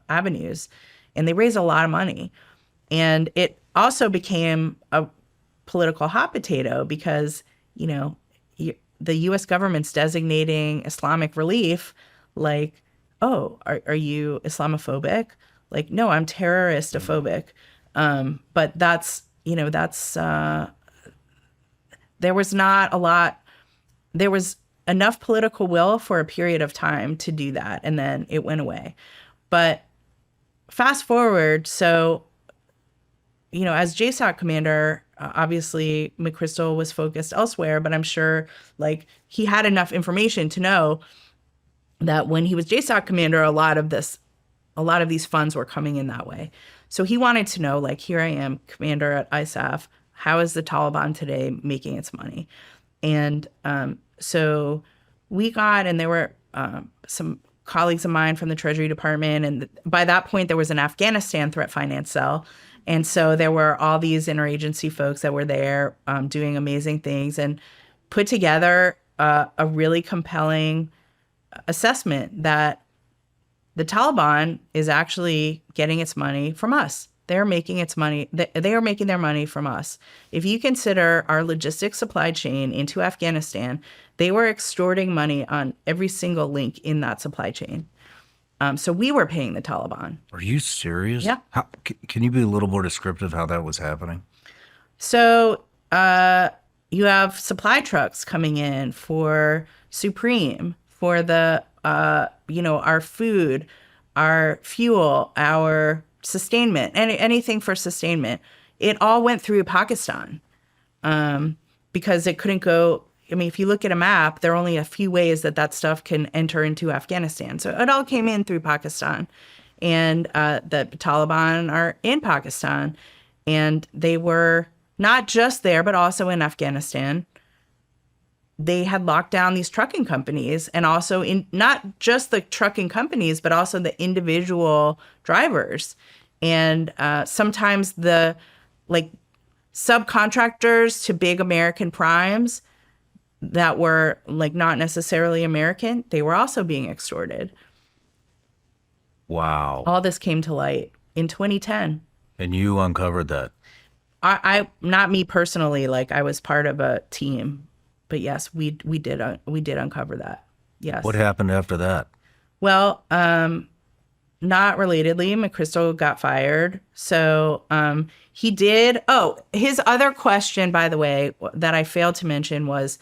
avenues, and they raised a lot of money. And it also became a political hot potato because, the U.S. government's designating Islamic relief, like, oh, are you Islamophobic? Like, no, I'm terroristophobic. But that's there was not a lot. There was enough political will for a period of time to do that, and then it went away. But fast forward, so, as JSOC commander, obviously McChrystal was focused elsewhere, but I'm sure like he had enough information to know that when he was JSOC commander, a lot of these funds were coming in that way. So he wanted to know, like, here I am, commander at ISAF. How is the Taliban today making its money? And so we got, and there were some colleagues of mine from the Treasury Department. And by that point, there was an Afghanistan threat finance cell. And so there were all these interagency folks that were there doing amazing things and put together a really compelling assessment that the Taliban is actually getting its money from us. They're making its money. They are making their money from us. If you consider our logistics supply chain into Afghanistan, they were extorting money on every single link in that supply chain. So we were paying the Taliban. Are you serious? Yeah. Can you be a little more descriptive how that was happening? So you have supply trucks coming in for Supreme, for the our food, our fuel, our sustainment, anything for sustainment. It all went through Pakistan because it couldn't go. I mean, if you look at a map, there are only a few ways that stuff can enter into Afghanistan. So it all came in through Pakistan. And the Taliban are in Pakistan. And they were not just there, but also in Afghanistan. They had locked down these trucking companies, and also in not just the trucking companies, but also the individual drivers. And sometimes the subcontractors to big American primes that were not necessarily American, they were also being extorted. Wow. All this came to light in 2010. And you uncovered that? I not me personally, I was part of a team. But yes, we did uncover that. Yes. What happened after that? Well, not relatedly, McChrystal got fired. So he did. Oh, his other question, by the way, that I failed to mention was,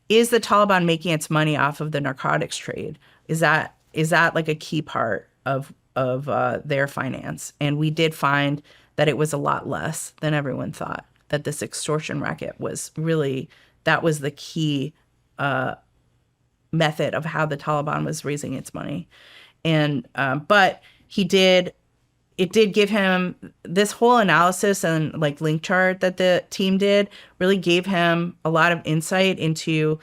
is the Taliban making its money off of the narcotics trade? Is that a key part of their finance? And we did find that it was a lot less than everyone thought. That this extortion racket was really, that was the key method of how the Taliban was raising its money. And but it did give him this whole analysis and link chart that the team did really gave him a lot of insight into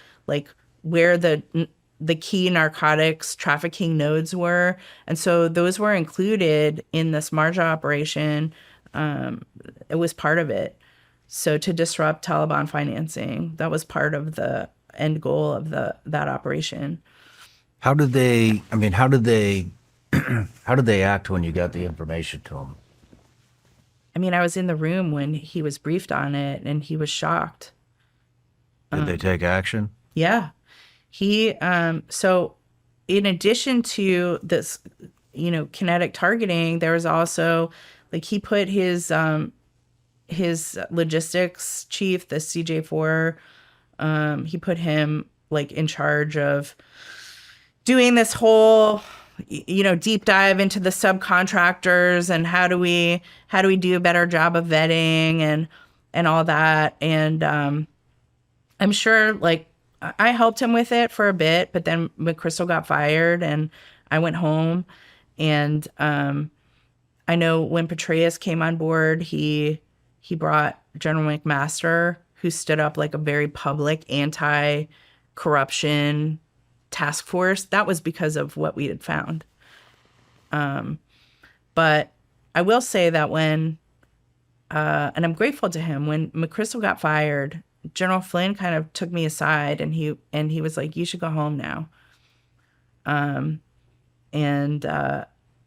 where the key narcotics trafficking nodes were. And so those were included in this Marja operation. It was part of it. So to disrupt Taliban financing, that was part of the end goal of that operation. How did they act when you got the information to them? I mean, I was in the room when he was briefed on it, and he was shocked. Did they take action? Yeah. He, so in addition to this, kinetic targeting, there was also, he put his logistics chief, the CJ4, he put him in charge of doing this whole, deep dive into the subcontractors and how do we do a better job of vetting and all that. And I'm sure I helped him with it for a bit, but then McChrystal got fired and I went home. And I know when Petraeus came on board, he brought General McMaster, who stood up a very public anti-corruption task force. That was because of what we had found. But I will say that when, and I'm grateful to him, when McChrystal got fired, General Flynn kind of took me aside and he was like, you should go home now. And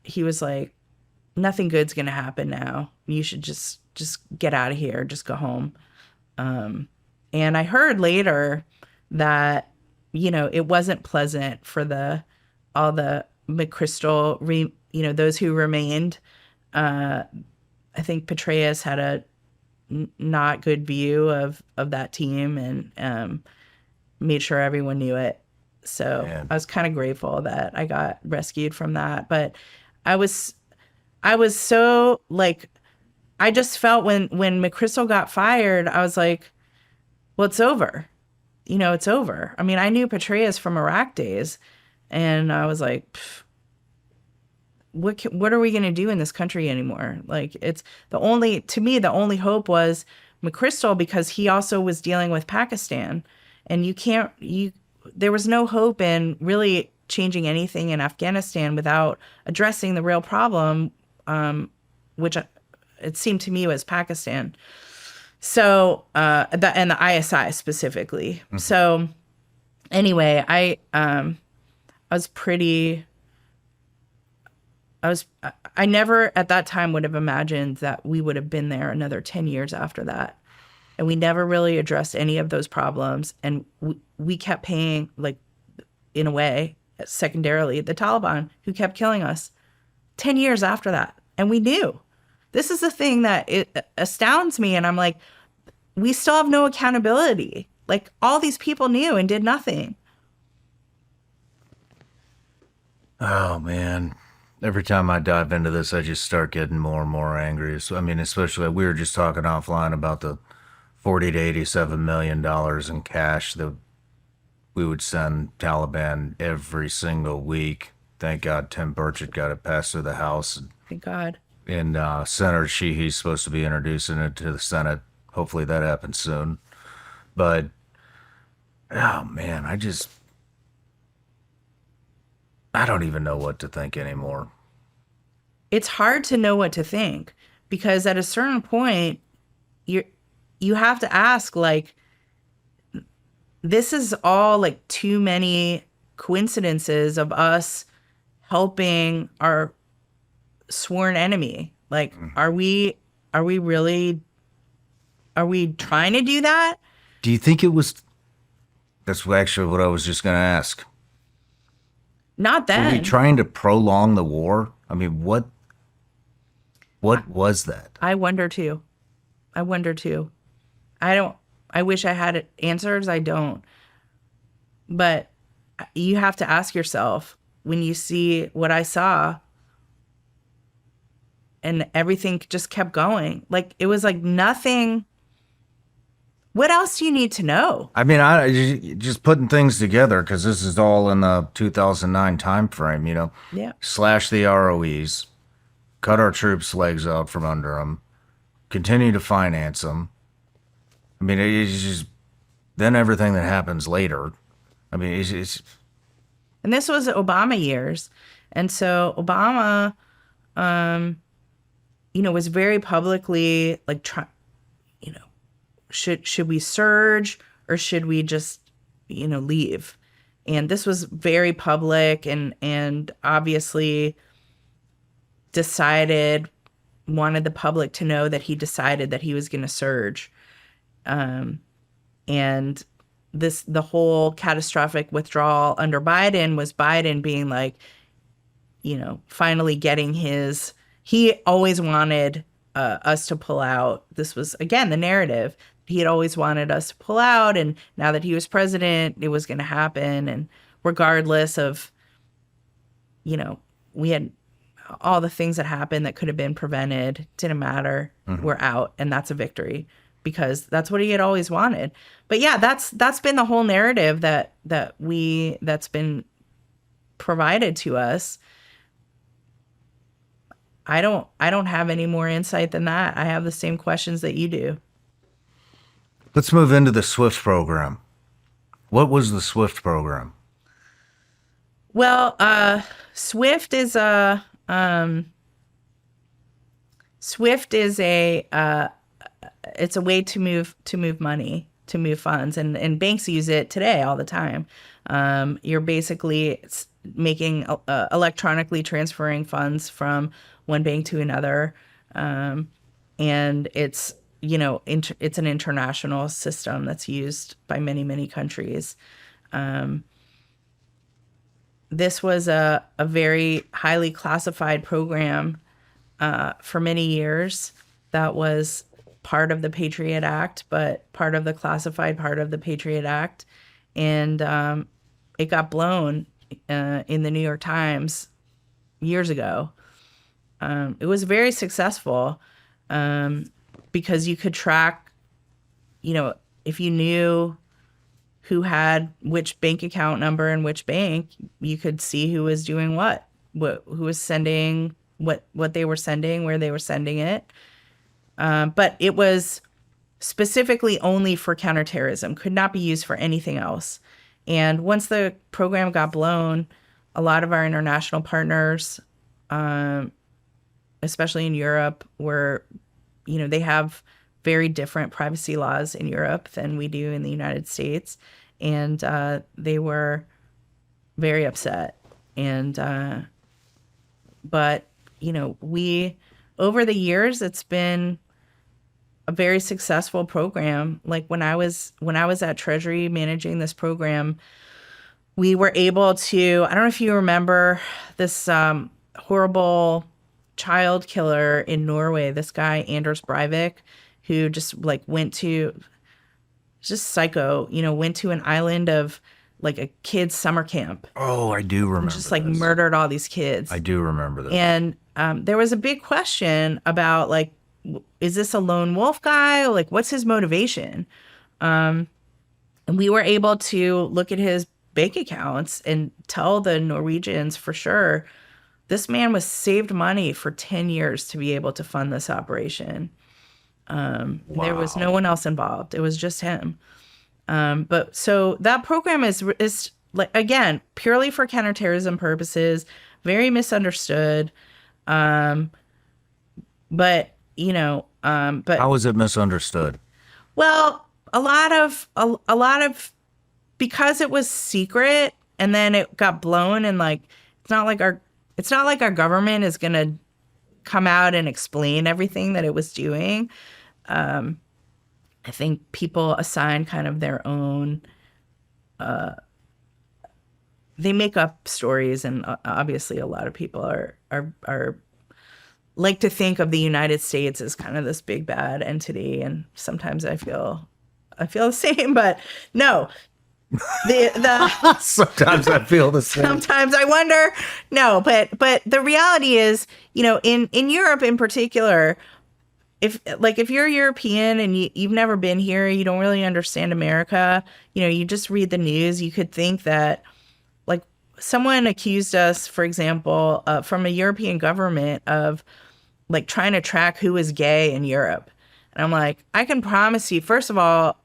he was like, nothing good's going to happen now. You should just get out of here. Just go home. And I heard later that, it wasn't pleasant for all the McChrystal, those who remained. I think Petraeus had not good view of that team, and made sure everyone knew it. So Man. I was kind of grateful that I got rescued from that. But I was so like, I just felt when McChrystal got fired, I was like, well, it's over. It's over. I mean, I knew Petraeus from Iraq days, and I was like, what are we going to do in this country anymore? Like, it's to me, the only hope was McChrystal, because he also was dealing with Pakistan, and there was no hope in really changing anything in Afghanistan without addressing the real problem, which it seemed to me was Pakistan. So, and the ISI specifically. Mm-hmm. So anyway, I never at that time would have imagined that we would have been there another 10 years after that. And we never really addressed any of those problems. And we kept paying, like, in a way, secondarily, the Taliban, who kept killing us 10 years after that. And we knew. This is the thing that it astounds me. And I'm like, we still have no accountability. Like, all these people knew and did nothing. Oh, man. Every time I dive into this, I just start getting more and more angry. So, I mean, especially, we were just talking offline about the $40 to $87 million in cash that we would send Taliban every single week. Thank God Tim Burchett got it passed through the House. Thank God. And Senator Sheehy's supposed to be introducing it to the Senate. Hopefully that happens soon. But, oh man, I don't even know what to think anymore. It's hard to know what to think, because at a certain point, you have to ask, like, this is all like too many coincidences of us helping our sworn enemy. Like, are we trying to do that? Do you think it was? That's actually what I was just going to ask. Not then. Were we trying to prolong the war? I mean, what was that? I wonder too. I wish I had answers. I don't. But you have to ask yourself, when you see what I saw, and everything just kept going. Like, it was like nothing. What else do you need to know? I mean, I just putting things together, because this is all in the 2009 timeframe, Yeah. Slash the ROEs, cut our troops' legs out from under them, continue to finance them. I mean, it's just, then everything that happens later. I mean, it's and this was Obama years. And so Obama, was very publicly like, should we surge, or should we just, leave? And this was very public, and obviously wanted the public to know that he decided that he was going to surge. And the whole catastrophic withdrawal under Biden was Biden being like, finally getting he always wanted us to pull out. This was, again, the narrative. He had always wanted us to pull out, and now that he was president, it was going to happen. And regardless of, we had all the things that happened that could have been prevented, didn't matter. Mm-hmm. We're out, and that's a victory, because that's what he had always wanted. But yeah, that's been the whole narrative that's been provided to us. I don't have any more insight than that. I have the same questions that you do. Let's move into the SWIFT program. What was the SWIFT program? Well, SWIFT is a it's a way to move money, to move funds, and banks use it today all the time. You're basically making electronically transferring funds from one bank to another, and it's it's an international system that's used by many countries. This was a very highly classified program for many years that was part of the Patriot Act, but part of the classified part of the Patriot Act. And it got blown in the New York Times years ago. It was very successful because you could track, if you knew who had which bank account number in which bank, you could see who was doing who was sending what they were sending, where they were sending it. But it was specifically only for counterterrorism, could not be used for anything else. And once the program got blown, a lot of our international partners, especially in Europe, they have very different privacy laws in Europe than we do in the United States. And they were very upset. And, but, over the years, it's been a very successful program. Like when I was at Treasury managing this program, we were able to, I don't know if you remember this horrible child killer in Norway, this guy, Anders Breivik, who just went to an island of a kid's summer camp. Oh, I do remember. And just murdered all these kids. I do remember that. And there was a big question about is this a lone wolf guy? What's his motivation? And we were able to look at his bank accounts and tell the Norwegians for sure, this man was saved money for 10 years to be able to fund this operation. Wow. There was no one else involved. It was just him. But so that program is again, purely for counterterrorism purposes, very misunderstood. But how was it misunderstood? Well, a lot of because it was secret and then it got blown, and it's not like our government is going to come out and explain everything that it was doing. I think people assign kind of their own, they make up stories, and obviously a lot of people are like to think of the United States as kind of this big bad entity, and sometimes I feel the same, but no. Sometimes I feel the same. Sometimes I wonder. No, but the reality is, in Europe in particular, if you're European and you've never been here, you don't really understand America, you just read the news, you could think that someone accused us, for example, from a European government of trying to track who is gay in Europe. And I'm like, I can promise you, first of all,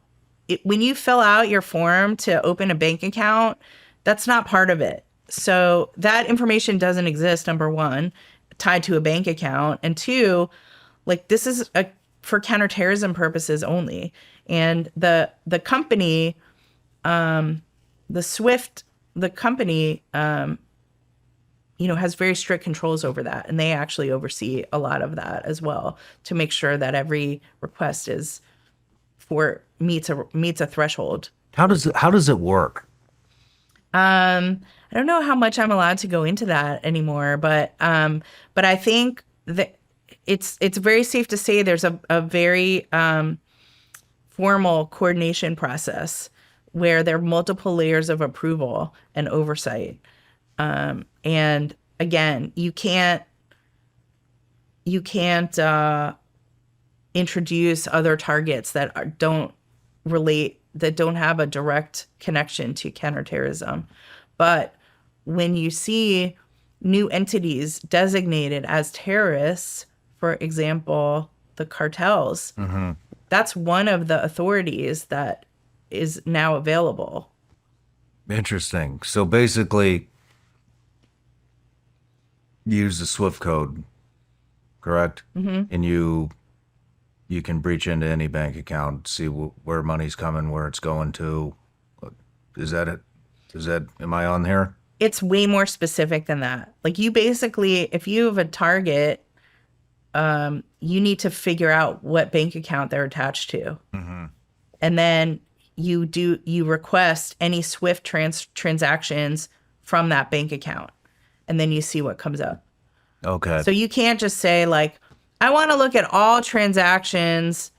when you fill out your form to open a bank account, that's not part of it. So that information doesn't exist, number one, tied to a bank account. And two, this is for counterterrorism purposes only. And the company, the company, has very strict controls over that. And they actually oversee a lot of that as well to make sure that every request meets a threshold. How does it work? I don't know how much I'm allowed to go into that anymore, but I think that it's very safe to say there's a very formal coordination process where there are multiple layers of approval and oversight. And again, you can't introduce other targets that don't have a direct connection to counterterrorism. But when you see new entities designated as terrorists, for example, the cartels, mm-hmm. That's one of the authorities that is now available. Interesting. So basically, use the SWIFT code, correct? Mm-hmm. And you can breach into any bank account, see where money's coming, where it's going to. Is that it? Am I on here? It's way more specific than that. You basically, if you have a target, you need to figure out what bank account they're attached to. Mm-hmm. And then you request any SWIFT transactions from that bank account. And then you see what comes up. Okay. So you can't just say I want to look at all transactions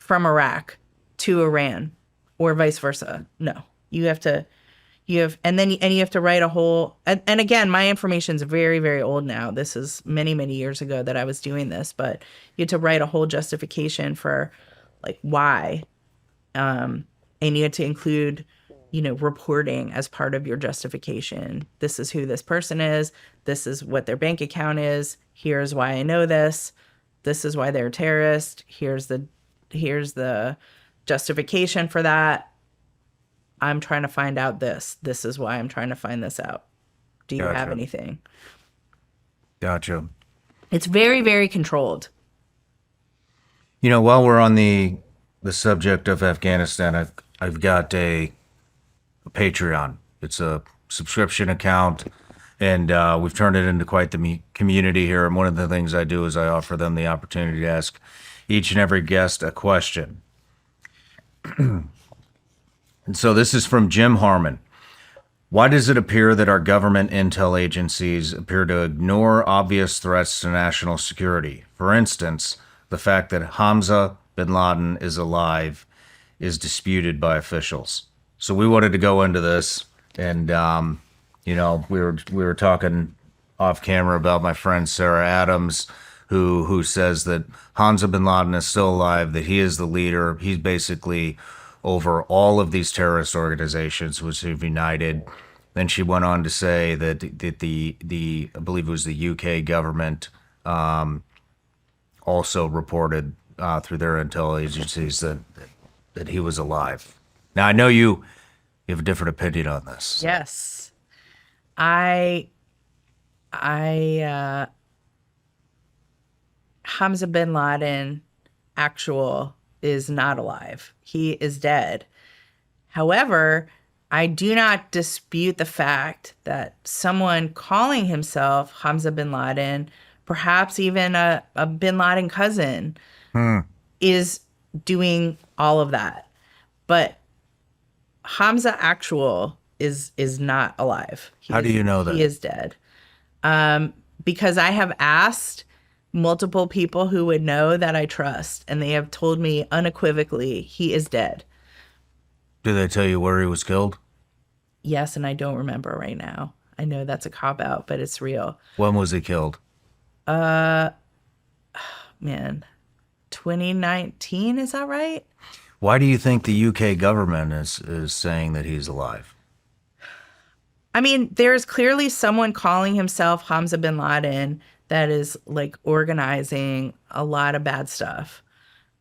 from Iraq to Iran or vice versa. No, you have to, and you have to write a whole, and again, my information is very, very old now. This is many, many years ago that I was doing this, but you had to write a whole justification for like why. And you had to include, reporting as part of your justification. This is who this person is. This is what their bank account is. Here's why I know this. This is why they're a terrorist. Here's the justification for that. I'm trying to find out this. This is why I'm trying to find this out. Do you have anything? Gotcha. It's very, very controlled. While we're on the subject of Afghanistan, I've got a Patreon. It's a subscription account, and we've turned it into quite the community here. And one of the things I do is I offer them the opportunity to ask each and every guest a question. And so this is from Jim Harmon. Why does it appear that our government intel agencies appear to ignore obvious threats to national security? For instance, the fact that Hamza bin Laden is alive is disputed by officials. So we wanted to go into this, and we were talking off camera about my friend Sarah Adams, who says that Hamza bin Laden is still alive, that he is the leader. He's basically over all of these terrorist organizations which have united. Then she went on to say that the I believe it was the UK government also reported through their intel agencies that he was alive. Now I know you have a different opinion on this. Yes, Hamza bin Laden actual is not alive. He is dead. However, I do not dispute the fact that someone calling himself Hamza bin Laden, perhaps even a bin Laden cousin, is doing all of that. But Hamza actual is not alive. How do you know that? He is dead. Because I have asked multiple people who would know that I trust, and they have told me unequivocally he is dead. Did they tell you where he was killed? Yes, and I don't remember right now. I know that's a cop-out, but it's real. When was he killed? Man, 2019, is that right? Why do you think the UK government is saying that he's alive? I mean, there's clearly someone calling himself Hamza bin Laden that is like organizing a lot of bad stuff.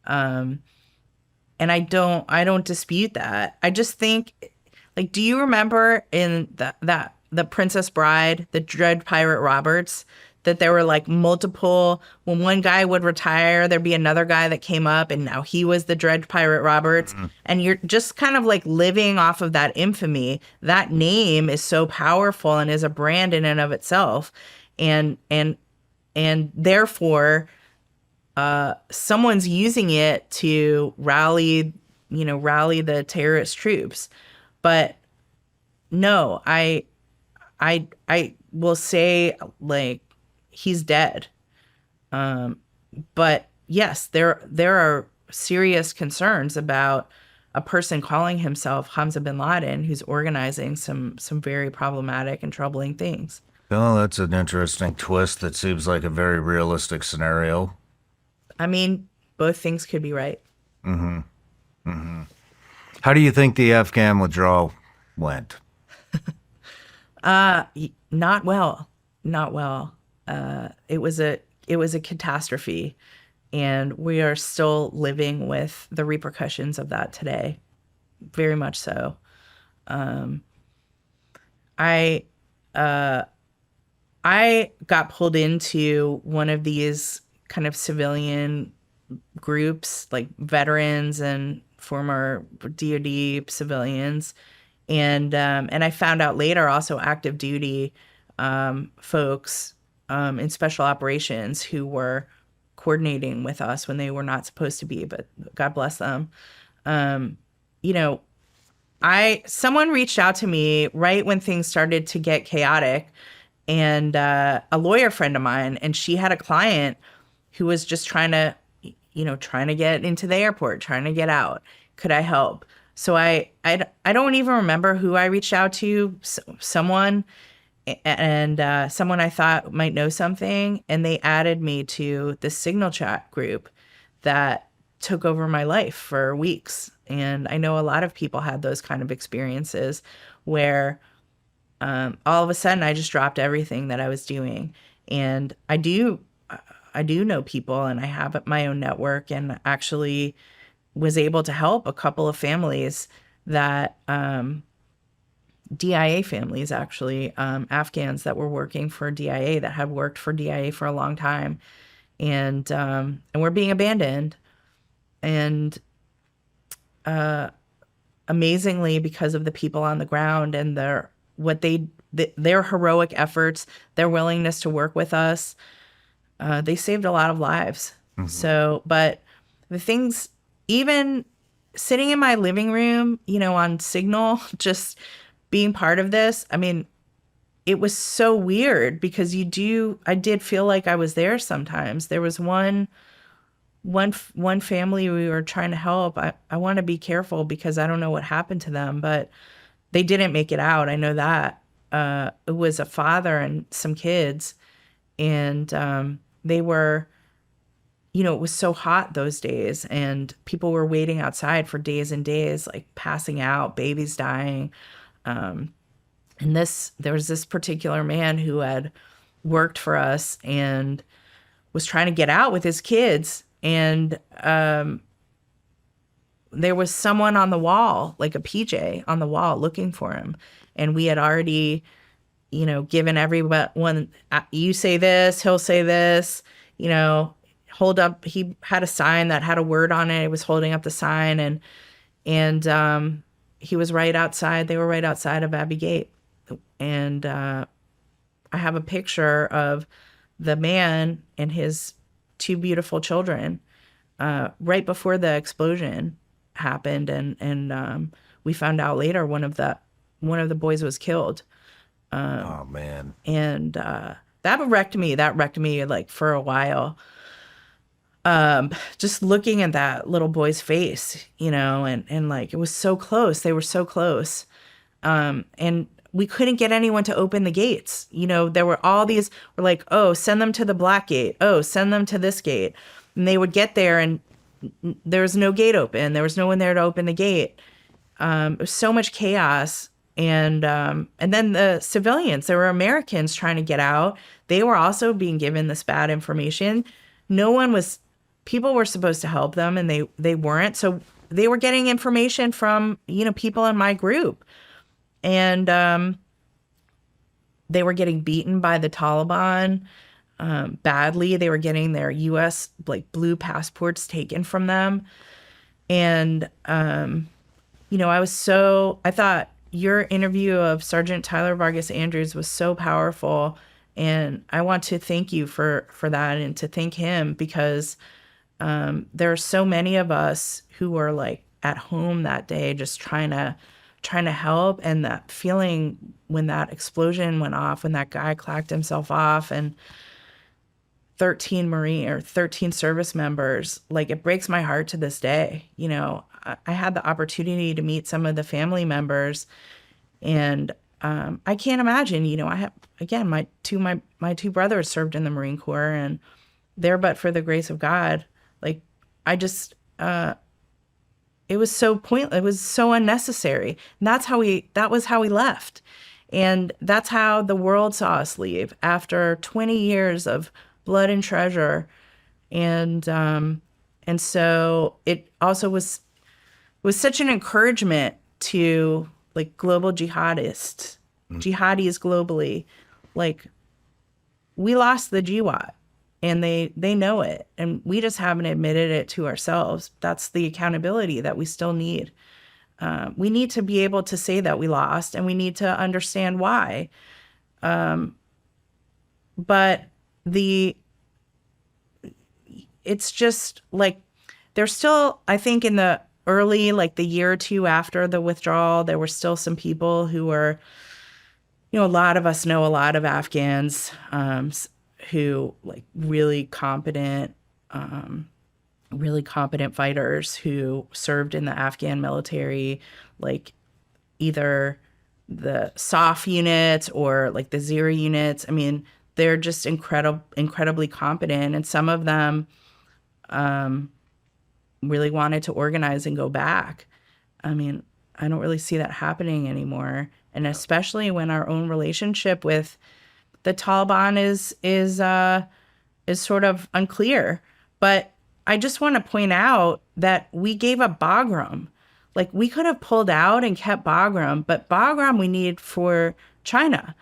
And I don't dispute that. I just think, like, do you remember in the Princess Bride, the Dread Pirate Roberts, that there were like multiple, when one guy would retire, there'd be another guy that came up and now he was the Dread Pirate Roberts. Mm-hmm. And you're just kind of like living off of that infamy. That name is so powerful and is a brand in and of itself. And therefore, someone's using it to rally the terrorist troops. But no, I will say, like, he's dead. But yes, there are serious concerns about a person calling himself Hamza bin Laden who's organizing some very problematic and troubling things. Oh, that's an interesting twist that seems like a very realistic scenario. I mean, both things could be right. Mm-hmm. Mm-hmm. How do you think the Afghan withdrawal went? Not well. Not well. It was a catastrophe, and we are still living with the repercussions of that today. Very much so. I got pulled into one of these kind of civilian groups, like veterans and former DoD civilians, and I found out later also active duty folks in special operations who were coordinating with us when they were not supposed to be, but God bless them. Someone reached out to me right when things started to get chaotic, and a lawyer friend of mine, and she had a client who was just trying to, trying to get into the airport, trying to get out. Could I help? So I don't even remember who I reached out to, someone, and someone I thought might know something, and they added me to the Signal chat group that took over my life for weeks. And I know a lot of people had those kind of experiences where all of a sudden I just dropped everything that I was doing. And I do know people, and I have my own network, and actually was able to help a couple of families that DIA families, actually, Afghans that were working for DIA, that had worked for DIA for a long time, and were being abandoned. And amazingly, because of the people on the ground and their heroic efforts, their willingness to work with us, they saved a lot of lives. So, but the things, even sitting in my living room, on Signal, just being part of this, I mean, it was so weird because I did feel like I was there sometimes. There was one family we were trying to help. I want to be careful because I don't know what happened to them, but they didn't make it out. I know that. It was a father and some kids, and they were, it was so hot those days, and people were waiting outside for days and days, like passing out, babies dying. And there was this particular man who had worked for us and was trying to get out with his kids. And there was someone on the wall, like a PJ on the wall, looking for him. And we had already, given everyone, you say this, he'll say this, hold up. He had a sign that had a word on it. He was holding up the sign, and he was right outside. They were right outside of Abbey Gate. And I have a picture of the man and his two beautiful children right before the explosion happened, and we found out later one of the boys was killed. Oh man! And that wrecked me. Like for a while. Just looking at that little boy's face, and like it was so close. They were so close, and we couldn't get anyone to open the gates. There were all these. We're like, oh, send them to the black gate. Oh, send them to this gate. And they would get there, and there was no gate open. There was no one there to open the gate. It was so much chaos. And then the civilians, there were Americans trying to get out. They were also being given this bad information. People were supposed to help them, and they weren't. So they were getting information from, people in my group. And they were getting beaten by the Taliban badly. They were getting their U.S. blue passports taken from them. And, I thought your interview of Sergeant Tyler Vargas Andrews was so powerful. And I want to thank you for that, and to thank him, because there are so many of us who were like at home that day, just trying to help. And that feeling when that explosion went off, when that guy clacked himself off, and 13 service members, like, it breaks my heart to this day. I had the opportunity to meet some of the family members, and I can't imagine, I have, again, my two brothers served in the Marine Corps, and there, but for the grace of God, like, I just, it was so pointless. It was so unnecessary. And that was how we left. And that's how the world saw us leave after 20 years of blood and treasure. And so it also was such an encouragement to, like, global jihadis globally. Like, we lost the GWAT, and they know it, and we just haven't admitted it to ourselves. That's the accountability that we still need. We need to be able to say that we lost, and we need to understand why. But it's just like, there's still, I think, in the early, like the year or two after the withdrawal, there were still some people who were, a lot of us know a lot of Afghans who, like, really competent, really competent fighters who served in the Afghan military, like either the SOF units or like the Zira units. I mean, they're just incredibly competent. And some of them really wanted to organize and go back. I mean, I don't really see that happening anymore. And especially when our own relationship with the Taliban is sort of unclear. But I just want to point out that we gave up Bagram. Like, we could have pulled out and kept Bagram, but Bagram we need for China.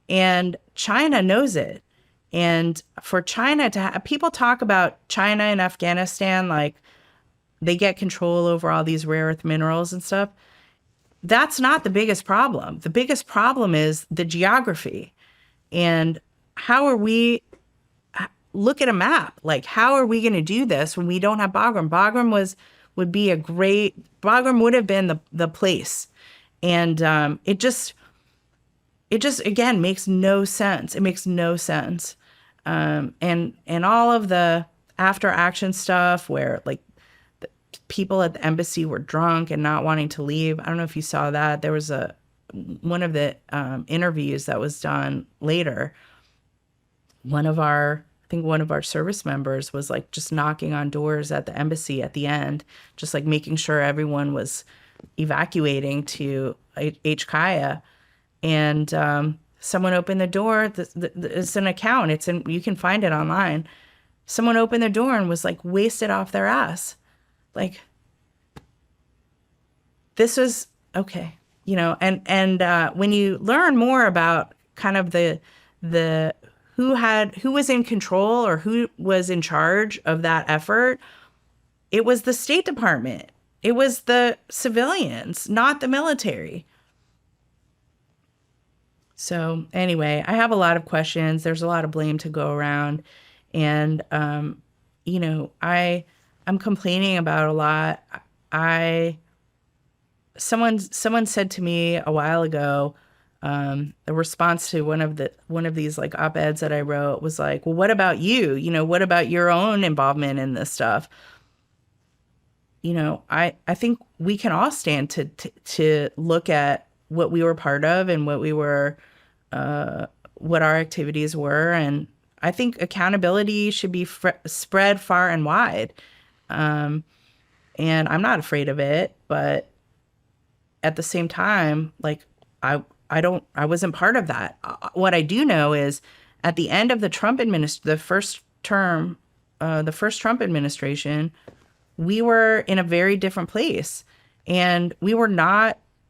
And China knows it. And for China to people talk about China and Afghanistan like they get control over all these rare earth minerals and stuff. That's not the biggest problem. The biggest problem is the geography. And how are we look at a map? Like, how are we going to do this when we don't have Bagram? Bagram would have been the place. And it just again makes no sense. It makes no sense. And all of the after action stuff where like the people at the embassy were drunk and not wanting to leave. I don't know if you saw that. There was one of the interviews that was done later. One of our service members was like just knocking on doors at the embassy at the end, just like making sure everyone was evacuating to HKIA. And someone opened the door. It's an account. You can find it online. Someone opened the door and was like wasted off their ass. Like, this was okay, and when you learn more about kind of the who was in control or who was in charge of that effort, it was the State Department. It was the civilians, not the military. So anyway, I have a lot of questions. There's a lot of blame to go around. And, I'm complaining about a lot. Someone said to me a while ago, a response to one of these like op-eds that I wrote was like, well, what about you? What about your own involvement in this stuff? I think we can all stand to look at what we were part of and what we were, what our activities were. And I think accountability should be spread far and wide. And I'm not afraid of it, but at the same time, like I wasn't part of that. What I do know is at the end of the first Trump administration, we were in a very different place, and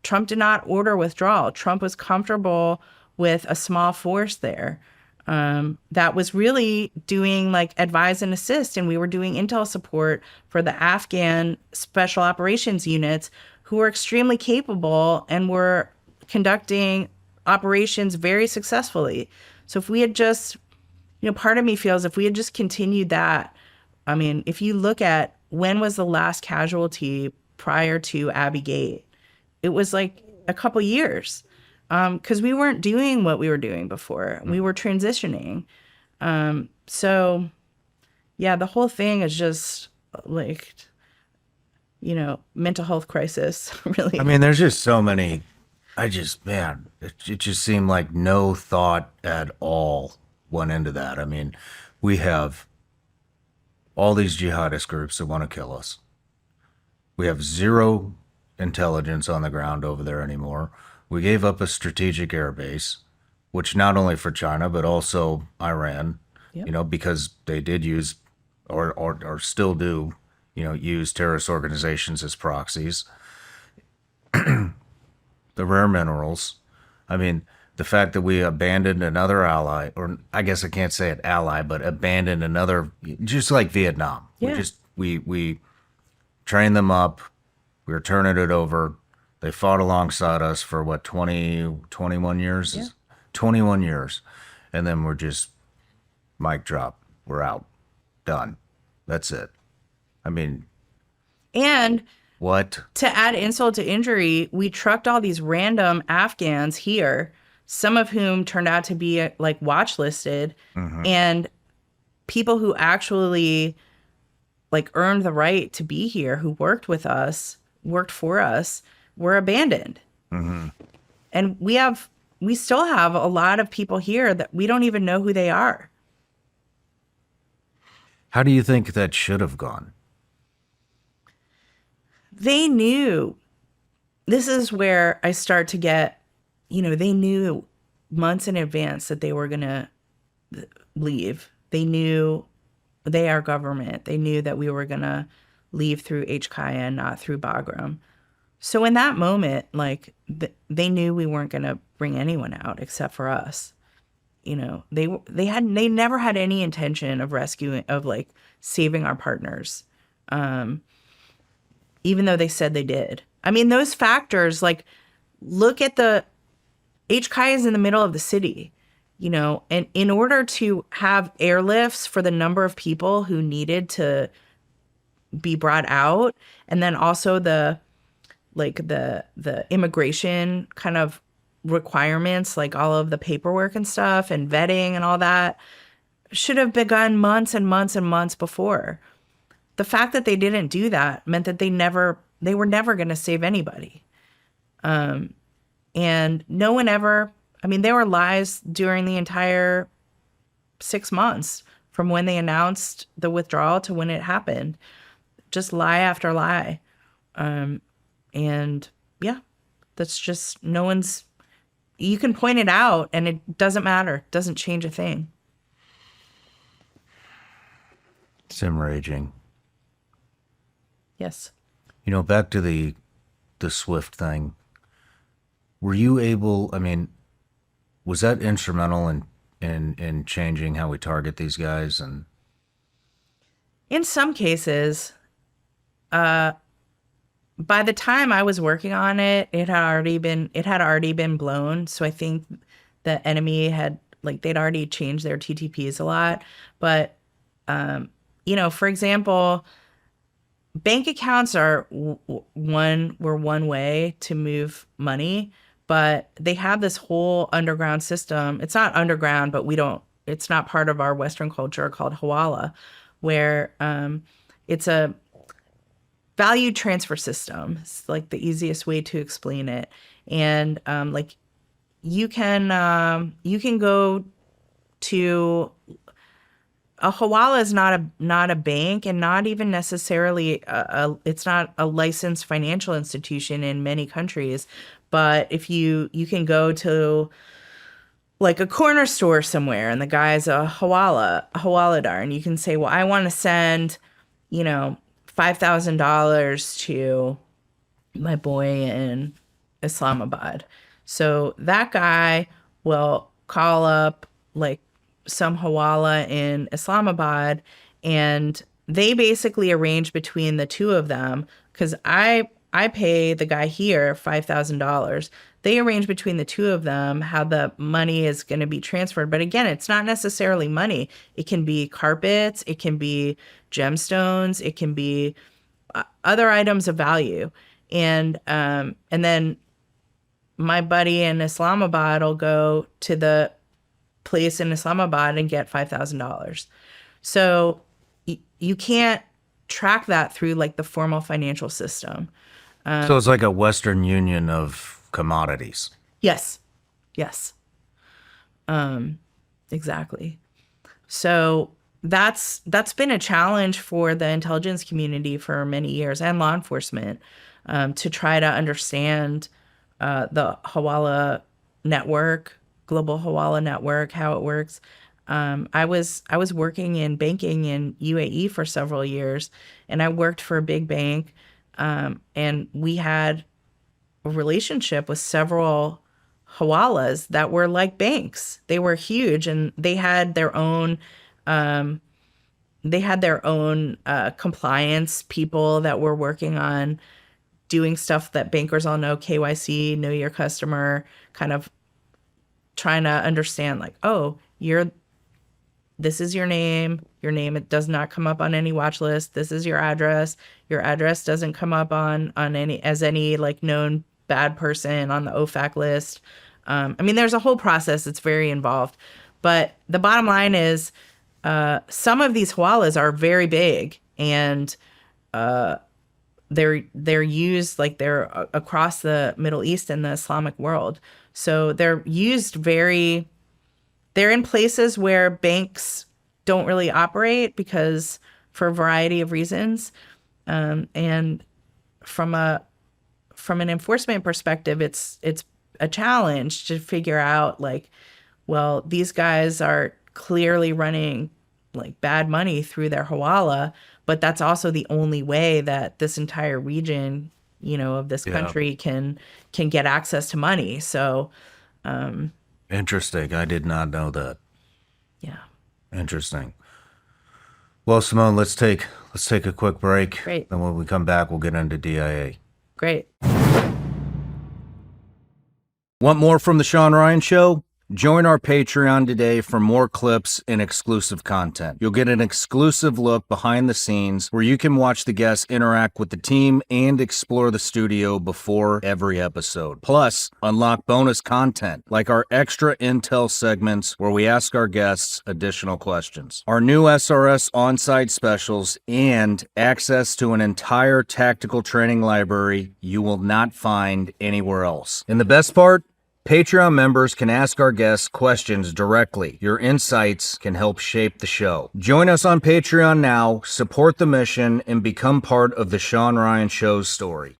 Trump did not order withdrawal. Trump was comfortable with a small force there. That was really doing like advise and assist. And we were doing intel support for the Afghan special operations units who were extremely capable and were conducting operations very successfully. So if we had just, part of me feels if we had just continued that, I mean, if you look at when was the last casualty prior to Abbey Gate, it was like a couple years. Because we weren't doing what we were doing before. We were transitioning. So, yeah, the whole thing is just like, mental health crisis, really. I mean, there's just so many. It just seemed like no thought at all went into that. I mean, we have all these jihadist groups that want to kill us. We have zero intelligence on the ground over there anymore. We gave up a strategic air base, which not only for China, but also Iran, Yep. because they did use or still do, use terrorist organizations as proxies. The rare minerals. I mean, the fact that we abandoned another ally, or I guess I can't say it ally, but abandoned another, just like Vietnam. Yeah. We trained them up. We were turning it over. They fought alongside us for what, 21 years? Yeah. 21 years. And then we're just mic drop. We're out. Done. That's it. I mean, And what? to add insult to injury, we trucked all these random Afghans here, some of whom turned out to be like watch listed, and people who actually like earned the right to be here, who worked with us, worked for us, were abandoned. And we still have a lot of people here that we don't even know who they are. How do you think that should have gone? They knew. This is where I start to get, they knew months in advance that they were going to leave. They knew they are government. They knew that we were going to leave through HKIA and not through Bagram. So in that moment, like they knew we weren't going to bring anyone out except for us. They never had any intention of like saving our partners. Even though they said they did. I mean, those factors, like, look at the HKIA is in the middle of the city, and in order to have airlifts for the number of people who needed to be brought out, and then also the immigration kind of requirements, like all of the paperwork and stuff and vetting and all that, should have begun months and months and months before. The fact that they didn't do that meant that they were never going to save anybody. And no one ever, there were lies during the entire 6 months from when they announced the withdrawal to when it happened. Just lie after lie. And yeah, that's just, you can point it out and it doesn't matter. It doesn't change a thing. It's enraging. Yes. Back to the SWIFT thing. Were you able, was that instrumental in changing how we target these guys? And in some cases, by the time I was working on it, it had already been blown. So I think the enemy had, they'd already changed their TTPs a lot. But, for example, bank accounts are one way to move money, but they have this whole underground system. It's not underground, but it's not part of our Western culture, called Hawala, where it's a value transfer system. It's like the easiest way to explain it. And you can go to a Hawala is not a bank, and not even necessarily it's not a licensed financial institution in many countries. But if you can go to like a corner store somewhere, and the guy's a Hawaladar, and you can say, well, I want to send, $5,000 to my boy in Islamabad. So that guy will call up like some Hawala in Islamabad, and they basically arrange between the two of them, because I pay the guy here $5,000. They arrange between the two of them how the money is going to be transferred. But again, it's not necessarily money. It can be carpets, it can be gemstones, it can be other items of value. And then my buddy in Islamabad will go to the place in Islamabad and get $5,000. So you can't track that through like the formal financial system. So it's like a Western Union of commodities. Yes. Exactly. So that's been a challenge for the intelligence community for many years, and law enforcement, to try to understand the Hawala network, global Hawala network, how it works. I was working in banking in UAE for several years, and I worked for a big bank, and we had a relationship with several Hawalas that were like banks. They were huge, and they had their own compliance people that were working on doing stuff that bankers all know, KYC, know your customer, kind of trying to understand like, oh, this is your name, it does not come up on any watch list. This is your address doesn't come up on any like known bad person on the OFAC list. There's a whole process that's very involved, but the bottom line is some of these Hawalas are very big, and they're used like they're across the Middle East and the Islamic world. So they're used they're in places where banks don't really operate because for a variety of reasons. And from an enforcement perspective, it's a challenge to figure out like, well, these guys are clearly running like bad money through their Hawala, but that's also the only way that this entire region, of this country can get access to money. So, Interesting. I did not know that. yeah. Interesting. Well, Simone, let's take a quick break. Great. Then when we come back, we'll get into DIA. Great. Want more from the Shawn Ryan Show? Join our Patreon today for more clips and exclusive content. You'll get an exclusive look behind the scenes where you can watch the guests interact with the team and explore the studio before every episode. Plus, unlock bonus content like our extra intel segments where we ask our guests additional questions. Our new SRS on-site specials and access to an entire tactical training library you will not find anywhere else. And the best part? Patreon members can ask our guests questions directly. Your insights can help shape the show. Join us on Patreon now, support the mission, and become part of the Shawn Ryan Show's story.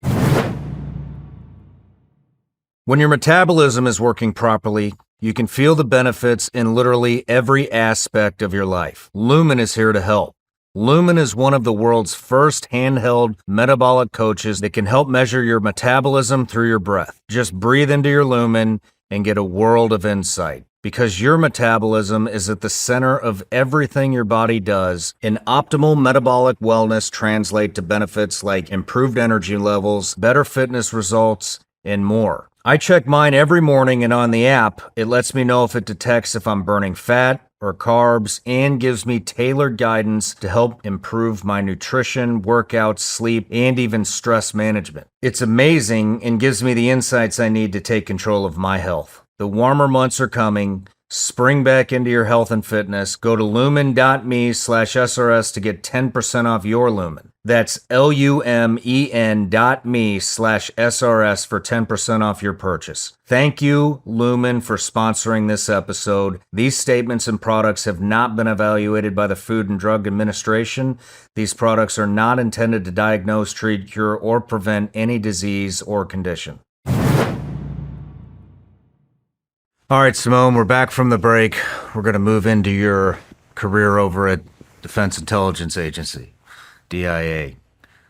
When your metabolism is working properly, you can feel the benefits in literally every aspect of your life. Lumen is here to help. Lumen is one of the world's first handheld metabolic coaches that can help measure your metabolism through your breath. Just breathe into your Lumen and get a world of insight. Because your metabolism is at the center of everything your body does, and optimal metabolic wellness translates to benefits like improved energy levels, better fitness results, and more. I check mine every morning, and on the app, it lets me know if it detects if I'm burning fat or carbs and gives me tailored guidance to help improve my nutrition, workouts, sleep, and even stress management. It's amazing and gives me the insights I need to take control of my health. The warmer months are coming. Spring back into your health and fitness. Go to lumen.me/SRS to get 10% off your Lumen. That's lumen.me/SRS for 10% off your purchase. Thank you, Lumen, for sponsoring this episode. These statements and products have not been evaluated by the Food and Drug Administration. These products are not intended to diagnose, treat, cure, or prevent any disease or condition. All right, Simone, we're back from the break. We're going to move into your career over at Defense Intelligence Agency, DIA.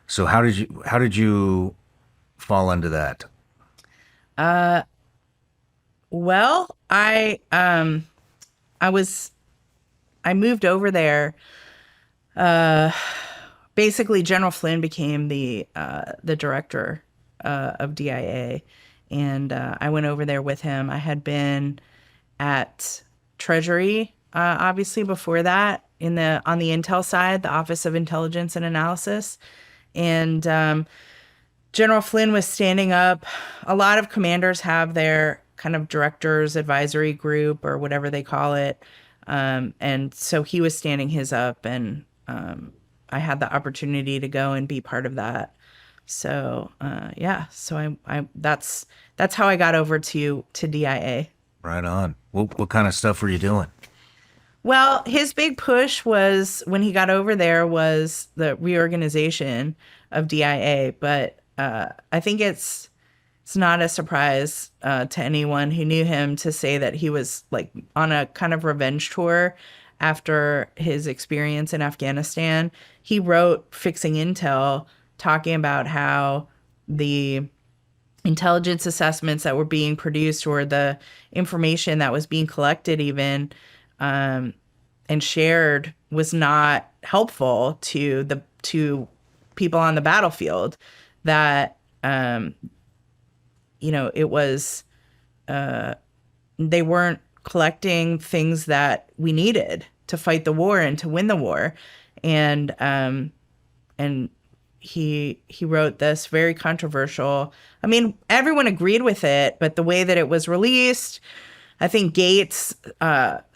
So how did you fall into that? Well, I moved over there. Basically, General Flynn became the director of DIA. And I went over there with him. I had been at Treasury, obviously before that, on the intel side, the Office of Intelligence and Analysis. And General Flynn was standing up. A lot of commanders have their kind of directors advisory group or whatever they call it. And so he was standing his up, and I had the opportunity to go and be part of that. So so I that's how I got over to DIA. Right on. What kind of stuff were you doing? Well, his big push was when he got over there was the reorganization of DIA, but I think it's not a surprise to anyone who knew him to say that he was like on a kind of revenge tour after his experience in Afghanistan. He wrote Fixing Intel, talking about how the intelligence assessments that were being produced or the information that was being collected even and shared was not helpful to people on the battlefield, that it was they weren't collecting things that we needed to fight the war and to win the war. And he wrote this very controversial. I mean, everyone agreed with it, but the way that it was released, I think Gates,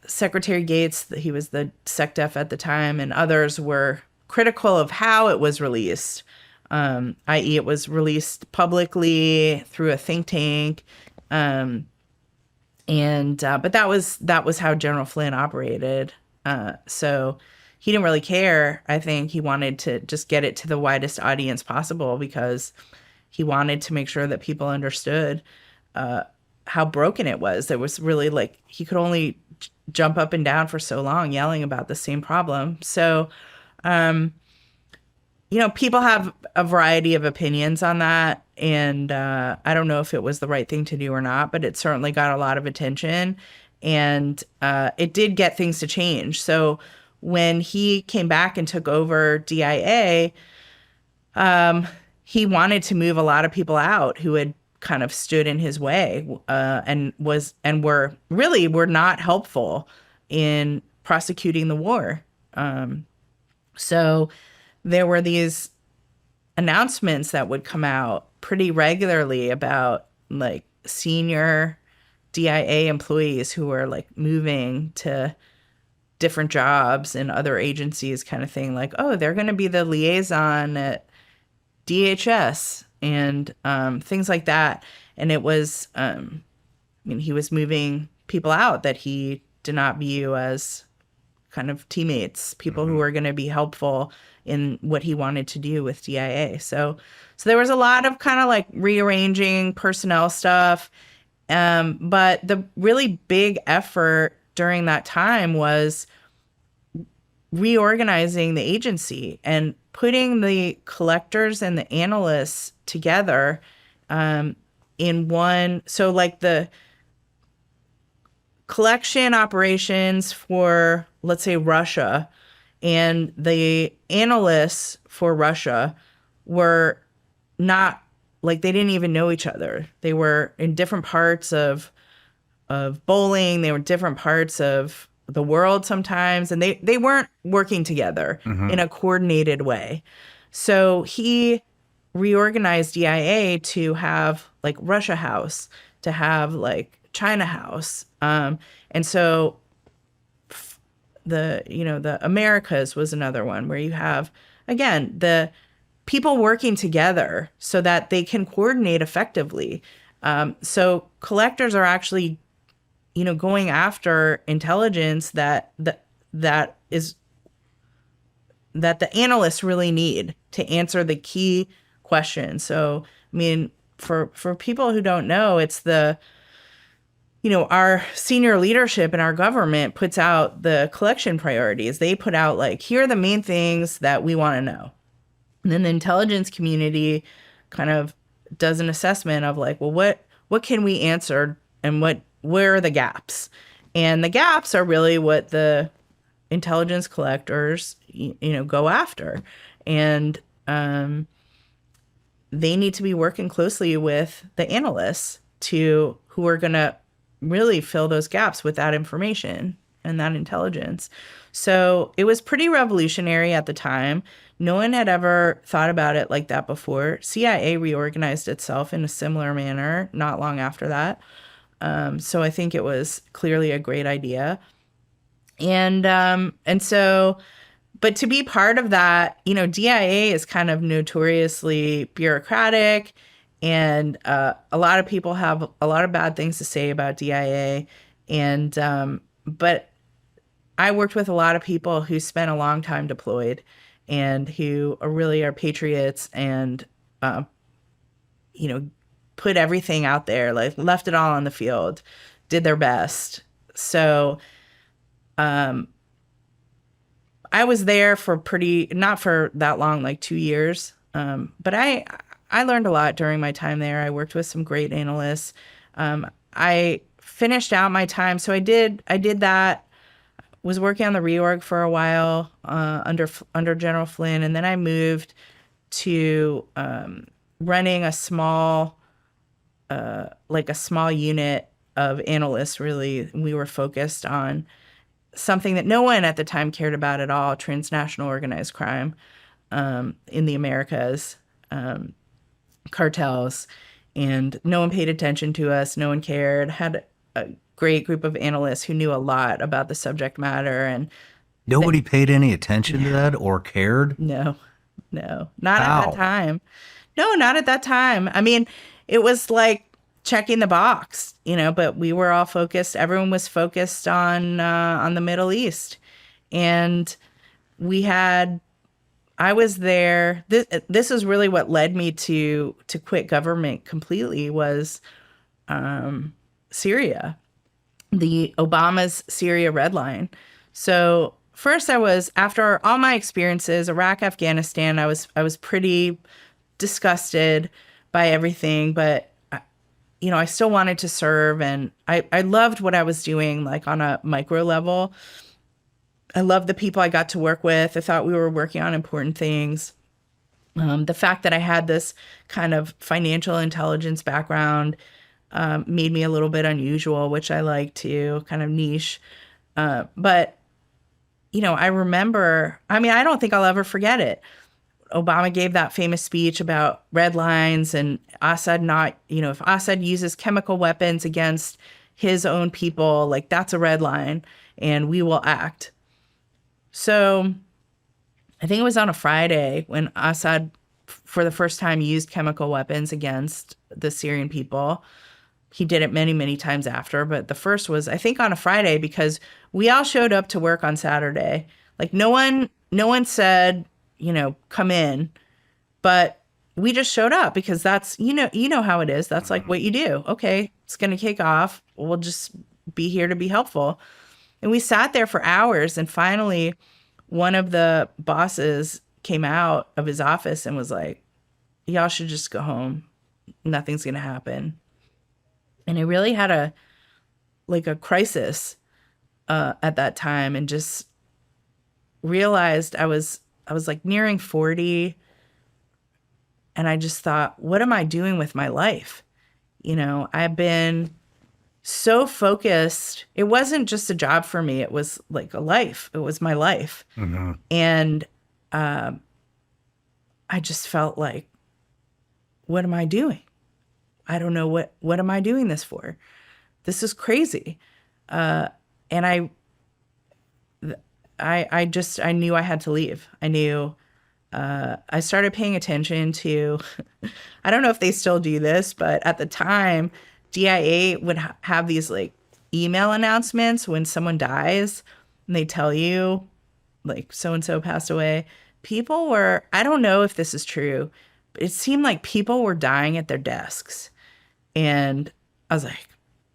Secretary Gates, he was the SecDef at the time, and others were critical of how it was released, i.e., it was released publicly through a think tank, but that was how General Flynn operated. So he didn't really care. I think he wanted to just get it to the widest audience possible because he wanted to make sure that people understood how broken it was. There was really like he could only jump up and down for so long yelling about the same problem. So, people have a variety of opinions on that. And I don't know if it was the right thing to do or not, but it certainly got a lot of attention. And it did get things to change. So when he came back and took over DIA, he wanted to move a lot of people out who had kind of stood in his way and were not helpful in prosecuting the war. So there were these announcements that would come out pretty regularly about like senior DIA employees who were like moving to different jobs in other agencies, kind of thing, like, oh, they're going to be the liaison at DHS and things like that. And it was, he was moving people out that he did not view as kind of teammates, people who were going to be helpful in what he wanted to do with DIA. So there was a lot of kind of like rearranging personnel stuff. But the really big effort during that time was reorganizing the agency and putting the collectors and the analysts together in one. So like the collection operations for, let's say, Russia and the analysts for Russia were not like, they didn't even know each other. They were in different parts of bowling. They were different parts of the world sometimes, and they weren't working together in a coordinated way. So he reorganized DIA to have like Russia House, to have like China House. And so the Americas was another one where you have, again, the people working together so that they can coordinate effectively. So collectors are actually, going after intelligence that the analysts really need to answer the key questions. So, for people who don't know, it's our senior leadership in our government puts out the collection priorities. They put out like, here are the main things that we want to know. And then the intelligence community kind of does an assessment of like, well, what can we answer and where are the gaps? And the gaps are really what the intelligence collectors, go after. And they need to be working closely with the analysts who are going to really fill those gaps with that information and that intelligence. So it was pretty revolutionary at the time. No one had ever thought about it like that before. CIA reorganized itself in a similar manner not long after that. So I think it was clearly a great idea. And so, but to be part of that, DIA is kind of notoriously bureaucratic, and a lot of people have a lot of bad things to say about DIA. But I worked with a lot of people who spent a long time deployed and who are patriots and, put everything out there, like left it all on the field, did their best. So I was there for not for that long, like 2 years. But I learned a lot during my time there. I worked with some great analysts. I finished out my time. So I did that, was working on the reorg for a while under General Flynn. And then I moved to running a small unit of analysts, really. We were focused on something that no one at the time cared about at all, transnational organized crime in the Americas, cartels. And no one paid attention to us. No one cared. Had a great group of analysts who knew a lot about the subject matter. And Nobody paid any attention to that or cared? No, no, not at that How? time. No, not at that time. I mean, it was like checking the box, but we were all focused. Everyone was focused on the Middle East. And I was there. This is really what led me to quit government completely was Syria, the Obama's Syria red line. So first after all my experiences, Iraq, Afghanistan, I was pretty disgusted by everything, but I still wanted to serve, and I loved what I was doing, like on a micro level. I loved the people I got to work with. I thought we were working on important things. The fact that I had this kind of financial intelligence background made me a little bit unusual, which I like too, kind of niche. But I remember, I don't think I'll ever forget it. Obama gave that famous speech about red lines and Assad if Assad uses chemical weapons against his own people, like that's a red line and we will act. So I think it was on a Friday when Assad, for the first time, used chemical weapons against the Syrian people. He did it many, many times after, but the first was, I think, on a Friday because we all showed up to work on Saturday. Like no one said, come in, but we just showed up because that's, how it is. That's like what you do. Okay, it's going to kick off. We'll just be here to be helpful. And we sat there for hours, and finally one of the bosses came out of his office and was like, y'all should just go home. Nothing's going to happen. And I really had a crisis at that time, and just realized I was like nearing 40, and I just thought, what am I doing with my life? I've been so focused. It wasn't just a job for me. It was like a life. It was my life. Mm-hmm. And I just felt like, what am I doing? I don't know what am I doing this for? This is crazy. And I knew I had to leave. I knew, I started paying attention to, I don't know if they still do this, but at the time, DIA would have these like email announcements when someone dies, and they tell you like so-and-so passed away. People were, I don't know if this is true, but it seemed like people were dying at their desks. And I was like,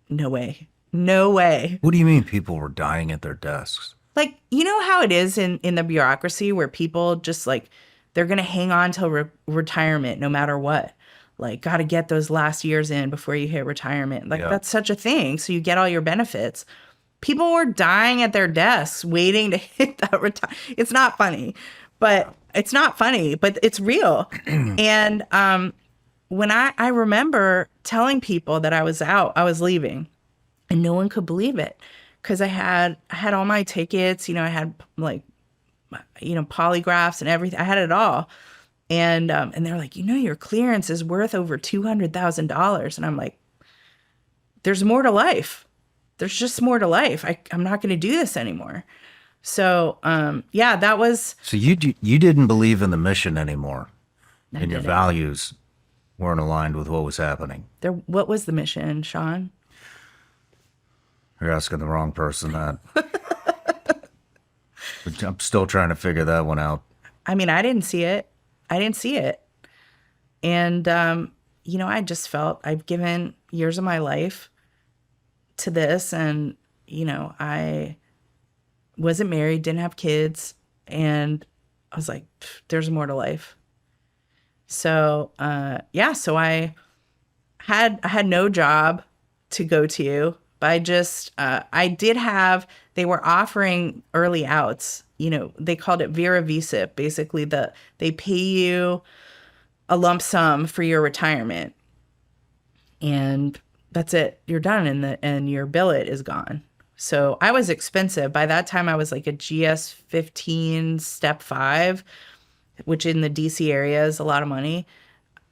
no way. No way. What do you mean people were dying at their desks? Like, you know how it is in the bureaucracy where people just like, they're going to hang on till retirement no matter what. Like, got to get those last years in before you hit retirement. Like, That's such a thing. So you get all your benefits. People were dying at their desks waiting to hit that retirement. It's not funny, but it's real. And when I remember telling people that I was leaving, and no one could believe it because I had all my tickets. I had like, polygraphs and everything. I had it all. And they're like, your clearance is worth over $200,000. And I'm like, there's more to life. There's just more to life. I'm not going to do this anymore. So, that was. So you didn't believe in the mission anymore, and your didn't. values weren't aligned with what was happening. What was the mission, Shawn? You're asking the wrong person that. I'm still trying to figure that one out. I didn't see it. And, I just felt I've given years of my life to this, and, I wasn't married, didn't have kids, and I was like, there's more to life. So, so I had no job to go to, but they were offering early outs. They called it Vera Visa. Basically, they pay you a lump sum for your retirement, and that's it. You're done, and your billet is gone. So I was expensive. By that time, I was like a GS 15 step 5, which in the DC area is a lot of money.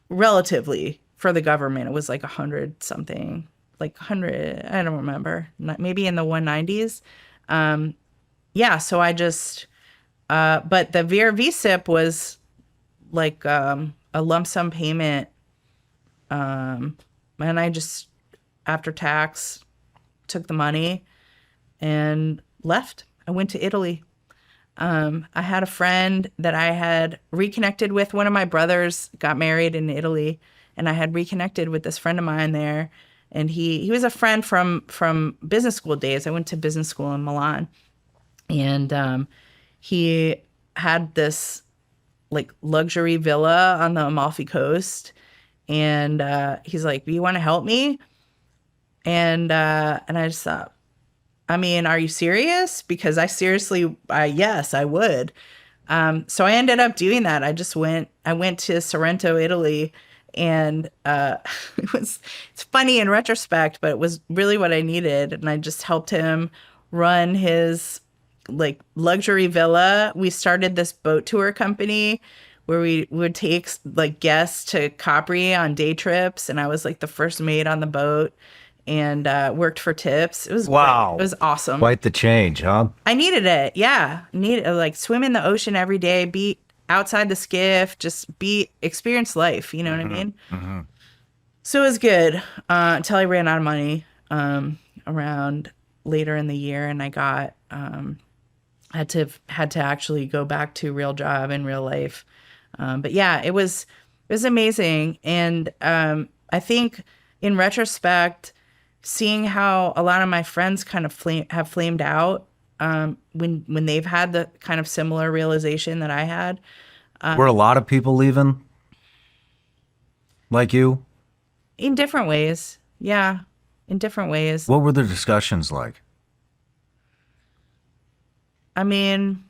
Relatively, for the government, it was like 100 something, like 100, I don't remember, maybe in the 190s. yeah, so I just, but the VRV SIP was like a lump sum payment. And I just, after tax, took the money and left. I went to Italy. I had a friend that I had reconnected with. One of my brothers got married in Italy, and I had reconnected with this friend of mine there. And he was a friend from business school days. I went to business school in Milan, and he had this like luxury villa on the Amalfi Coast, and he's like, "Do you want to help me?" And I just thought, I mean, are you serious? Because I seriously, yes, I would. So I ended up doing that. I went to Sorrento, Italy, and it's funny in retrospect, but it was really what I needed. And I just helped him run his like luxury villa. We started this boat tour company where we would take like guests to Capri on day trips. And I was like the first maid on the boat and worked for tips. It was great. It Wow. was awesome. Quite the change, huh? I needed it. Yeah. Needed like swim in the ocean every day, be outside the skiff, just be experience life. You know what I mean? So it was good until I ran out of money around later in the year, and I got had to actually go back to real job in real life. But yeah, it was amazing, and I think in retrospect, seeing how a lot of my friends kind of have flamed out when they've had the kind of similar realization that I had. Were a lot of people leaving like you? In different ways. Yeah, in different ways. What were the discussions like? I mean,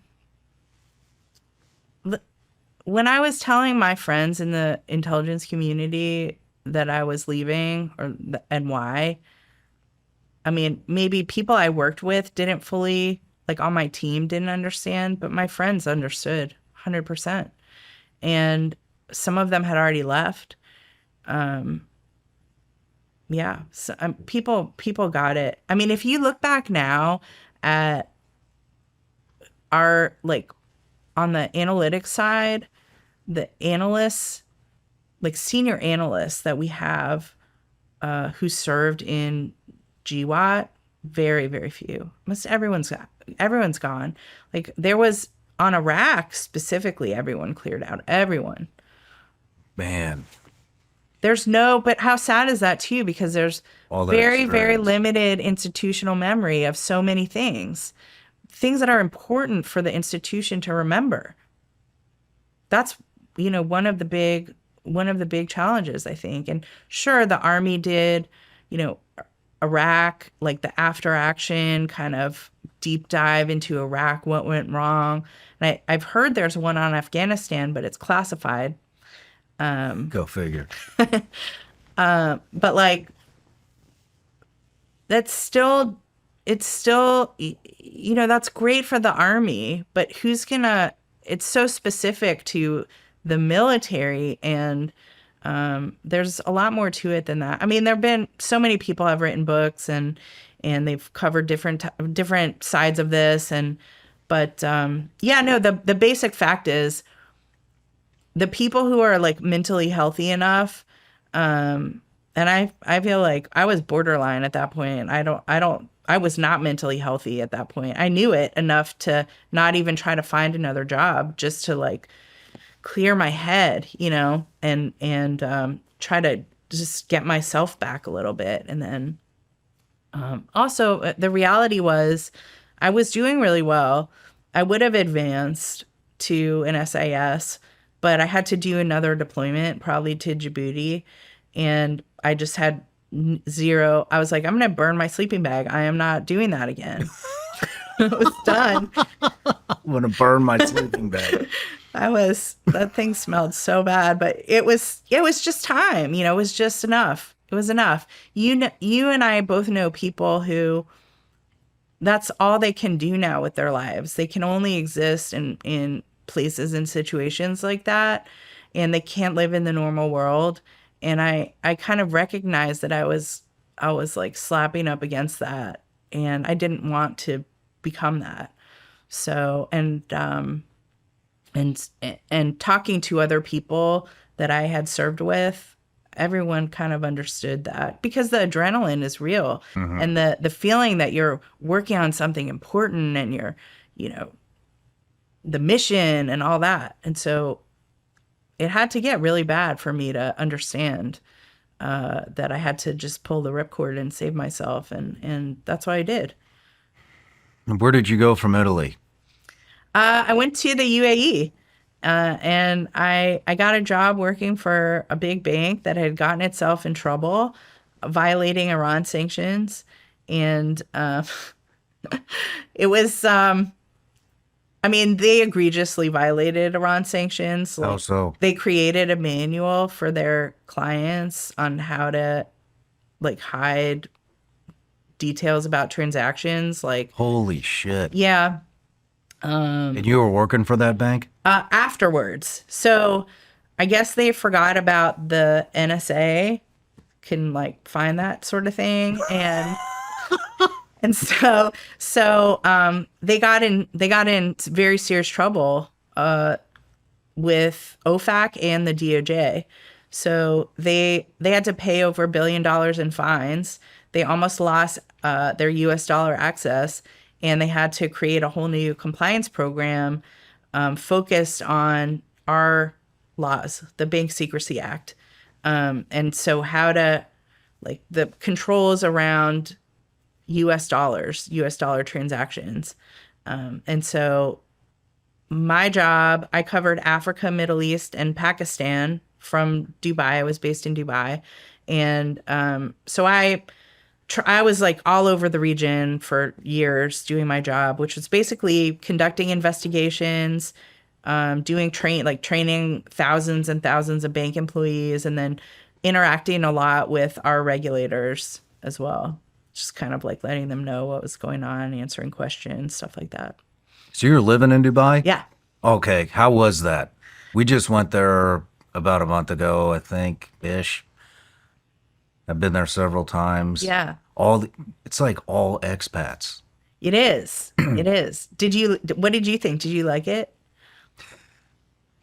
when I was telling my friends in the intelligence community that I was leaving and why, I mean, maybe people I worked with didn't fully, like on my team, didn't understand, but my friends understood 100%. And some of them had already left. Yeah, so, people got it. I mean, if you look back now at our like on the analytics side, the analysts, like senior analysts that we have who served in GWAT, very, very few. Most everyone's gone. Like there was on Iraq specifically, everyone cleared out. Everyone. Man, But how sad is that too? Because there's all that very, very experience. limited institutional memory of so many things that are important for the institution to remember. That's, one of the big challenges, I think. And sure, the Army did, you know, Iraq, like the after action kind of deep dive into Iraq, what went wrong. And I've heard there's one on Afghanistan, but it's classified. Go figure. But like, it's still, that's great for the Army, but it's so specific to the military, and there's a lot more to it than that. I mean, there've been so many people have written books and they've covered different sides of this, but yeah, no, the basic fact is the people who are like mentally healthy enough, and I feel like I was borderline at that point. I was not mentally healthy at that point. I knew it enough to not even try to find another job, just to like clear my head, and try to just get myself back a little bit. And then also the reality was I was doing really well. I would have advanced to an SIS, but I had to do another deployment, probably to Djibouti, and I just had zero. I was like, I'm going to burn my sleeping bag. I am not doing that again. It was done. I'm gonna burn my sleeping bag. That thing smelled so bad, but it was just time, it was just enough. It was enough. You and I both know people who that's all they can do now with their lives. They can only exist in places and situations like that, and they can't live in the normal world. And I kind of recognized that I was like slapping up against that, and I didn't want to become that. So, and talking to other people that I had served with, everyone kind of understood that because the adrenaline is real, and the feeling that you're working on something important and you're, you know, the mission and all that. And so it had to get really bad for me to understand that I had to just pull the ripcord and save myself, and that's what I did. Where did you go from Italy? I went to the UAE, and I got a job working for a big bank that had gotten itself in trouble, violating Iran sanctions, and it was. I mean, they egregiously violated Iran sanctions. How so? They created a manual for their clients on how to like hide details about transactions. Like, Holy shit. yeah, And you were working for that bank? afterwards. So I guess they forgot about the NSA can like find that sort of thing, and so they got in very serious trouble with OFAC and the DOJ. So they had to pay over $1 billion in fines. They almost lost their US dollar access, and they had to create a whole new compliance program focused on our laws, the Bank Secrecy Act. And so how to, like, the controls around US dollars, US dollar transactions. And so my job, I covered Africa, Middle East, and Pakistan from Dubai. I was based in Dubai. And so I was like all over the region for years doing my job, which was basically conducting investigations, training thousands and thousands of bank employees, and then interacting a lot with our regulators as well. Just kind of like letting them know what was going on, answering questions, stuff like that. So you're living in Dubai? Yeah. Okay. How was that? We just went there about a month ago, I think, ish. I've been there several times. Yeah. It's like all expats. It is. It is. What did you think? Did you like it?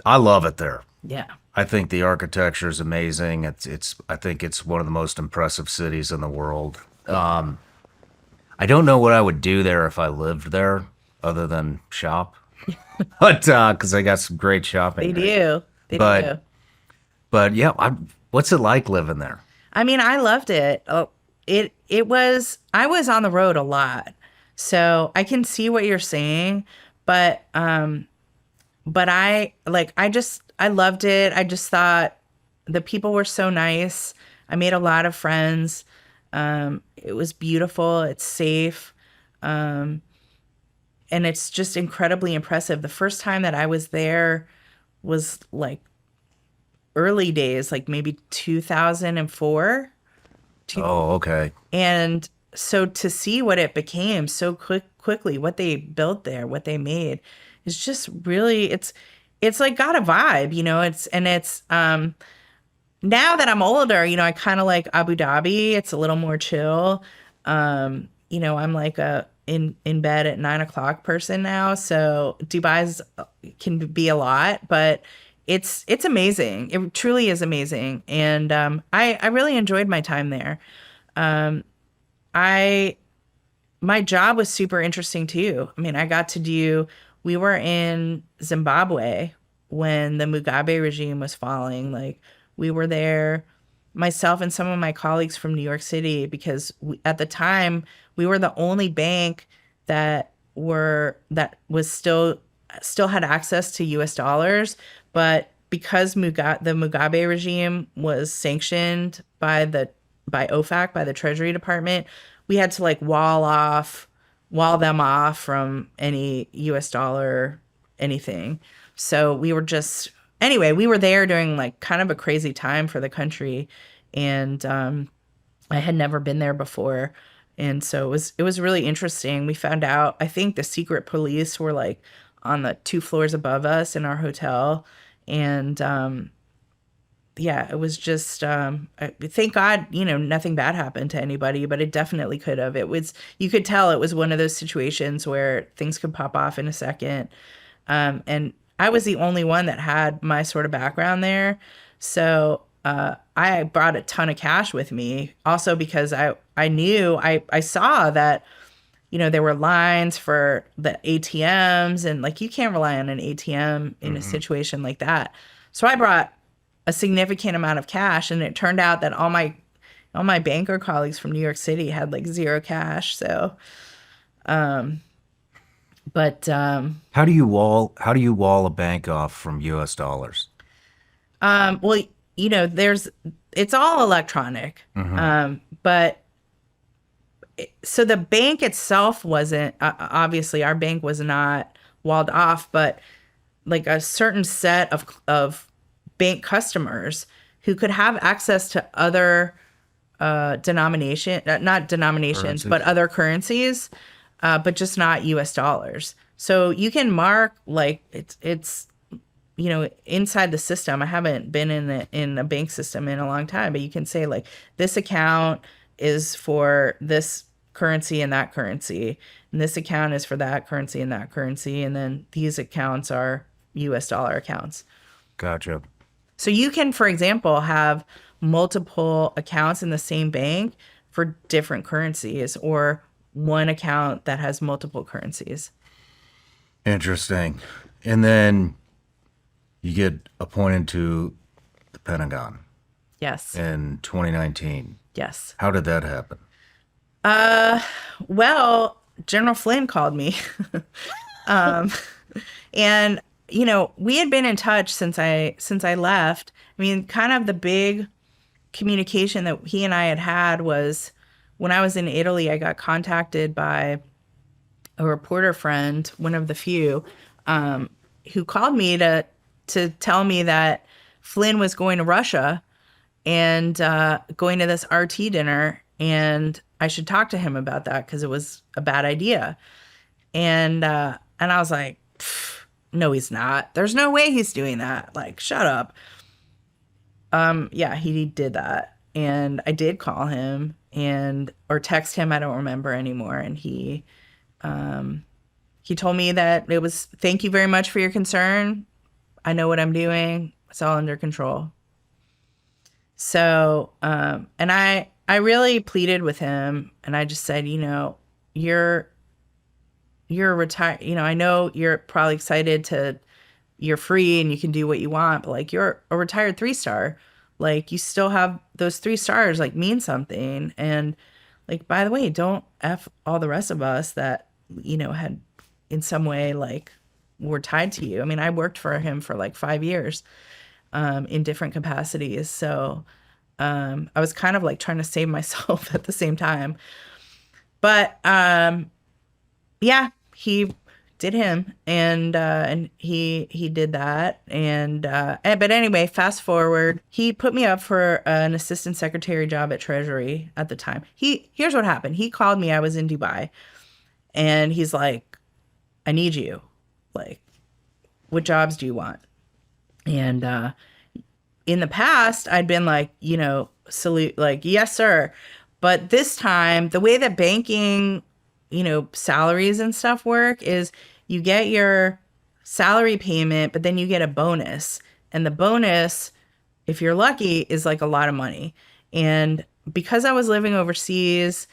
I love it there. Yeah. I think the architecture is amazing. I think it's one of the most impressive cities in the world. I don't know what I would do there if I lived there other than shop. But because I got some great shopping. They there. do. They But- do. But yeah, what's it like living there? I mean, I loved it. Oh, I was on the road a lot. So I can see what you're saying, but I loved it. I just thought the people were so nice. I made a lot of friends. It was beautiful. It's safe. And it's just incredibly impressive. The first time that I was there was like early days, like maybe 2004. Oh, okay. And so to see what it became so quickly, what they built there, what they made, is just really, it's like got a vibe, you know. It's now that I'm older, you know, I kind of like Abu Dhabi. It's a little more chill. You know, I'm like a in bed at 9 o'clock person now, so Dubai's can be a lot, but it's amazing. It truly is amazing, and I really enjoyed my time there. My job was super interesting too. I mean, we were in Zimbabwe when the Mugabe regime was falling. Like, we were there, myself and some of my colleagues from New York City, because at the time we were the only bank that was still had access to US dollars, but because the Mugabe regime was sanctioned by OFAC, by the Treasury Department, we had to like wall them off from any US dollar anything. So we were there during like kind of a crazy time for the country, and I had never been there before, and so it was really interesting. We found out, I think the secret police were like on the 2 floors above us in our hotel, and yeah, it was just, thank God, nothing bad happened to anybody, but it definitely could have. You could tell it was one of those situations where things could pop off in a second. And I was the only one that had my sort of background there. So I brought a ton of cash with me also because I knew, I saw that, there were lines for the ATMs and like you can't rely on an ATM in a situation like that. So I brought a significant amount of cash, and it turned out that all my banker colleagues from New York City had like zero cash. So, but How do you wall a bank off from U.S. dollars? well, it's all electronic. But so the bank itself wasn't obviously our bank was not walled off, but like a certain set of bank customers who could have access to other not denominations, Currencies. but other currencies, but just not U.S. dollars. So you can mark like it's inside the system. I haven't been in a bank system in a long time, but you can say like this account is for this currency and that currency, and this account is for that currency and that currency, and then these accounts are U.S. dollar accounts. Gotcha. So you can, for example, have multiple accounts in the same bank for different currencies, or one account that has multiple currencies. Interesting. And then you get appointed to the Pentagon Yes. in 2019. Yes. How did that happen? Well, General Flynn called me. And we had been in touch since I left. I mean, kind of the big communication that he and I had was when I was in Italy, I got contacted by a reporter friend, one of the few, who called me to tell me that Flynn was going to Russia and going to this RT dinner, and I should talk to him about that because it was a bad idea. And I was like, no, he's not. There's no way he's doing that. Like, shut up. Yeah, he did that. And I did call him or text him. I don't remember anymore. And he told me that it was, thank you very much for your concern. I know what I'm doing. It's all under control. So, and I really pleaded with him, and I just said, you're retired. I know you're probably excited you're free and you can do what you want, but like you're a retired 3-star. Like you still have those 3 stars like mean something. And like, by the way, don't F all the rest of us that, had in some way like were tied to you. I mean, I worked for him for like 5 years in different capacities. So I was kind of like trying to save myself at the same time. But yeah, he did him, and he did that, but anyway, fast forward, he put me up for an assistant secretary job at Treasury at the time. Here's what happened. He called me. I was in Dubai, and he's like, "I need you. Like, what jobs do you want?" And in the past, I'd been like, salute, like, yes, sir. But this time, the way that banking salaries and stuff work is you get your salary payment, but then you get a bonus. And the bonus, if you're lucky, is like a lot of money. And because I was living overseas,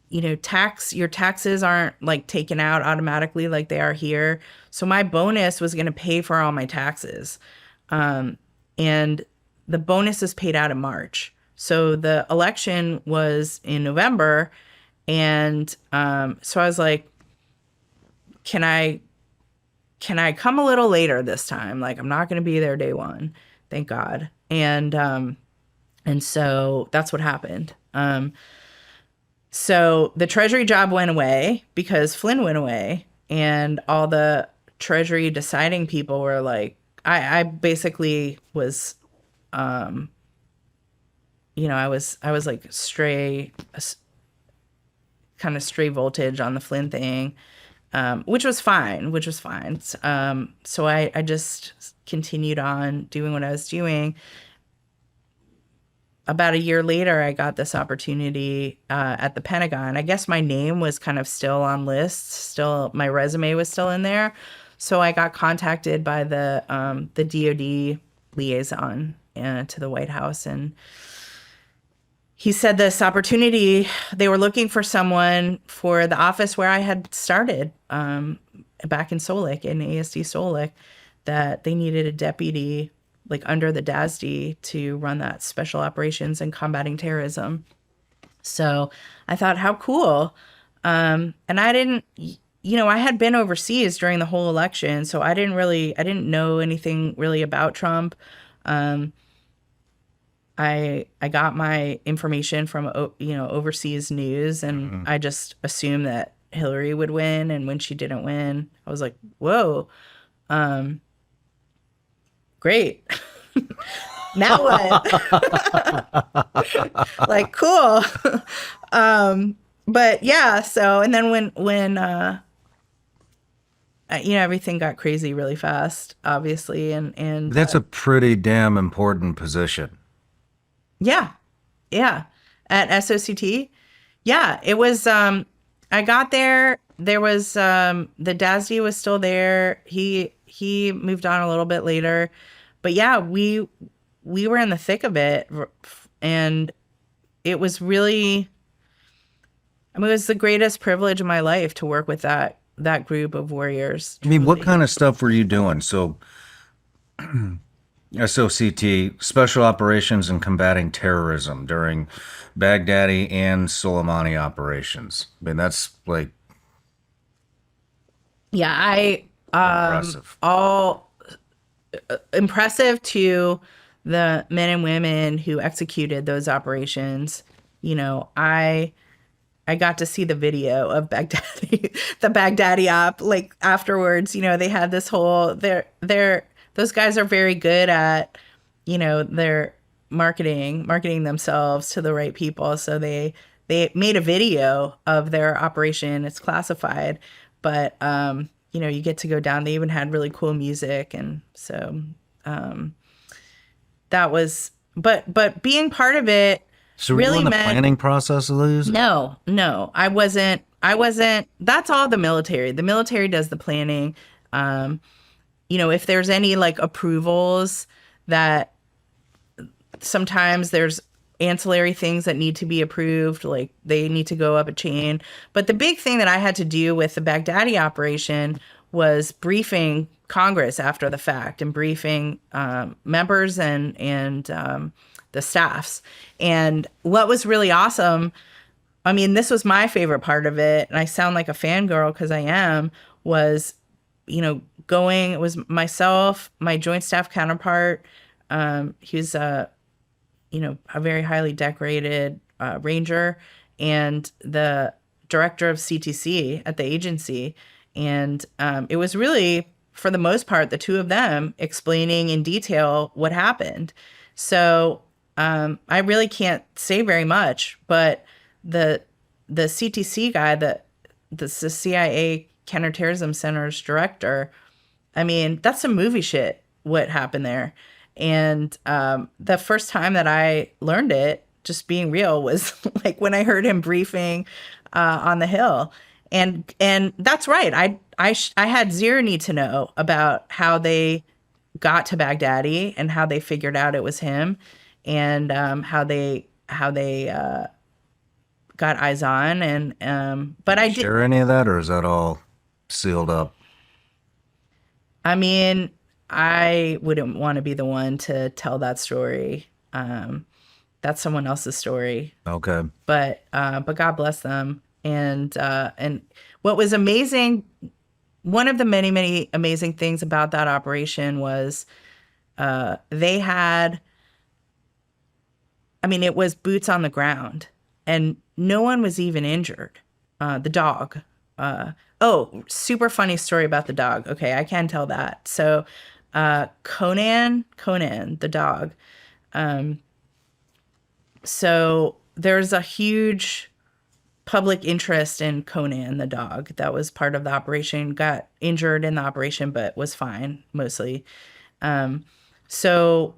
your taxes aren't like taken out automatically like they are here. So my bonus was going to pay for all my taxes. And the bonus is paid out in March. So the election was in November. And so I was like, can I come a little later this time? Like, I'm not going to be there day one, thank God. And so that's what happened. So the Treasury job went away because Flynn went away, and all the Treasury deciding people were like, I basically was, I was like kind of stray voltage on the Flynn thing, which was fine. So I just continued on doing what I was doing. about a year later, I got this opportunity at the Pentagon. I guess my name was kind of still on lists, still my resume was still in there. So I got contacted by the DoD liaison to the White House, and he said this opportunity, they were looking for someone for the office where I had started back in Solik, in ASD Solik, that they needed a deputy like under the DASD to run that special operations and combating terrorism. So I thought, how cool. And I didn't, I had been overseas during the whole election, so I didn't know anything really about Trump. I got my information from overseas news, and I just assumed that Hillary would win. And when she didn't win, I was like, "Whoa, great! Now what?" Like, cool. But yeah. So, and then when everything got crazy really fast, obviously, and That's a pretty damn important position. Yeah. Yeah. At SOCT. Yeah. It was, I got there. There was, the DASD was still there. He moved on a little bit later, but yeah, we were in the thick of it, and it was really, it was the greatest privilege of my life to work with that group of warriors. I mean, what kind of stuff were you doing? So SOCT, Special Operations and Combating Terrorism during Baghdadi and Soleimani operations. I mean, that's like impressive. All impressive to the men and women who executed those operations. I got to see the video of Baghdadi, the Baghdadi op. Like afterwards, they had this whole those guys are very good at, their marketing themselves to the right people. So they made a video of their operation. It's classified, but you get to go down. They even had really cool music, and so that was. But being part of it. So were you in the planning process of these? No, I wasn't. That's all the military. The military does the planning. If there's any like approvals, that sometimes there's ancillary things that need to be approved, like they need to go up a chain. But the big thing that I had to do with the Baghdadi operation was briefing Congress after the fact, and briefing members and the staffs. And what was really awesome, I mean, this was my favorite part of it, and I sound like a fangirl because I am, was, it was myself, my joint staff counterpart, he was a very highly decorated ranger, and the director of CTC at the agency. And it was really, for the most part, the two of them explaining in detail what happened. So I really can't say very much, but the CTC guy, the CIA Counterterrorism Center's director, I mean, that's some movie shit, what happened there. And the first time that I learned it, just being real, was like when I heard him briefing on the Hill. And that's right. I had zero need to know about how they got to Baghdadi and how they figured out it was him, and how they got eyes on. And but I did share any of that, or is that all sealed up? I mean, I wouldn't want to be the one to tell that story. That's someone else's story. Okay. But God bless them. And what was amazing, one of the many, many amazing things about that operation was they had, I mean, it was boots on the ground, and no one was even injured. The dog. Super funny story about the dog. Okay, I can tell that. So Conan, the dog. So there's a huge public interest in Conan, the dog. That was part of the operation. Got injured in the operation, but was fine, mostly. So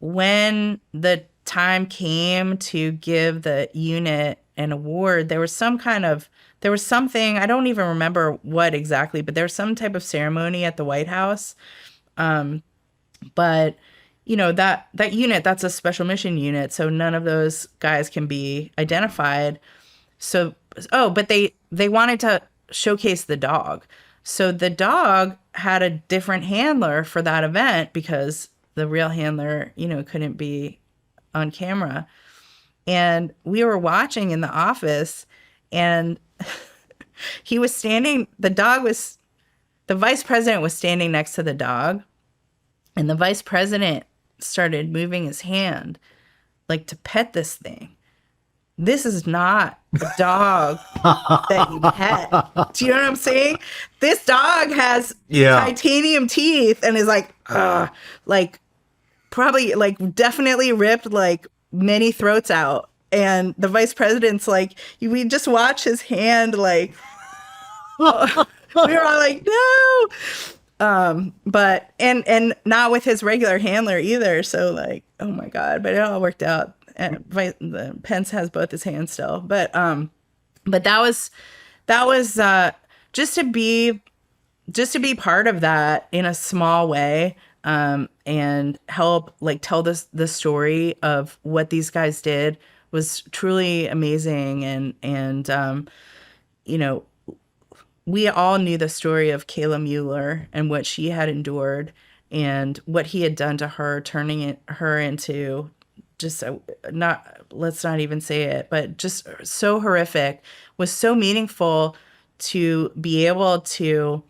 when the time came to give the unit an award, there was something, I don't even remember what exactly, but there was some type of ceremony at the White House. But that unit, that's a special mission unit, so none of those guys can be identified. So, but they wanted to showcase the dog. So the dog had a different handler for that event because the real handler, couldn't be on camera. And we were watching in the office, and he was standing, the vice president was standing next to the dog, and the vice president started moving his hand like to pet this thing. This is not the dog that you pet. Do you know what I'm saying? This dog has titanium teeth and is like probably like definitely ripped like many throats out. And the vice president's like, we just watch his hand like, we were all like, no. But and not with his regular handler either. So like, oh my God, but it all worked out. And Pence has both his hands still. But that was just to be part of that in a small way, and help like tell the story of what these guys did was truly amazing. And we all knew the story of Kayla Mueller and what she had endured and what he had done to her, turning her into just let's not even say it, but just so horrific, was so meaningful to be able to,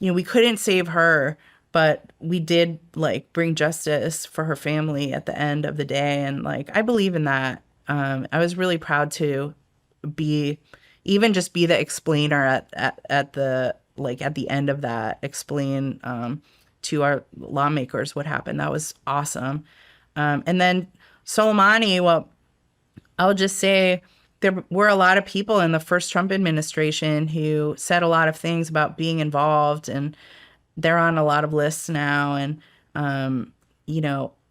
we couldn't save her, but we did like bring justice for her family at the end of the day. And like, I believe in that. I was really proud to be the explainer at the end of that, explain to our lawmakers what happened. That was awesome. And then Soleimani, well, I'll just say there were a lot of people in the first Trump administration who said a lot of things about being involved, and they're on a lot of lists now. And,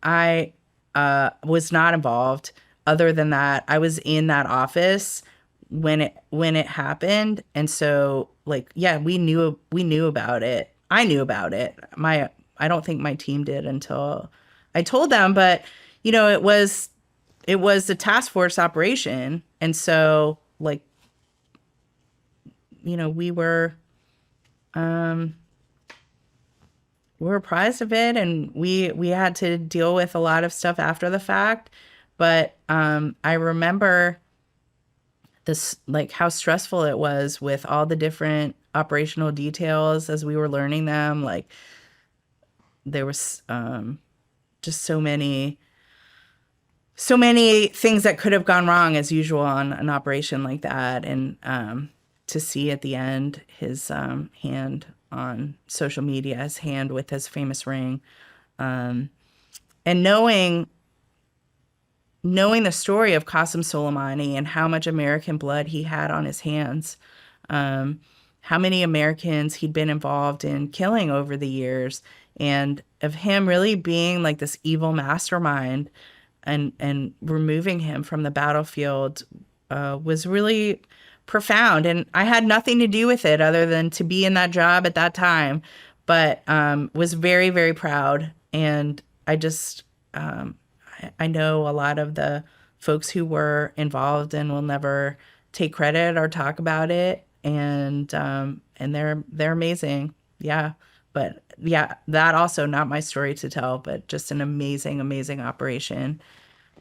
I was not involved. Other than that, I was in that office when it happened. And so like, yeah, we knew about it. I knew about it. I don't think my team did until I told them, but it was a task force operation. And so like, we were apprised of it, and we had to deal with a lot of stuff after the fact. But I remember this, like how stressful it was with all the different operational details as we were learning them. Like there was just so many things that could have gone wrong as usual on an operation like that. And to see at the end his hand on social media, his hand with his famous ring, and knowing the story of Qasem Soleimani and how much American blood he had on his hands, how many Americans he'd been involved in killing over the years, and of him really being like this evil mastermind, and removing him from the battlefield was really profound. And I had nothing to do with it other than to be in that job at that time, but was very, very proud. And I just, I know a lot of the folks who were involved and will never take credit or talk about it. And they're amazing. Yeah. But yeah, that also not my story to tell, but just an amazing, amazing operation.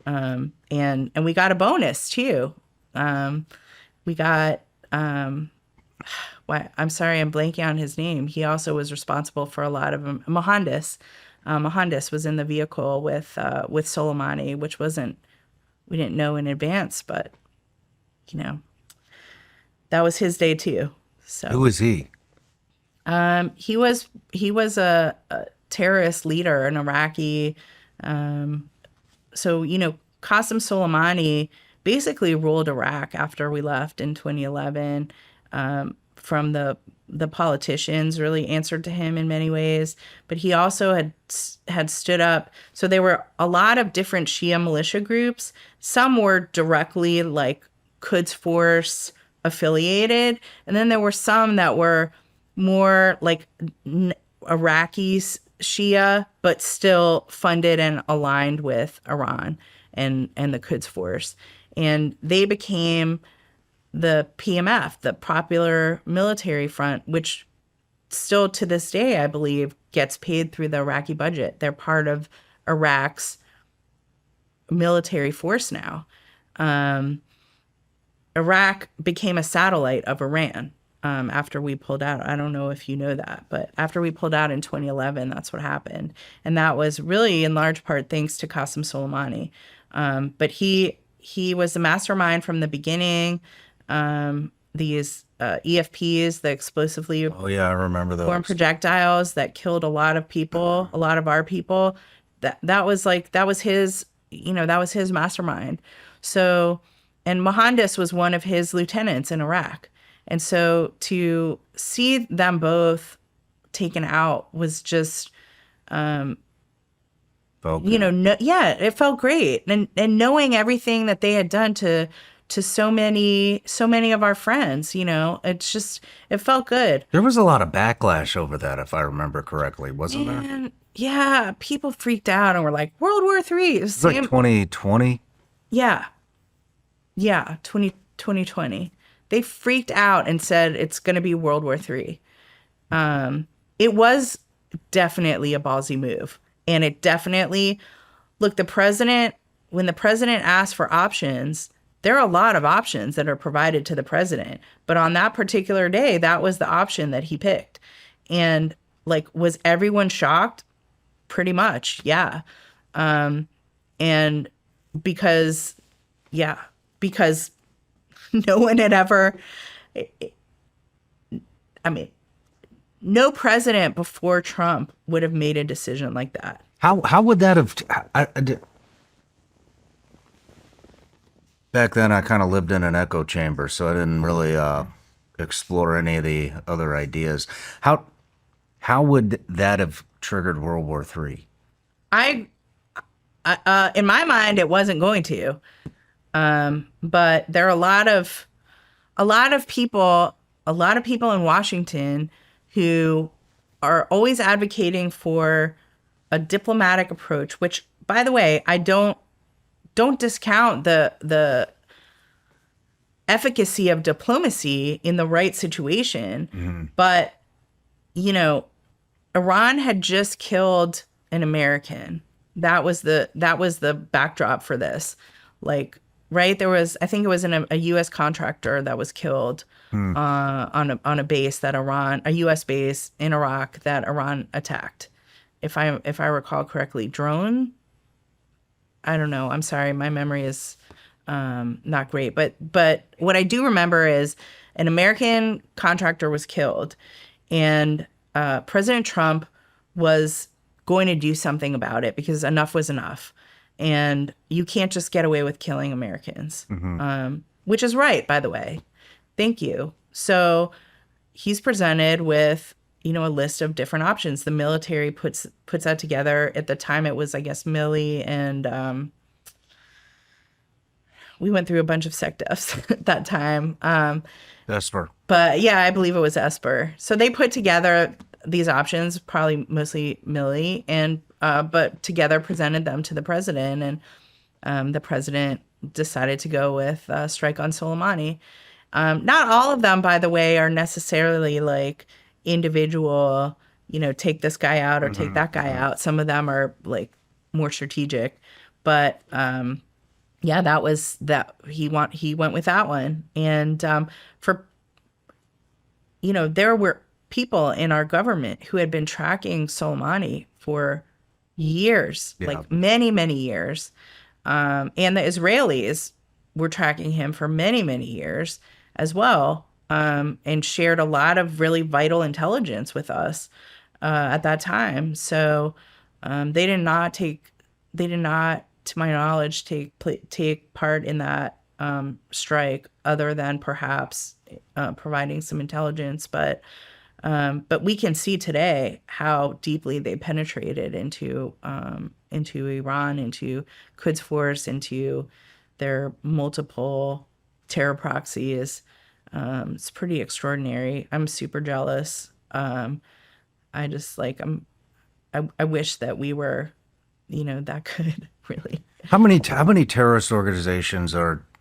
And we got a bonus too. We got, I'm sorry, I'm blanking on his name. He also was responsible for a lot of them. Mohandas. Mohandas was in the vehicle with Soleimani, which we didn't know in advance, but that was his day too. So who was he? He was a terrorist leader, an Iraqi. So Qasem Soleimani basically ruled Iraq after we left in 2011. from the politicians really answered to him in many ways, but he also had stood up. So there were a lot of different Shia militia groups. Some were directly like Quds Force affiliated, and then there were some that were more like Iraqi Shia, but still funded and aligned with Iran and the Quds Force, and they became the PMF, the Popular Military Front, which still to this day, I believe, gets paid through the Iraqi budget. They're part of Iraq's military force now. Iraq became a satellite of Iran after we pulled out. I don't know if you know that, but after we pulled out in 2011, that's what happened. And that was really in large part thanks to Qasem Soleimani. But he was the mastermind from the beginning. These EFPs, the explosively Oh yeah, I remember those. formed projectiles that killed a lot of people, a lot of our people. That was his, that was his mastermind. So, and Mohandas was one of his lieutenants in Iraq. And so to see them both taken out was just, Felt good. it felt great. And knowing everything that they had done to so many of our friends, it felt good. There was a lot of backlash over that, if I remember correctly, wasn't there? And yeah, people freaked out and were like, World War III. It's like 2020. Yeah. Yeah, 2020. They freaked out and said it's going to be World War III. It was definitely a ballsy move. And it definitely, look, when the president asked for options, there are a lot of options that are provided to the president. But on that particular day, that was the option that he picked. And like, was everyone shocked? Pretty much, yeah. And because no one had ever, no president before Trump would have made a decision like that. How would that have? Back then, I kind of lived in an echo chamber, so I didn't really explore any of the other ideas. How would that have triggered World War III? In my mind, it wasn't going to. But there are a lot of people in Washington who are always advocating for a diplomatic approach, which, by the way, I don't discount the efficacy of diplomacy in the right situation. Mm-hmm. But, Iran had just killed an American. That was the backdrop for this. Like, right? I think it was a U.S. contractor that was killed on a base that a U.S. base in Iraq that Iran attacked. If I recall correctly, drone. I don't know. I'm sorry, my memory is not great. But what I do remember is an American contractor was killed, and President Trump was going to do something about it because enough was enough. And you can't just get away with killing Americans, which is right, by the way. Thank you. So he's presented with, a list of different options. The military puts that together. At the time, it was, I guess, Milley and we went through a bunch of sec defs at that time. Esper. But yeah, I believe it was Esper. So they put together these options, probably mostly Milley, and but together presented them to the president, and the president decided to go with strike on Soleimani. Not all of them, by the way, are necessarily like individual, take this guy out or take that guy out. Some of them are like more strategic, but yeah, that was that he went with that one. And there were people in our government who had been tracking Soleimani for years, like many, many years. And the Israelis were tracking him for many, many years as well, and shared a lot of really vital intelligence with us at that time. So they did not, to my knowledge, take part in that strike, other than perhaps providing some intelligence, but we can see today how deeply they penetrated into Iran, into Quds Force, into their multiple terror proxies. It's pretty extraordinary. I'm super jealous. I just like I wish that we were, that good really. How many terrorist organizations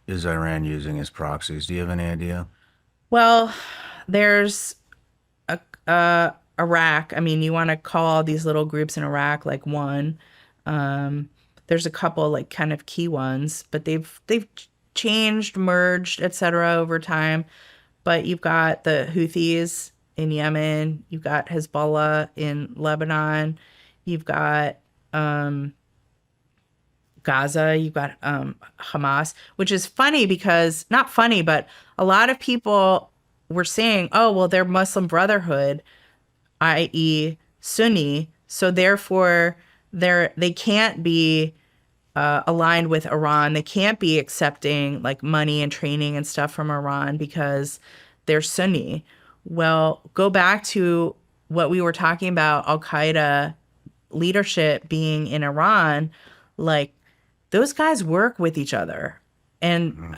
is Iran using as proxies? Do you have any idea? Well, there's Iraq. I mean, you want to call these little groups in Iraq like one. There's a couple like kind of key ones, but they've changed, merged, etc. over time. But you've got the Houthis in Yemen, you've got Hezbollah in Lebanon, you've got Gaza, you've got Hamas, which is funny because, not funny, but a lot of people were saying, oh, well, they're Muslim Brotherhood, i.e. Sunni, so therefore they can't be aligned with Iran. They can't be accepting like money and training and stuff from Iran because they're Sunni. Well, go back to what we were talking about, Al-Qaeda leadership being in Iran. Like, those guys work with each other. And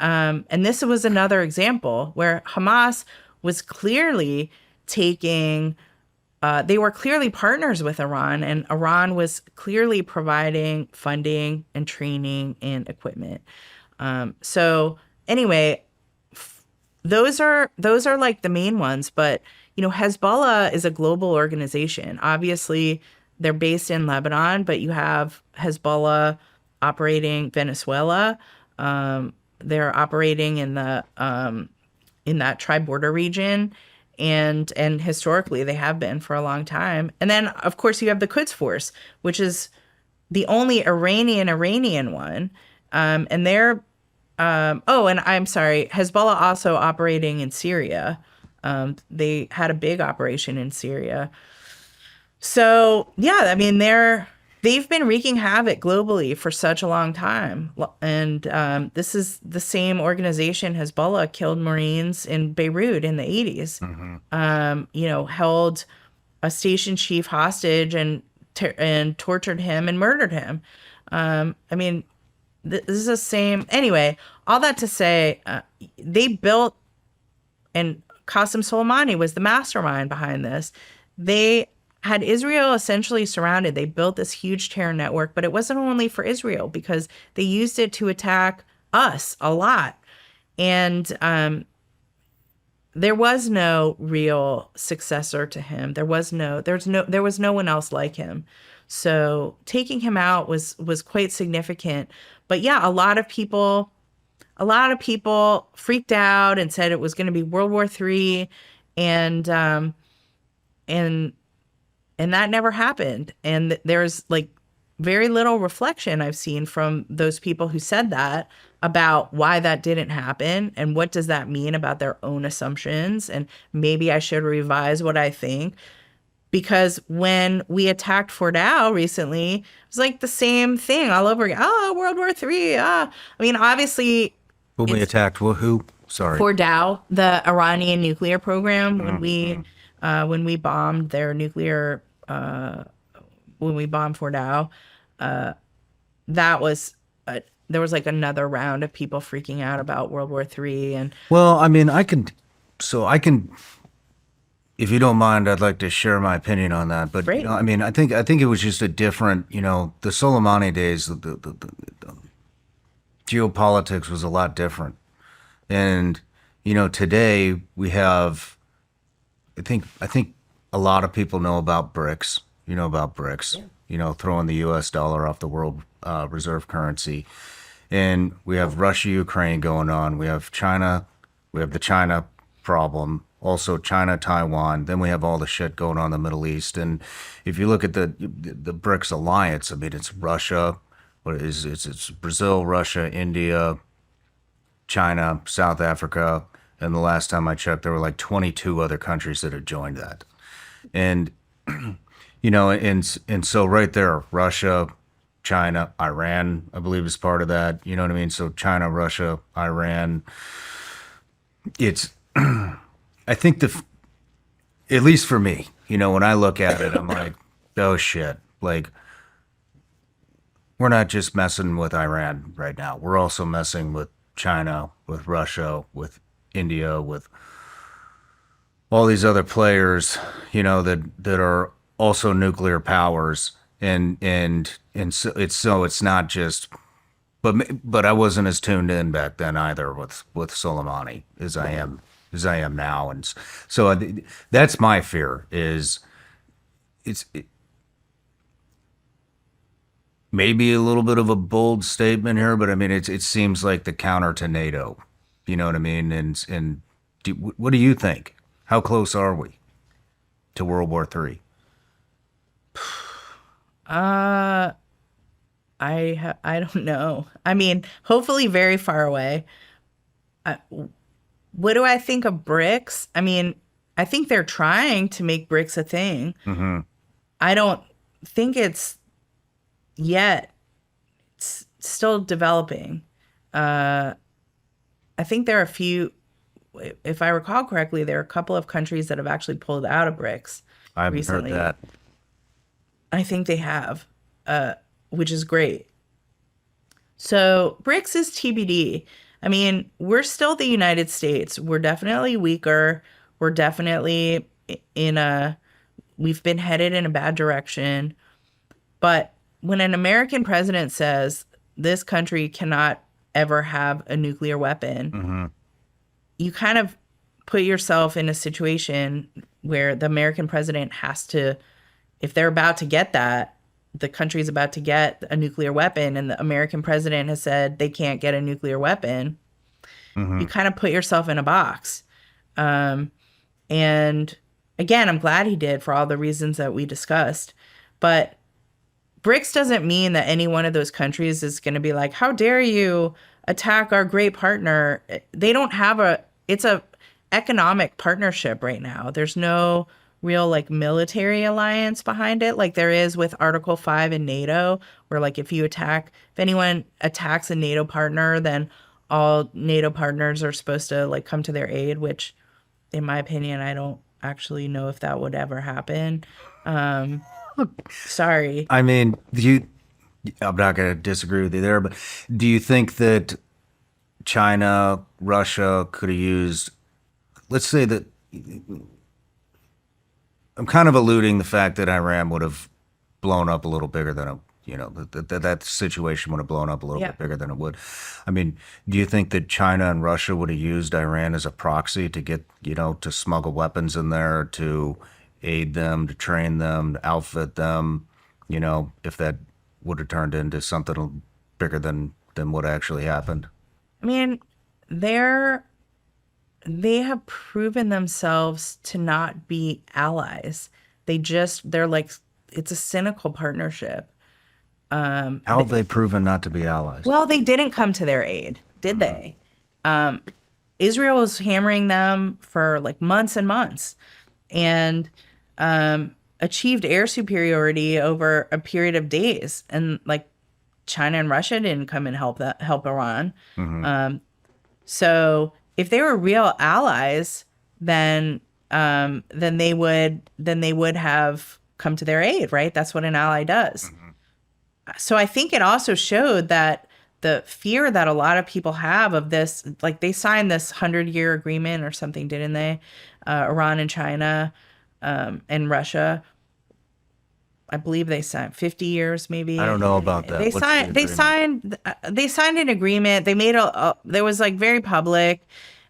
this was another example where Hamas was clearly taking, they were clearly partners with Iran, and Iran was clearly providing funding and training and equipment. So anyway, those are like the main ones. But, Hezbollah is a global organization. Obviously, they're based in Lebanon, but you have Hezbollah operating Venezuela. They're operating in that tri-border region, and historically they have been for a long time. And then, of course, you have the Quds Force, which is the only Iranian one, and they're and I'm sorry, Hezbollah also operating in Syria. They had a big operation in Syria. So yeah, I mean they've been wreaking havoc globally for such a long time. And this is the same organization. Hezbollah killed Marines in Beirut in the 80s, held a station chief hostage and tortured him and murdered him. This is the same. Anyway, all that to say, they built, and Qasem Soleimani was the mastermind behind this. They had Israel essentially surrounded. They built this huge terror network, but it wasn't only for Israel because they used it to attack us a lot. And there was no real successor to him. There was no one else like him. So taking him out was quite significant. But yeah, a lot of people freaked out and said it was going to be World War III, and that never happened. And there's like very little reflection I've seen from those people who said that about why that didn't happen and what does that mean about their own assumptions. And maybe I should revise what I think. Because when we attacked Fort Dow recently, it was like the same thing all over again. Oh, World War III. I mean, obviously. When we attacked who? Sorry. Fort Dow, the Iranian nuclear program, when we bombed their nuclear, when we bombed Fort Dow, that was there was like another round of people freaking out about World War III. And well, I mean, I can. If you don't mind, I'd like to share my opinion on that. But I mean, I think it was just a different, the Soleimani days, the geopolitics was a lot different. And, today we have, I think a lot of people know about BRICS. You know about BRICS, throwing the US dollar off the world reserve currency. And we have Russia, Ukraine going on. We have China. We have the China problem. Also China, Taiwan. Then we have all the shit going on in the Middle East. And if you look at the BRICS alliance, I mean, it's Russia, it's Brazil, Russia, India, China, South Africa. And the last time I checked, there were like 22 other countries that had joined that. And, and so right there, Russia, China, Iran, I believe is part of that. You know what I mean? So China, Russia, Iran, I think at least for me, when I look at it, I'm like, oh shit. Like, we're not just messing with Iran right now. We're also messing with China, with Russia, with India, with all these other players, that are also nuclear powers. And so it's not just, but I wasn't as tuned in back then either with Soleimani as I am now. And so that's my fear is it's maybe a little bit of a bold statement here, but I mean, it seems like the counter to NATO. You know what I mean? And what do you think? How close are we to World War III? I don't know. I mean, hopefully very far away. What do I think of BRICS? I mean, I think they're trying to make BRICS a thing. Mm-hmm. I don't think it's yet. It's still developing. I think there are a few, if I recall correctly, there are a couple of countries that have actually pulled out of BRICS I haven't recently. heard that. I think they have, which is great. So BRICS is TBD. I mean, we're still the United States. We're definitely weaker. We're definitely we've been headed in a bad direction. But when an American president says this country cannot ever have a nuclear weapon, Mm-hmm. you kind of put yourself in a situation where the American president has to, if they're about to get that, the country's about to get a nuclear weapon, and the American president has said they can't get a nuclear weapon, Mm-hmm. you kind of put yourself in a box. And again, I'm glad he did for all the reasons that we discussed. But BRICS doesn't mean that any one of those countries is going to be like, how dare you attack our great partner? They don't have it's a economic partnership right now. There's no real like military alliance behind it like there is with Article 5 in NATO, where like if anyone attacks a NATO partner, then all NATO partners are supposed to like come to their aid, which in my opinion, I don't actually know if that would ever happen. Sorry. I mean, I'm not going to disagree with you there, but do you think that China, Russia could have used, let's say that, I'm kind of alluding the fact that Iran would have blown up a little bigger than that situation would have blown up a little bit bigger than it would. I mean, do you think that China and Russia would have used Iran as a proxy to get, to smuggle weapons in there, to aid them, to train them, to outfit them, if that would have turned into something bigger than what actually happened? I mean, they have proven themselves to not be allies. They're like, it's a cynical partnership. How have they proven not to be allies? Well, they didn't come to their aid, did they? Israel was hammering them for like months and months, and achieved air superiority over a period of days. And like China and Russia didn't come and help Iran. Mm-hmm. So if they were real allies, then they would have come to their aid, right? That's what an ally does. Mm-hmm. So I think it also showed that the fear that a lot of people have of this, like they signed this 100-year agreement or something, didn't they? Iran and China and Russia. I believe they signed 50 years, maybe. I don't know about that. They signed an agreement. They made there was like very public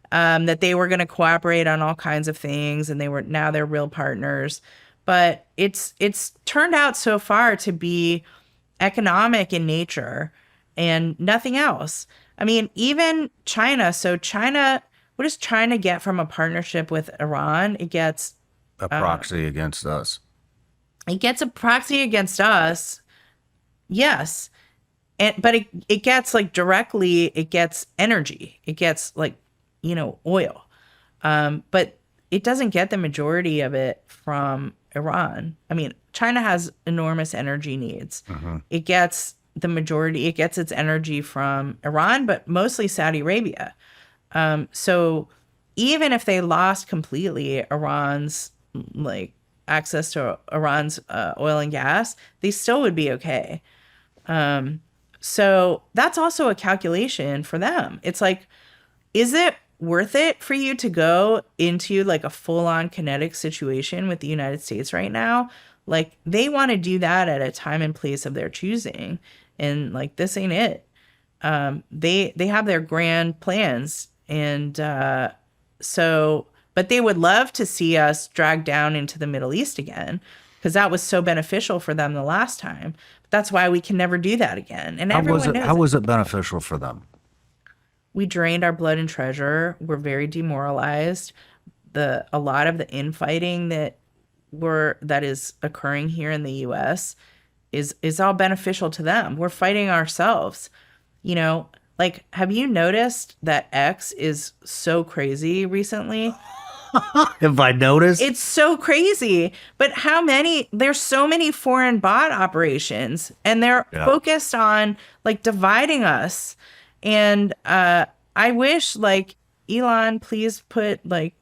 that they were going to cooperate on all kinds of things, and now they're real partners. But it's turned out so far to be economic in nature and nothing else. I mean, even China. So China, what does China get from a partnership with Iran? It gets A proxy against us. It gets a proxy against us, yes, but it gets like directly. It gets energy. It gets like oil, but it doesn't get the majority of it from Iran. I mean, China has enormous energy needs. Mm-hmm. It gets the majority. It gets its energy from Iran, but mostly Saudi Arabia. So even if they lost completely Iran's like access to Iran's oil and gas, they still would be okay. So that's also a calculation for them. It's like, is it worth it for you to go into like a full-on kinetic situation with the United States right now? Like, they want to do that at a time and place of their choosing, and like, this ain't it. They have their grand plans, and so, but they would love to see us dragged down into the Middle East again, because that was so beneficial for them the last time. But that's why we can never do that again. And everyone knows How was it beneficial for them? we drained our blood and treasure. We're very demoralized. A lot of the infighting that is occurring here in the U.S. is all beneficial to them. We're fighting ourselves. You know, like, have you noticed that X is so crazy recently? Have I noticed? It's so crazy. But there's so many foreign bot operations, and they're focused on like dividing us. And I wish, like, Elon, please put like,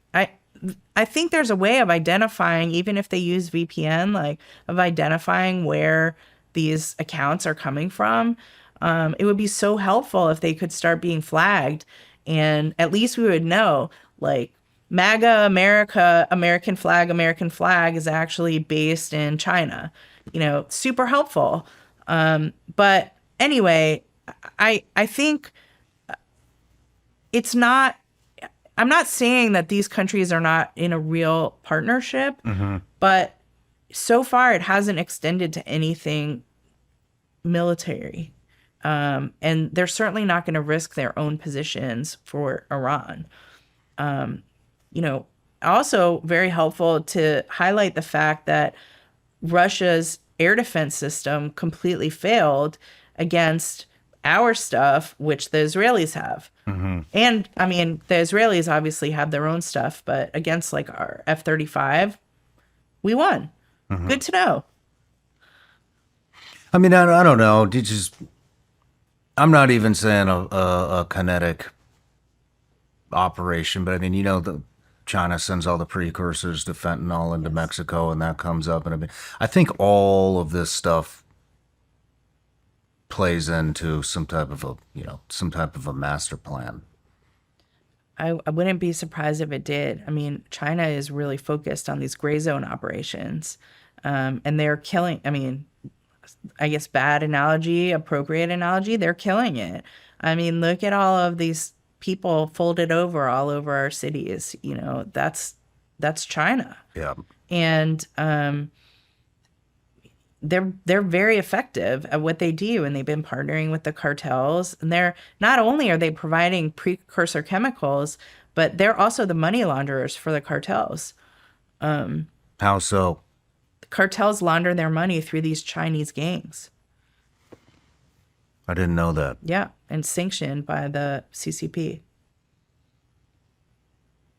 I think there's a way of identifying, even if they use VPN, like, of identifying where these accounts are coming from. It would be so helpful if they could start being flagged, and at least we would know, like, MAGA American flag is actually based in China. You know, super helpful. But anyway, I think it's not, I'm not saying that these countries are not in a real partnership, but so far it hasn't extended to anything military. And they're certainly not going to risk their own positions for Iran. You know, also very helpful to highlight the fact that Russia's air defense system completely failed against our stuff, which the Israelis have. And I mean, the Israelis obviously have their own stuff, but against like our F-35, we won. Good to know. I mean, I don't know. I'm not even saying a kinetic operation, but I mean, you know, China sends all the precursors to fentanyl into Mexico, and that comes up. And I think all of this stuff plays into some type of a master plan. I wouldn't be surprised if it did. I mean, China is really focused on these gray zone operations, and they're killing. I mean, I guess bad analogy, appropriate analogy, they're killing it. I mean, look at all of these people folded over all over our cities. You know, that's China. Yeah. And they're very effective at what they do, and they've been partnering with the cartels. And they're not only are they providing precursor chemicals, but they're also the money launderers for the cartels. How so? Cartels launder their money through these Chinese gangs. I didn't know that. Yeah, and sanctioned by the CCP.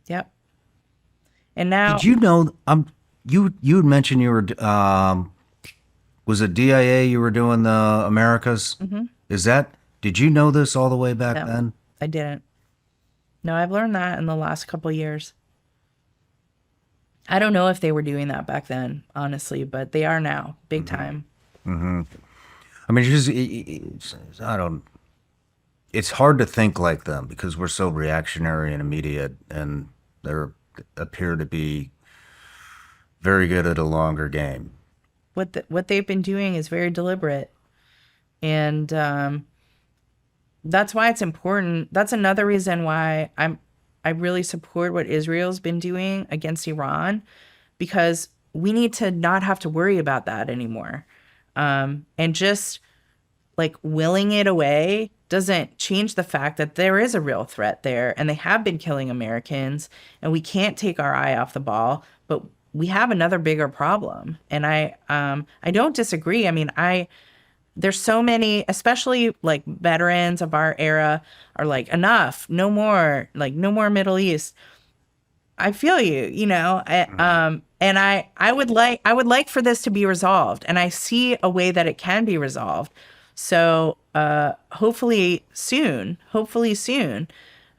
Yep. And now, Did you know? You had mentioned you were. Was it DIA? You were doing the Americas. Is that? Did you know this all the way back No, then? I didn't. No, I've learned that in the last couple of years. I don't know if they were doing that back then, honestly, but they are now, big time. I mean, I don't. It's hard to think like them because we're so reactionary and immediate, and they appear to be very good at a longer game. What they've been doing is very deliberate, and that's why it's important. That's another reason why I really support what Israel's been doing against Iran, because we need to not have to worry about that anymore. And just like willing it away doesn't change the fact that there is a real threat there, and they have been killing Americans, and we can't take our eye off the ball, but we have another bigger problem. And I don't disagree. I mean, there's so many, especially like veterans of our era are like, enough, no more Middle East. I feel you, you know, and I would like for this to be resolved, and I see a way that it can be resolved. So hopefully soon.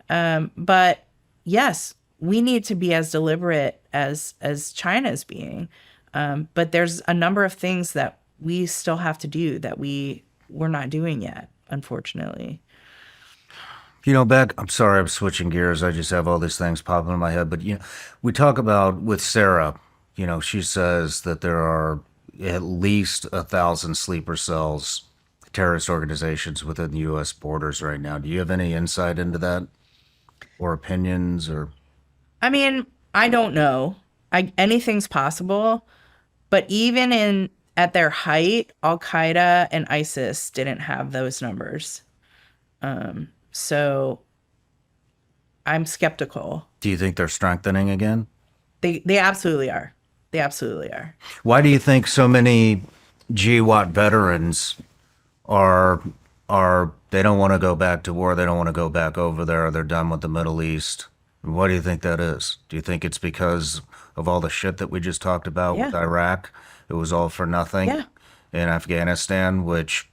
But yes, we need to be as deliberate as China is being. But there's a number of things that we still have to do that we're not doing yet, unfortunately. Beck, I'm sorry I'm switching gears. I just have all these things popping in my head. But, we talk about with Sarah, she says that there are at least 1,000 sleeper cells, terrorist organizations within the U.S. borders right now. Do you have any insight into that or opinions or? I mean, I don't know. Anything's possible. But even at their height, Al Qaeda and ISIS didn't have those numbers. So I'm skeptical. Do you think they're strengthening again? They absolutely are. They absolutely are. Why do you think so many GWAT veterans are they don't want to go back to war? They don't want to go back over there. They're done with the Middle East. Why do you think that is? Do you think it's because of all the shit that we just talked about with Iraq? It was all for nothing. Yeah. In Afghanistan, which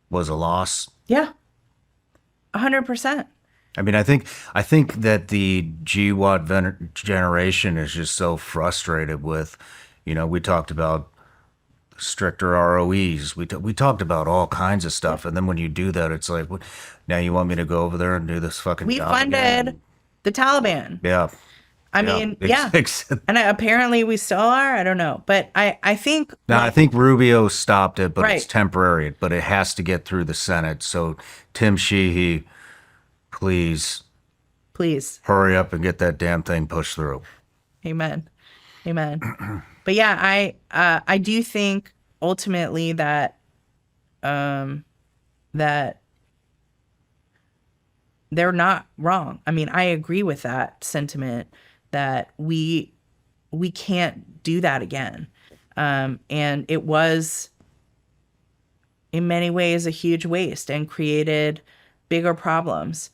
was a loss. Yeah. 100%. I mean, I think that the GWAT generation is just so frustrated with, we talked about stricter ROEs. We talked about all kinds of stuff, and then when you do that, it's like, what, now you want me to go over there and do this fucking We job funded again? the Taliban. Yeah. I mean, yeah. And apparently we still are. I don't know. But I think. Now, I think Rubio stopped it, but Right. it's temporary. But it has to get through the Senate. So, Tim Sheehy, please hurry up and get that damn thing pushed through. Amen. But yeah, I do think ultimately that that they're not wrong. I mean, I agree with that sentiment that we can't do that again. And it was in many ways a huge waste and created bigger problems.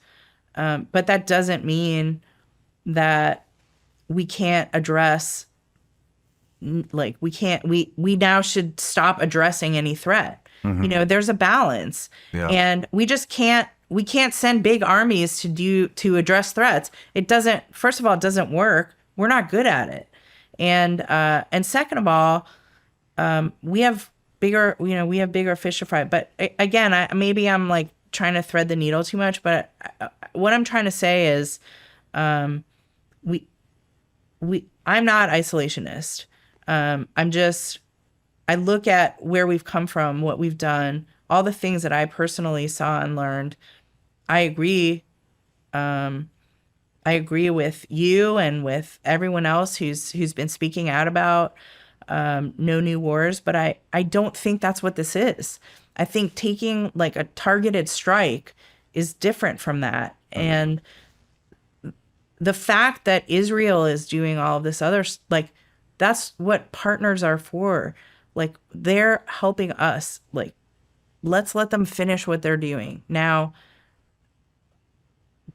But that doesn't mean that we can't address, like, we now should stop addressing any threat. There's a balance. Yeah. And we can't send big armies to address threats. First of all, it doesn't work. We're not good at it. And second of all, we have bigger fish to fry. But again, maybe I'm like trying to thread the needle too much, but what I'm trying to say is, I'm not isolationist. I look at where we've come from, what we've done, all the things that I personally saw and learned. I agree. I agree with you and with everyone else who's been speaking out about no new wars, but I don't think that's what this is. I think taking like a targeted strike is different from that. And the fact that Israel is doing all of this other, like, that's what partners are for. Like, they're helping us. Like, let's let them finish what they're doing. Now,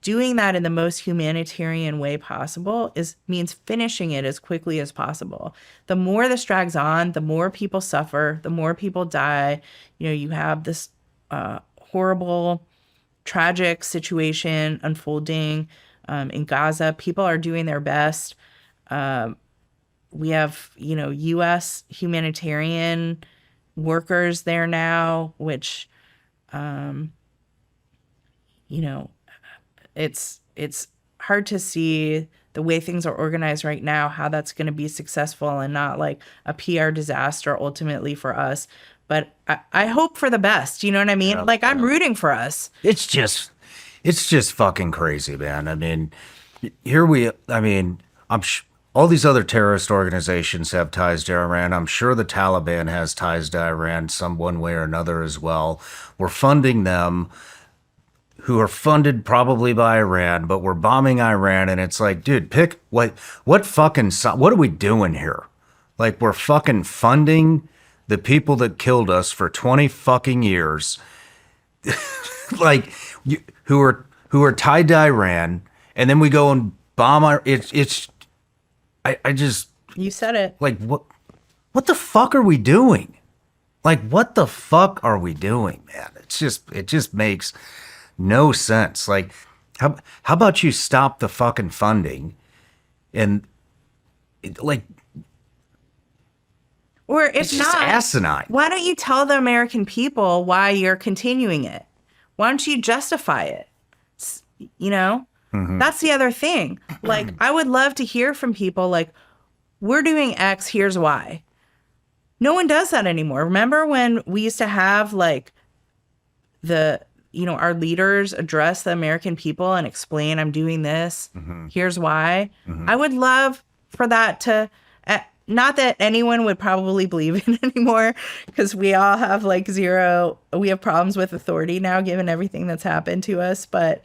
doing that in the most humanitarian way possible means finishing it as quickly as possible. The more this drags on, the more people suffer, the more people die. You have this horrible, tragic situation unfolding in Gaza. People are doing their best. We have, U.S. humanitarian workers there now, which, it's hard to see the way things are organized right now, how that's going to be successful and not like a PR disaster ultimately for us. But I hope for the best. You know what I mean? Yeah, I'm rooting for us. It's just fucking crazy, man. I mean, all these other terrorist organizations have ties to Iran. I'm sure the Taliban has ties to Iran one way or another as well. We're funding them, who are funded probably by Iran, but we're bombing Iran. And it's like, dude, pick what fucking, what are we doing here? Like, we're fucking funding the people that killed us for 20 fucking years, like, who are tied to Iran, and then we go and bomb I just, You said it. like, what the fuck are we doing? Like, what the fuck are we doing, man? It just makes no sense. Like, How about you stop the fucking funding and like Or if it's just not, asinine. why don't you tell the American people why you're continuing it? Why don't you justify it? You know, that's the other thing. Like, I would love to hear from people like, we're doing X, here's why. No one does that anymore. Remember when we used to have like our leaders address the American people and explain, I'm doing this, here's why. I would love for that to, not that anyone would probably believe in anymore, because we all have we have problems with authority now, given everything that's happened to us. But,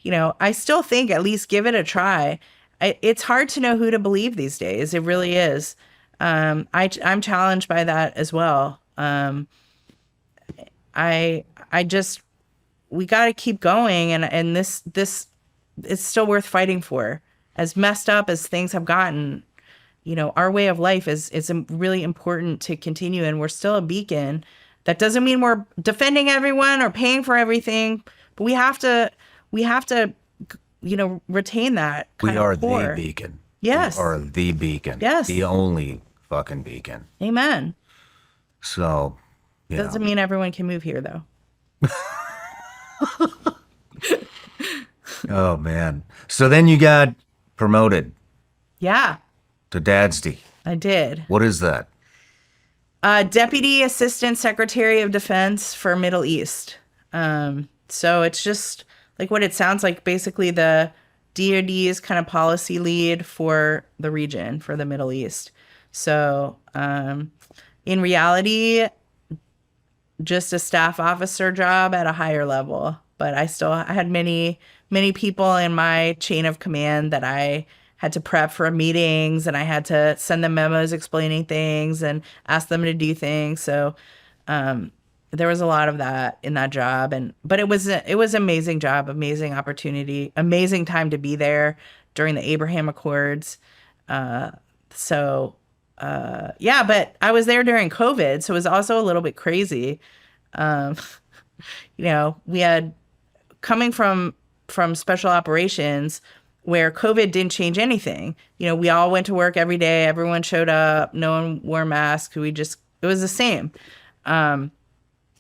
I still think at least give it a try. It's hard to know who to believe these days. It really is. I'm challenged by that as well. We got to keep going, and this is still worth fighting for. As messed up as things have gotten, our way of life is really important to continue, and we're still a beacon. That doesn't mean we're defending everyone or paying for everything, but we have to retain that kind We of are core. the beacon. Yes. We are the beacon. Yes. The only fucking beacon. Amen. So, Doesn't mean everyone can move here, though. Oh, man. So then you got promoted Yeah, to DADSD. I did. What is that? Deputy Assistant Secretary of Defense for Middle East. So it's just like what it sounds like, basically the DoD's kind of policy lead for the region, for the Middle East. So in reality, just a staff officer job at a higher level. But I had many people in my chain of command that I had to prep for meetings, and I had to send them memos explaining things and ask them to do things. So there was a lot of that in that job, but it was an amazing job, amazing opportunity, amazing time to be there during the Abraham Accords. But I was there during COVID, so it was also a little bit crazy. We had coming from special operations where COVID didn't change anything. We all went to work every day. Everyone showed up. No one wore masks. It was the same.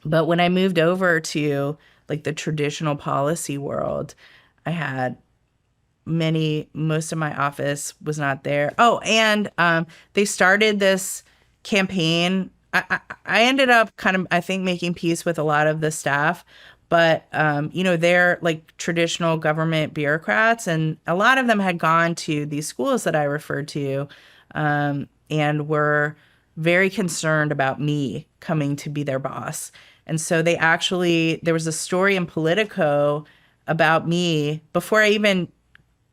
But when I moved over to like the traditional policy world, I had most of my office was not there. Oh, and they started this campaign. I ended up kind of, I think, making peace with a lot of the staff, but, they're like traditional government bureaucrats, and a lot of them had gone to these schools that I referred to and were very concerned about me coming to be their boss. And so there was a story in Politico about me before I even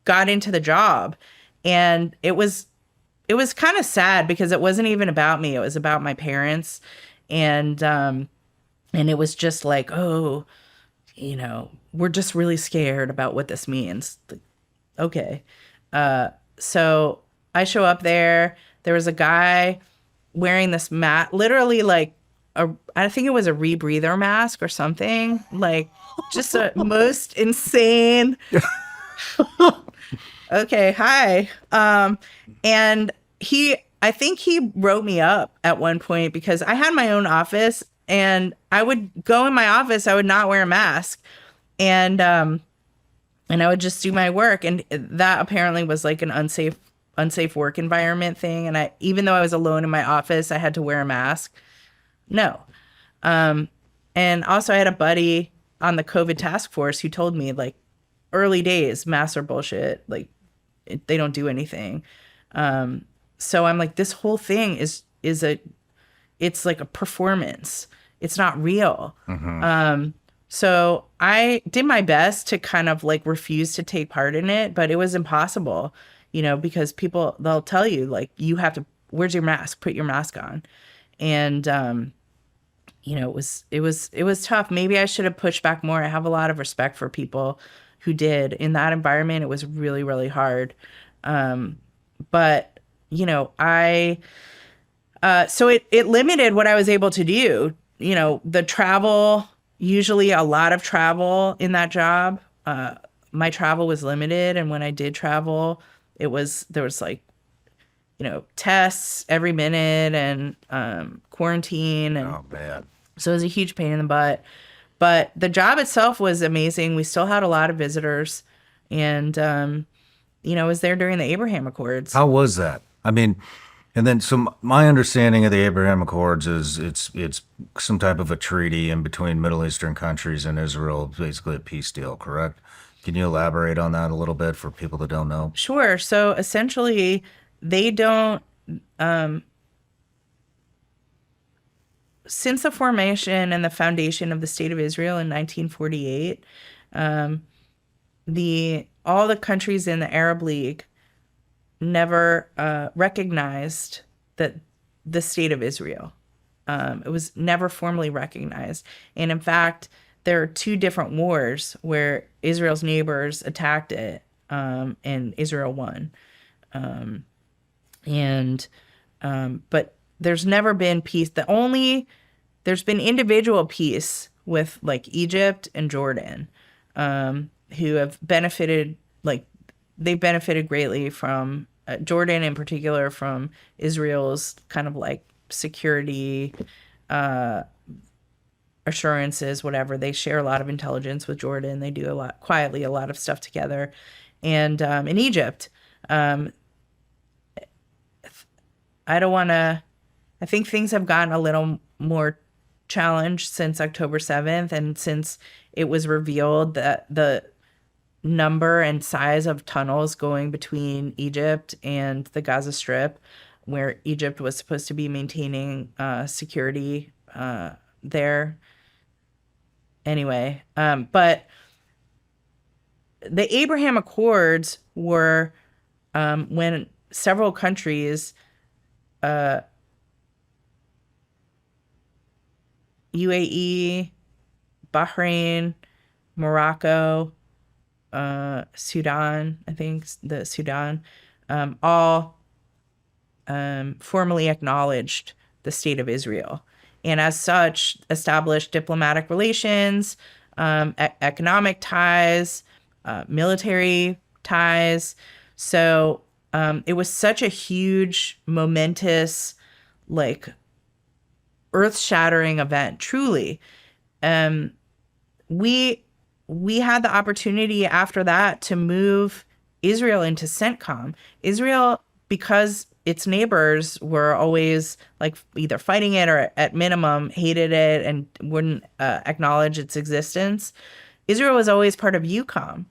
got into the job. And it was kind of sad because it wasn't even about me. It was about my parents. And it was just like, oh, we're just really scared about what this means. Okay. So I show up there. There was a guy wearing this mask, literally like I think it was a rebreather mask or something, like just a most insane. Okay. Hi. And I think he wrote me up at one point because I had my own office, and I would go in my office. I would not wear a mask, and I would just do my work. And that apparently was like an unsafe work environment thing. And even though I was alone in my office, I had to wear a mask. No. And also I had a buddy on the COVID task force who told me, like, early days, masks are bullshit. Like, they don't do anything. So I'm like, this whole thing it's like a performance. It's not real. So I did my best to kind of like refuse to take part in it, but it was impossible, because they'll tell you, like, you have to, where's your mask? Put your mask on. And, it was tough. Maybe I should have pushed back more. I have a lot of respect for people who did. In that environment, it was really, really hard. But so it limited what I was able to do. The travel, usually a lot of travel in that job. my travel was limited, and when I did travel, there was like, tests every minute and quarantine, and Oh man. so it was a huge pain in the butt. But the job itself was amazing. We still had a lot of visitors, and I was there during the Abraham Accords. How was that? I mean, and then my understanding of the Abraham Accords is it's some type of a treaty in between Middle Eastern countries and Israel, basically a peace deal, correct? Can you elaborate on that a little bit for people that don't know? Sure. So essentially, they don't. Since the formation and the foundation of the State of Israel in 1948, all the countries in the Arab League never recognized the State of Israel. It was never formally recognized. And in fact, there are two different wars where Israel's neighbors attacked it, and Israel won. But there's never been peace. There's been individual peace with like Egypt and Jordan, who have benefited, they benefited greatly from Jordan in particular, from Israel's kind of like security assurances, whatever. They share a lot of intelligence with Jordan. They do a lot of stuff together. And in Egypt, I think things have gotten a little more challenged since October 7th, and since it was revealed that the number and size of tunnels going between Egypt and the Gaza Strip, where Egypt was supposed to be maintaining security there. Anyway, but the Abraham Accords were when several countries, UAE, Bahrain, Morocco, Sudan, I think the Sudan, all formally acknowledged the State of Israel, and as such established diplomatic relations, economic ties, military ties. So it was such a huge, momentous, like earth-shattering event, truly. We had the opportunity after that to move Israel into CENTCOM. Israel, because its neighbors were always like either fighting it or at minimum hated it and wouldn't acknowledge its existence, Israel was always part of EUCOM.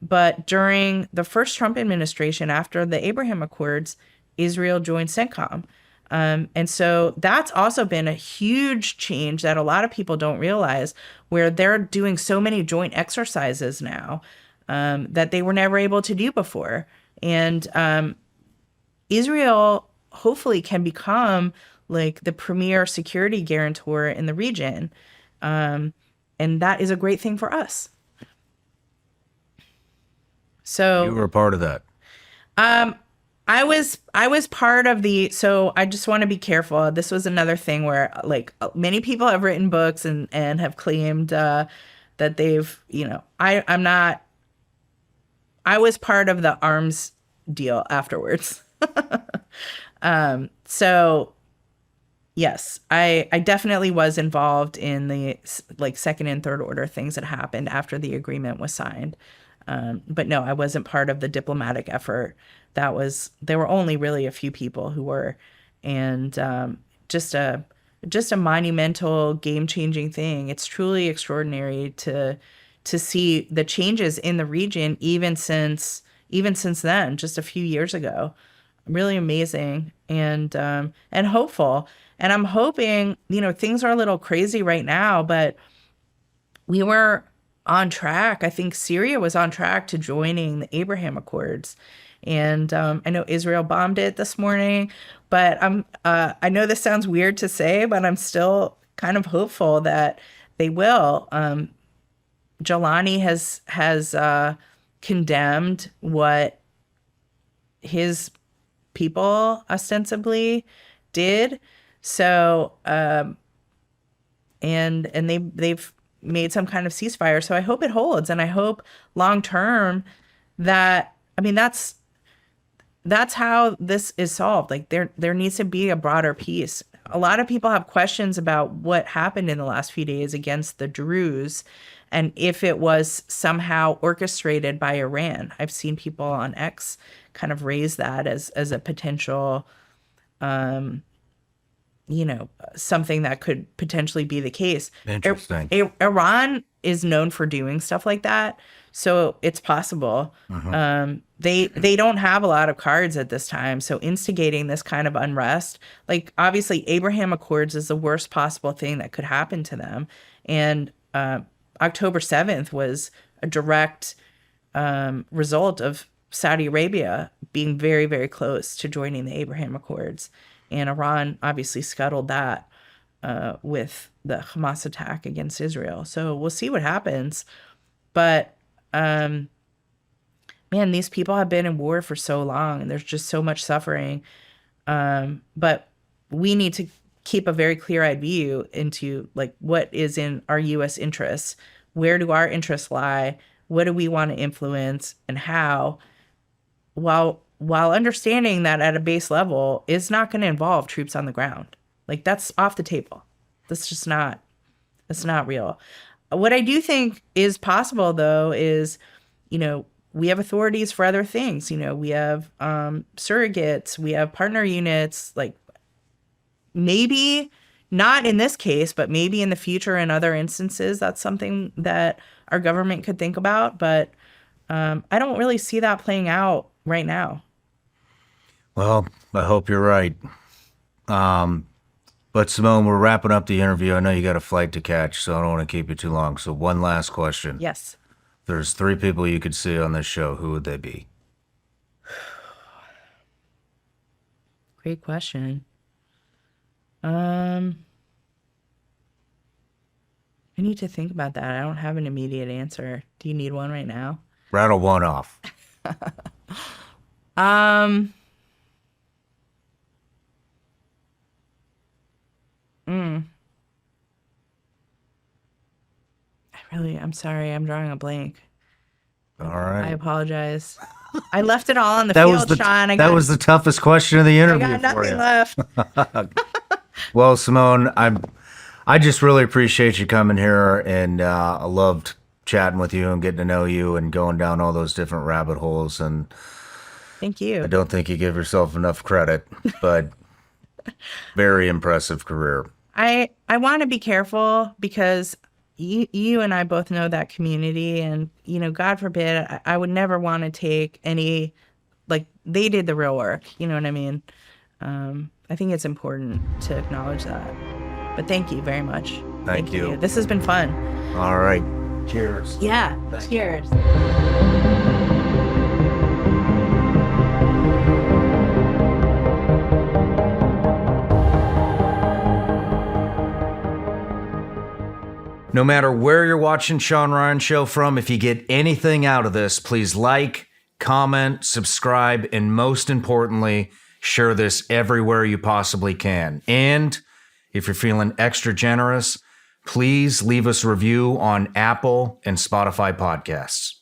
But during the first Trump administration, after the Abraham Accords, Israel joined CENTCOM. And so that's also been a huge change that a lot of people don't realize, where they're doing so many joint exercises now that they were never able to do before. And Israel hopefully can become like the premier security guarantor in the region. And that is a great thing for us. So You were a part of that. I was part of so I just want to be careful. This was another thing where like many people have written books and have claimed that they've, I was part of the arms deal afterwards. So yes, I definitely was involved in the like second and third order things that happened after the agreement was signed. But no, I wasn't part of the diplomatic effort. There were only really a few people who were, and just a monumental, game-changing thing. It's truly extraordinary to see the changes in the region even since then, just a few years ago. Really amazing and hopeful. And I'm hoping, things are a little crazy right now, but we were on track. I think Syria was on track to joining the Abraham Accords. And I know Israel bombed it this morning, but I know this sounds weird to say, but I'm still kind of hopeful that they will. Jelani has condemned what his people ostensibly did. So and they've made some kind of ceasefire. So I hope it holds, and I hope long term that, I mean, that's how this is solved. Like there needs to be a broader peace. A lot of people have questions about what happened in the last few days against the Druze and if it was somehow orchestrated by Iran. I've seen people on X kind of raise that as a potential, something that could potentially be the case. Interesting. Iran is known for doing stuff like that, so it's possible. They don't have a lot of cards at this time, so instigating this kind of unrest, like obviously Abraham Accords is the worst possible thing that could happen to them, and October 7th was a direct result of Saudi Arabia being very, very close to joining the Abraham Accords. And Iran obviously scuttled that with the Hamas attack against Israel. So we'll see what happens. But, man, these people have been in war for so long, and there's just so much suffering. But we need to keep a very clear-eyed view into, like, what is in our U.S. interests. Where do our interests lie? What do we want to influence, and how? While understanding that at a base level is not going to involve troops on the ground. Like, that's off the table. That's not real. What I do think is possible, though, is, we have authorities for other things. We have surrogates, we have partner units, like maybe not in this case, but maybe in the future in other instances, that's something that our government could think about. But I don't really see that playing out right now. Well, I hope you're right. But Simone, we're wrapping up the interview. I know you got a flight to catch, so I don't want to keep you too long. So one last question. Yes. There's 3 people you could see on this show. Who would they be? Great question. I need to think about that. I don't have an immediate answer. Do you need one right now? Rattle one off. I'm sorry. I'm drawing a blank. All right. I apologize. I left it all on the field, Shawn. That was the toughest question of the interview. I got nothing left. Well, Simone, I just really appreciate you coming here, and I loved chatting with you and getting to know you and going down all those different rabbit holes. And thank you. I don't think you give yourself enough credit, but very impressive career. I want to be careful because you and I both know that community, and God forbid, I would never want to take any, like, they did the real work. You know what I mean? I think it's important to acknowledge that. But thank you very much. Thank you. This has been fun. All right. Cheers. Yeah. Cheers. No matter where you're watching Shawn Ryan Show from, if you get anything out of this, please like, comment, subscribe, and most importantly, share this everywhere you possibly can. And if you're feeling extra generous, please leave us a review on Apple and Spotify podcasts.